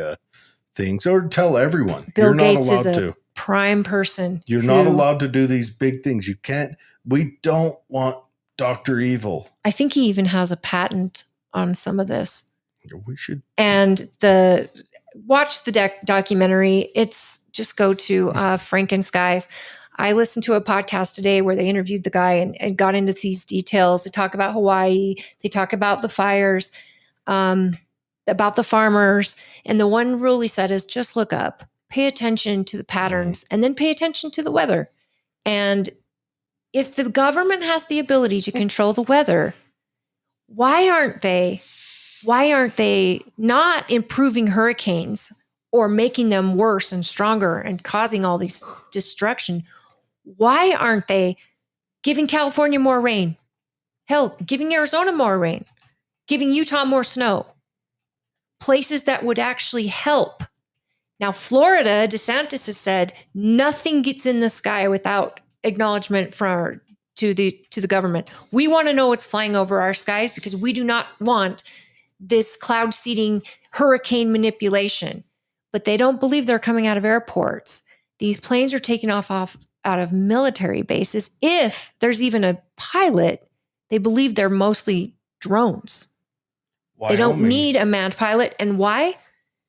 things, or tell everyone Bill you're Gates not allowed is a prime person. You're not allowed to do these big things. You can't. We don't want Dr. Evil. I think he even has a patent on some of this. We should. And watch the documentary. It's just go to Frankenskies. I listened to a podcast today where they interviewed the guy and got into these details. They talk about Hawaii. They talk about the fires, about the farmers. And the one rule he said is just look up, pay attention to the patterns, and then pay attention to the weather. And if the government has the ability to control the weather, why aren't they not improving hurricanes or making them worse and stronger and causing all these destruction? Why aren't they giving California more rain? Hell, giving Arizona more rain, giving Utah more snow, places that would actually help. Now, Florida, DeSantis has said nothing gets in the sky without acknowledgement to the government. We want to know what's flying over our skies because we do not want this cloud seeding hurricane manipulation. But they don't believe they're coming out of airports. These planes are taking off out of military bases. If there's even a pilot, they believe they're mostly drones. Wyoming. They don't need a manned pilot. And why?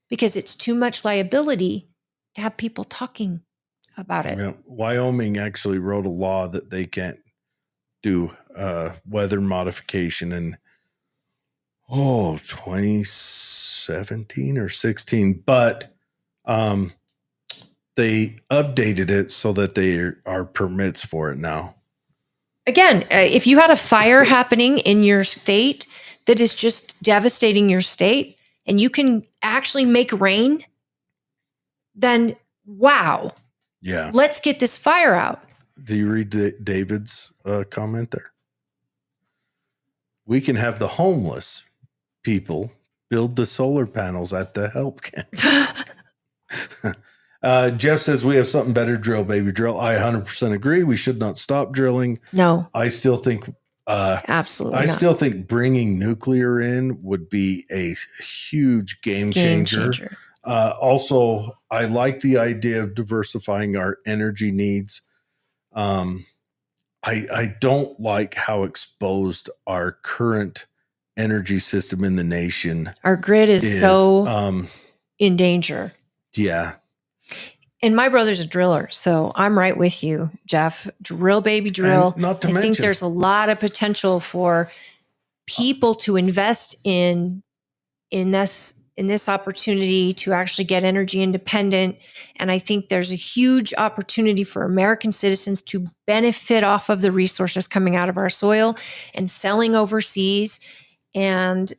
Because it's too much liability to have people talking about it. Yeah. Wyoming actually wrote a law that they can't do weather modification in 2017 or 16, but they updated it so that there are permits for it now. Again, if you had a fire happening in your state that is just devastating your state, and you can actually make rain, then wow. Yeah. Let's get this fire out. Do you read David's comment there? We can have the homeless people build the solar panels at the help camp. Jeff says we have something better, drill, baby, drill. I 100% agree. We should not stop drilling. No. I still think Absolutely I not. still think bringing nuclear in would be a huge game changer. Also, I like the idea of diversifying our energy needs. I don't like how exposed our current energy system in the nation Our grid is so in danger. Yeah. And my brother's a driller, so I'm right with you, Jeff. Drill, baby, drill. And not to I think mention, there's a lot of potential for people to invest in this opportunity to actually get energy independent. And I think there's a huge opportunity for American citizens to benefit off of the resources coming out of our soil and selling overseas and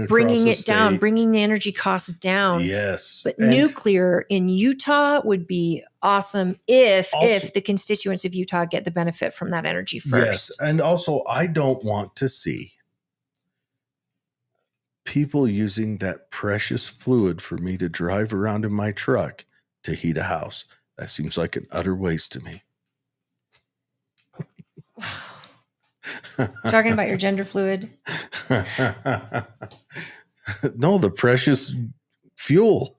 bringing it down, bringing the energy costs down. Yes. But nuclear in Utah would be awesome if the constituents of Utah get the benefit from that energy first. Yes. And also, I don't want to see people using that precious fluid for me to drive around in my truck to heat a house. That seems like an utter waste to me. Talking about your gender fluid? No, the precious fuel.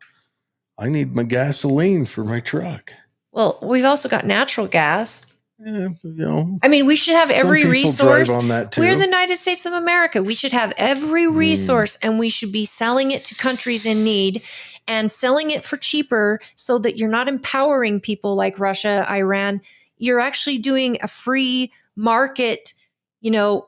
I need my gasoline for my truck. Well, we've also got natural gas. Yeah, you know, I mean, we should have every resource. On that too. We're the United States of America. We should have every resource and we should be selling it to countries in need and selling it for cheaper so that you're not empowering people like Russia, Iran. You're actually doing a free market,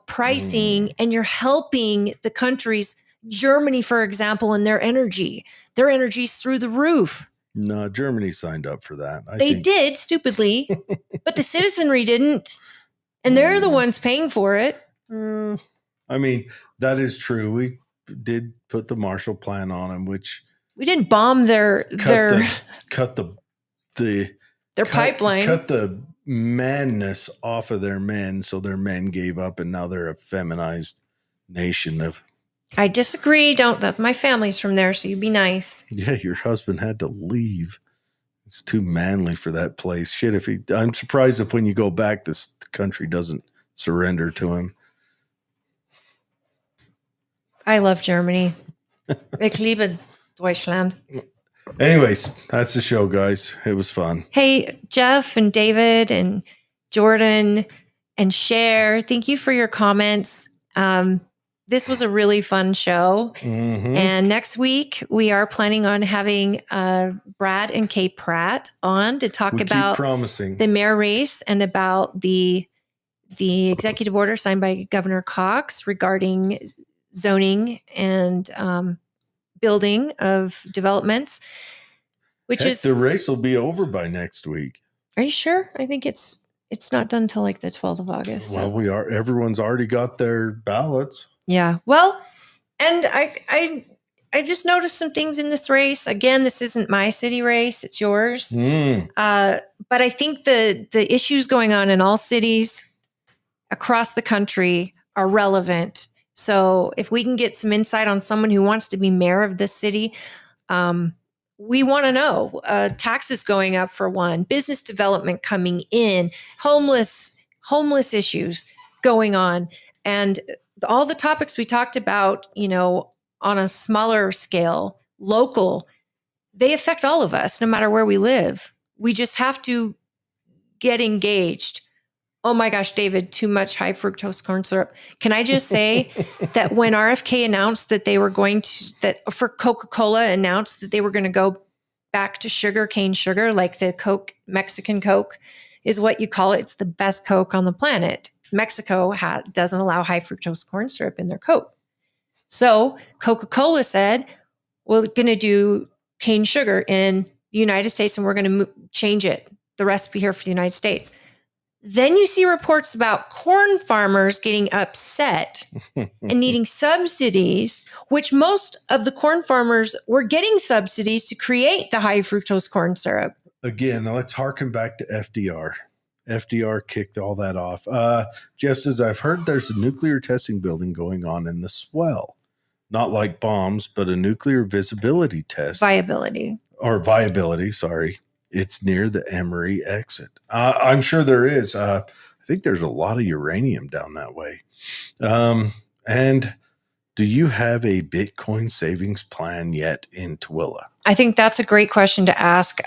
pricing, and you're helping the countries. Germany, for example, and their energy's through the roof. No, Germany signed up for that. They did, stupidly, but the citizenry didn't. And they're the ones paying for it. I mean, that is true. We did put the Marshall Plan on them, which we didn't bomb their pipeline. Cut the madness off of their men, so their men gave up, and now they're a feminized nation of. I disagree. My family's from there, so you be nice. Yeah, your husband had to leave. It's too manly for that place. Shit, I'm surprised if when you go back, this country doesn't surrender to him. I love Germany. Ich liebe Deutschland. Anyways, that's the show, guys. It was fun. Hey, Jeff and David and Jordan and Cher, thank you for your comments. This was a really fun show. Mm-hmm. And next week, we are planning on having Brad and Kay Pratt on to talk about the mayor race and about the executive order signed by Governor Cox regarding zoning and building of developments. The race will be over by next week. Are you sure? I think it's not done until like the 12th of August. Well, everyone's already got their ballots. Yeah. Well, and I just noticed some things in this race. Again, this isn't my city race; it's yours. But I think the issues going on in all cities across the country are relevant. So if we can get some insight on someone who wants to be mayor of this city, we want to know. Taxes going up for one, business development coming in, homeless issues going on, and all the topics we talked about, on a smaller scale, local, they affect all of us, no matter where we live. We just have to get engaged. Oh my gosh, David, too much high fructose corn syrup. Can I just say that when RFK announced that they were for Coca-Cola announced that they were going to go back to cane sugar, like the Coke, Mexican Coke is what you call it. It's the best Coke on the planet. Mexico doesn't allow high fructose corn syrup in their Coke. So Coca-Cola said, we're going to do cane sugar in the United States and we're going to change the recipe here for the United States. Then you see reports about corn farmers getting upset and needing subsidies, which most of the corn farmers were getting subsidies to create the high fructose corn syrup. Again, let's harken back to FDR. FDR kicked all that off. Jeff says, I've heard there's a nuclear testing building going on in the swell. Not like bombs, but a nuclear visibility test. Viability, sorry. It's near the Emory exit. I'm sure there is. I think there's a lot of uranium down that way. And do you have a Bitcoin savings plan yet in Tooele? I think that's a great question to ask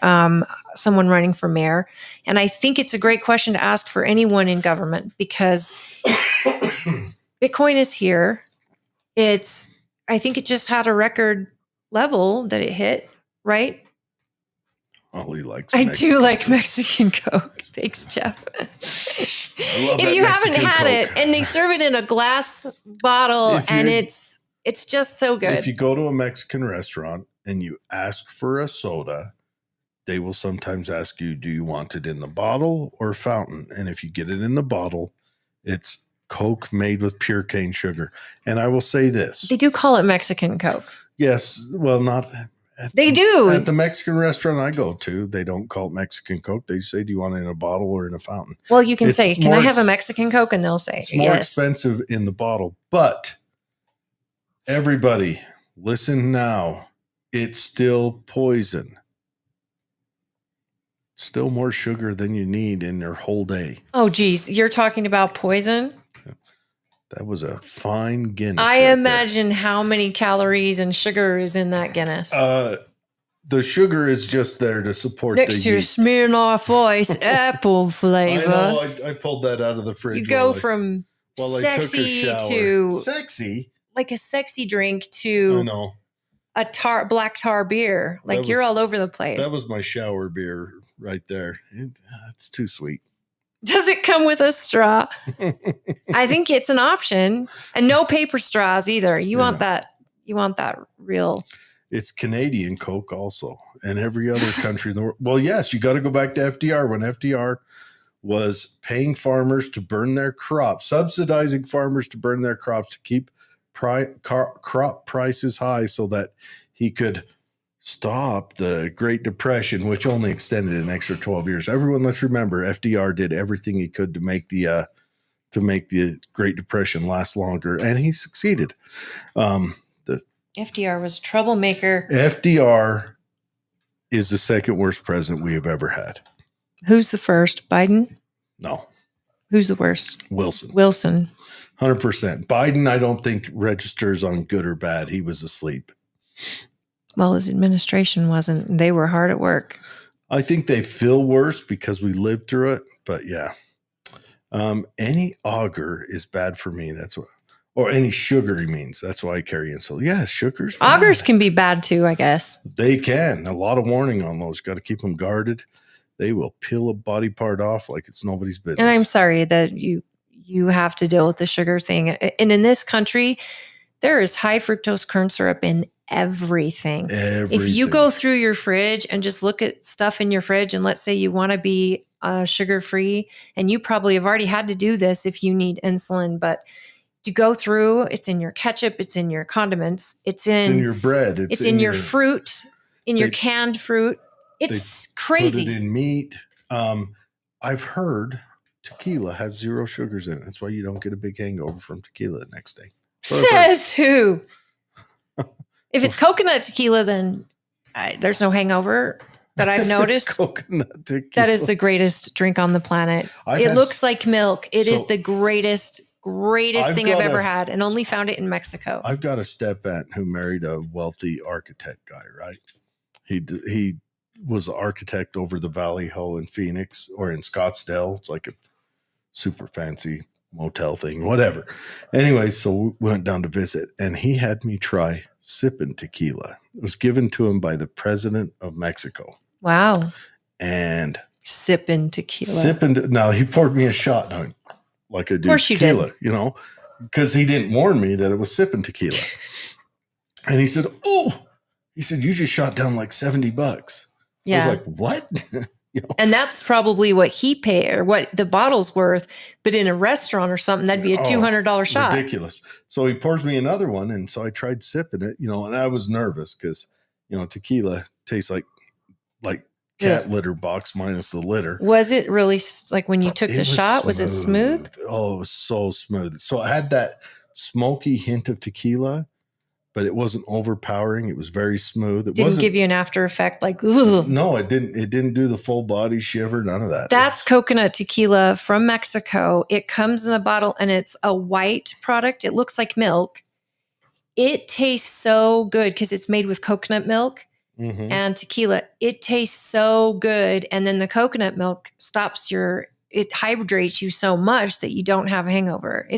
someone running for mayor. And I think it's a great question to ask for anyone in government because Bitcoin is here. I think it just had a record level that it hit, right? Holly likes I Mexican do like Coke. Mexican Coke. Thanks, Jeff. I love If that you haven't Mexican had Coke. it, and they serve it in a glass bottle, If and you- it's just so good. If you go to a Mexican restaurant and you ask for a soda, they will sometimes ask you, do you want it in the bottle or fountain? And if you get it in the bottle, it's Coke made with pure cane sugar. And I will say this. They do call it Mexican Coke. Yes. Well, not They do. at the Mexican restaurant I go to. They don't call it Mexican Coke. They say, do you want it in a bottle or in a fountain? Well, you can It's say, can more I have a ex- Mexican Coke? And they'll say, It's more yes. expensive in the bottle. But everybody, listen now. It's still poison. Still more sugar than you need in your whole day. Oh, geez. You're talking about poison? That was a fine Guinness. I right there. imagine how many calories and sugar is in that Guinness. The sugar is just there to support Next the to your yeast. Smirnoff Ice apple I flavor. know. I pulled that out of the fridge. You go while I- from while I took a sexy shower. to Sexy. like a sexy drink I to know. a black tar beer. Like That you're was- all over the place. That was my shower beer right there. It's too sweet. Does it come with a straw? I think it's an option, and no paper straws either. You want that. You want that real. It's Canadian Coke also, and every other country in the world. Well, yes, you got to go back to FDR when FDR was paying farmers to burn their crops, subsidizing farmers to burn their crops to keep crop prices high so that he could stop the Great Depression, which only extended an extra 12 years. Everyone, let's remember, FDR did everything he could to make the Great Depression last longer, and he succeeded. FDR was a troublemaker. FDR is the second worst president we have ever had. Who's the first? Biden? No, Who's the worst? Wilson. Wilson. 100%. Biden, I don't think registers on good or bad. He was asleep. Well, his administration wasn't. They were hard at work. I think they feel worse because we lived through it. But yeah, any auger is bad for me. That's what, or any sugar he means. That's why I carry insulin. Yeah, sugars. Augers bad. can be bad too, I guess. They can. A lot of warning on those. Got to keep them guarded. They will peel a body part off like it's nobody's business. And I'm sorry that you have to deal with the sugar thing. And in this country, there is high fructose corn syrup in everything. If you go through your fridge and just look at stuff in your fridge, and let's say you want to be sugar free, and you probably have already had to do this if you need insulin, but to go through, it's in your ketchup, it's in your condiments, it's in your bread, it's in your fruit, in your canned fruit. It's crazy. Put it in meat. I've heard tequila has 0 sugars in it. That's why you don't get a big hangover from tequila the next day. Says who? If it's coconut tequila, then there's no hangover that I've noticed. Coconut tequila. That is the greatest drink on the planet. It looks like milk. It is the greatest thing I've ever had, and only found it in Mexico. I've got a step aunt who married a wealthy architect guy, right? He was the architect over the Valley Ho in Phoenix or in Scottsdale. It's like a super fancy motel thing, whatever. Anyway, so we went down to visit, and he had me try sipping tequila. It was given to him by the president of Mexico. Wow. And sipping tequila. Now he poured me a shot like I do tequila, you know, because he didn't warn me that it was sipping tequila. And he said, you just shot down like $70. Yeah. I was like, what? You know? And that's probably what he paid or what the bottle's worth. But in a restaurant or something, that'd be a $200 shot. Ridiculous. So he pours me another one. And so I tried sipping it, you know, and I was nervous because, you know, tequila tastes like cat litter box minus the litter. Was it really like when you took the shot? Was it smooth? Oh, it was so smooth. So it had that smoky hint of tequila, but it wasn't overpowering. It was very smooth. It Didn't wasn't give you an after effect like, ugh. No, it didn't. It didn't do the full body shiver. None of that. That's coconut tequila from Mexico. It comes in a bottle and it's a white product. It looks like milk. It tastes so good because it's made with coconut milk Mhm. and tequila. It tastes so good. And then the coconut milk it hydrates you so much that you don't have a hangover.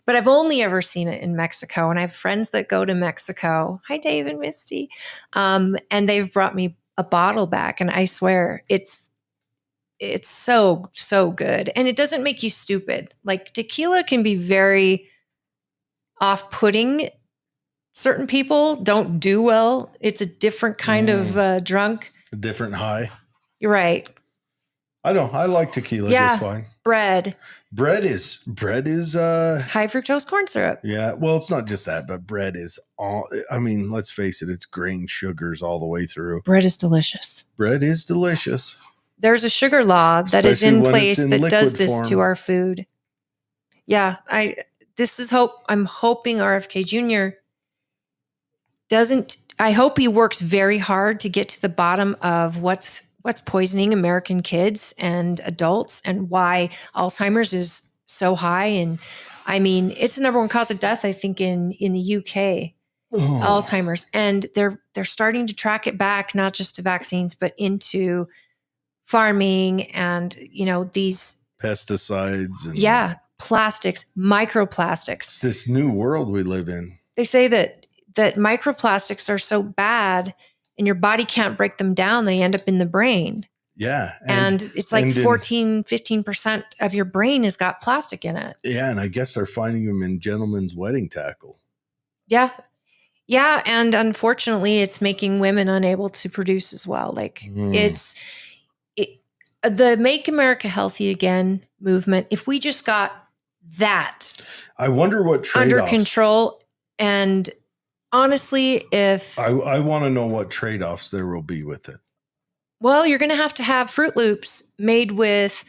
But I've only ever seen it in Mexico. And I have friends that go to Mexico. Hi, Dave and Misty. And they've brought me a bottle back. And I swear it's so, so good. And it doesn't make you stupid. Like tequila can be very off-putting. Certain people don't do well. It's a different kind of drunk. A different high. You're right. I know. I like tequila just fine. Bread. Bread is High fructose corn syrup. yeah. Well, it's not just that, but bread is all. I mean, let's face it. It's grain sugars all the way through. Bread is delicious. Bread is delicious. There's a sugar law that is Especially in when place it's in that does liquid this form. to our food. Yeah, I'm hoping RFK Jr. I hope he works very hard to get to the bottom of what's poisoning American kids and adults and why Alzheimer's is so high. And I mean, it's the number one cause of death, I think, in the UK, Alzheimer's. And they're starting to track it back, not just to vaccines, but into farming and, these Pesticides and plastics, microplastics. It's this new world we live in. They say that microplastics are so bad and your body can't break them down. They end up in the brain. Yeah. And it's like 15% of your brain has got plastic in it. Yeah. And I guess they're finding them in gentlemen's wedding tackle. Yeah. Yeah. And unfortunately, it's making women unable to produce as well. Like the Make America Healthy Again movement, if we just got that I wonder what trade-offs. under control. And honestly, if I want to know what trade-offs there will be with it. Well, you're going to have Fruit Loops made with,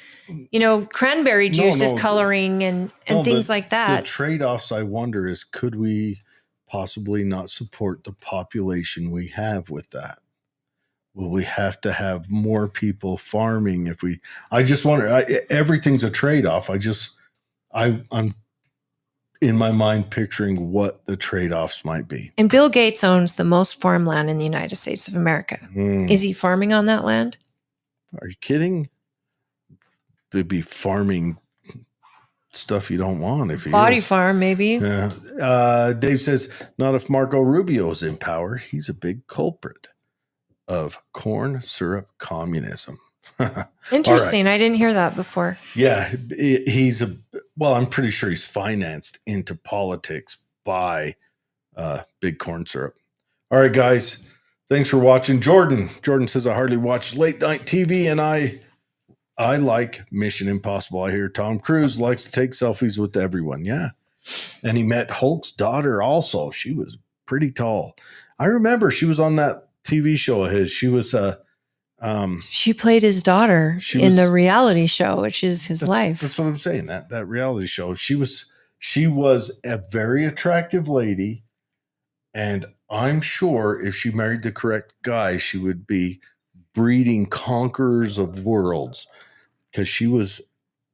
cranberry juice as coloring and things like that. The trade-offs, I wonder, is could we possibly not support the population we have with that? Will we have to have more people farming I just wonder, everything's a trade-off. I'm in my mind picturing what the trade-offs might be. And Bill Gates owns the most farmland in the United States of America. Is he farming on that land? Are you kidding? It'd be farming stuff you don't want if he Body farm, maybe. Yeah. Dave says, not if Marco Rubio is in power. He's a big culprit of corn syrup communism. Interesting. Right. I didn't hear that before. Yeah. I'm pretty sure he's financed into politics by big corn syrup. All right, guys. Thanks for watching. Jordan says, I hardly watch late night TV, and I like Mission Impossible. I hear Tom Cruise likes to take selfies with everyone. Yeah. And he met Hulk's daughter also. She was pretty tall. I remember she was on that TV show of his. She was she played his daughter in the reality show, which is his life. That's what I'm saying. That reality show. She was a very attractive lady, and I'm sure if she married the correct guy, she would be breeding conquerors of worlds, because she was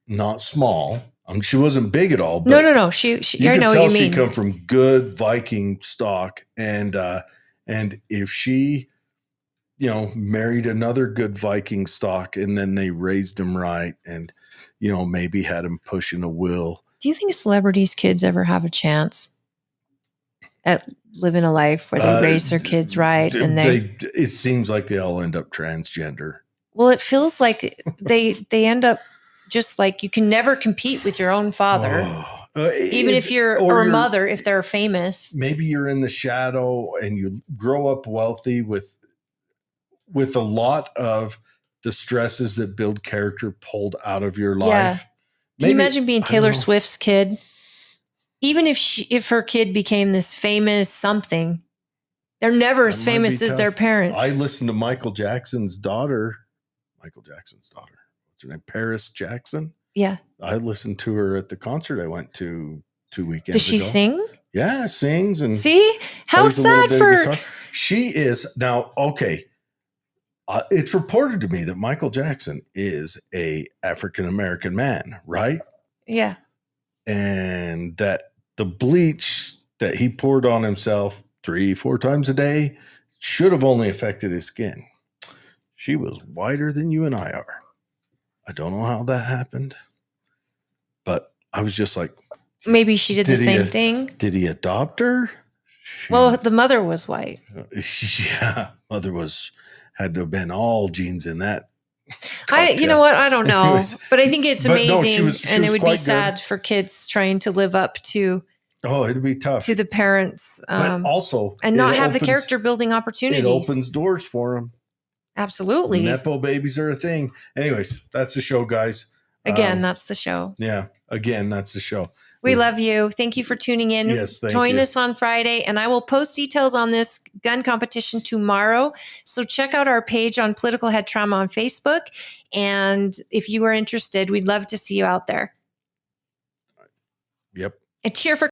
not small. She wasn't big at all. But no. She I know what you mean. She come from good Viking stock, and if she, married another good Viking stock, and then they raised him right, and maybe had him pushing a will. Do you think celebrities' kids ever have a chance at living a life where they raise their kids right? And it seems like they all end up transgender. Well, it feels like they end up just like you can never compete with your own father. Even if you're or mother, if they're famous. Maybe you're in the shadow and you grow up wealthy with a lot of the stresses that build character pulled out of your life. Yeah. Can you imagine being Taylor Swift's kid? Even if her kid became this famous something, they're never as famous as their parent. I listened to Michael Jackson's daughter. What's her name? Paris Jackson. Yeah. I listened to her at the concert I went to 2 weekends ago. Does she sing? Yeah, sings and See? How plays a little sad bit of for guitar. She is now okay. It's reported to me that Michael Jackson is a African American man, right? yeah. And that the bleach that he poured on himself 3-4 times a day should have only affected his skin. She was whiter than you and I are. I don't know how that happened, but I was just like, Maybe she did the same thing. Did he adopt her? Well, the mother was white. Yeah, mother had to have been all genes in that. You know what? I don't know, but I think it's but no, amazing, she and was it would be quite sad good. for kids trying to live up to it'd be tough the parents, but also and not have the character building opportunities. It opens doors for them. Absolutely. Nepo babies are a thing. Anyways, that's the show, guys. Again, that's the show. Yeah. Again, that's the show. We love you. Thank you for tuning in. Yes, Join you. us on Friday, and I will post details on this gun competition tomorrow. So check out our page on Political Head Trauma on Facebook. And if you are interested, we'd love to see you out there. Yep. And cheer for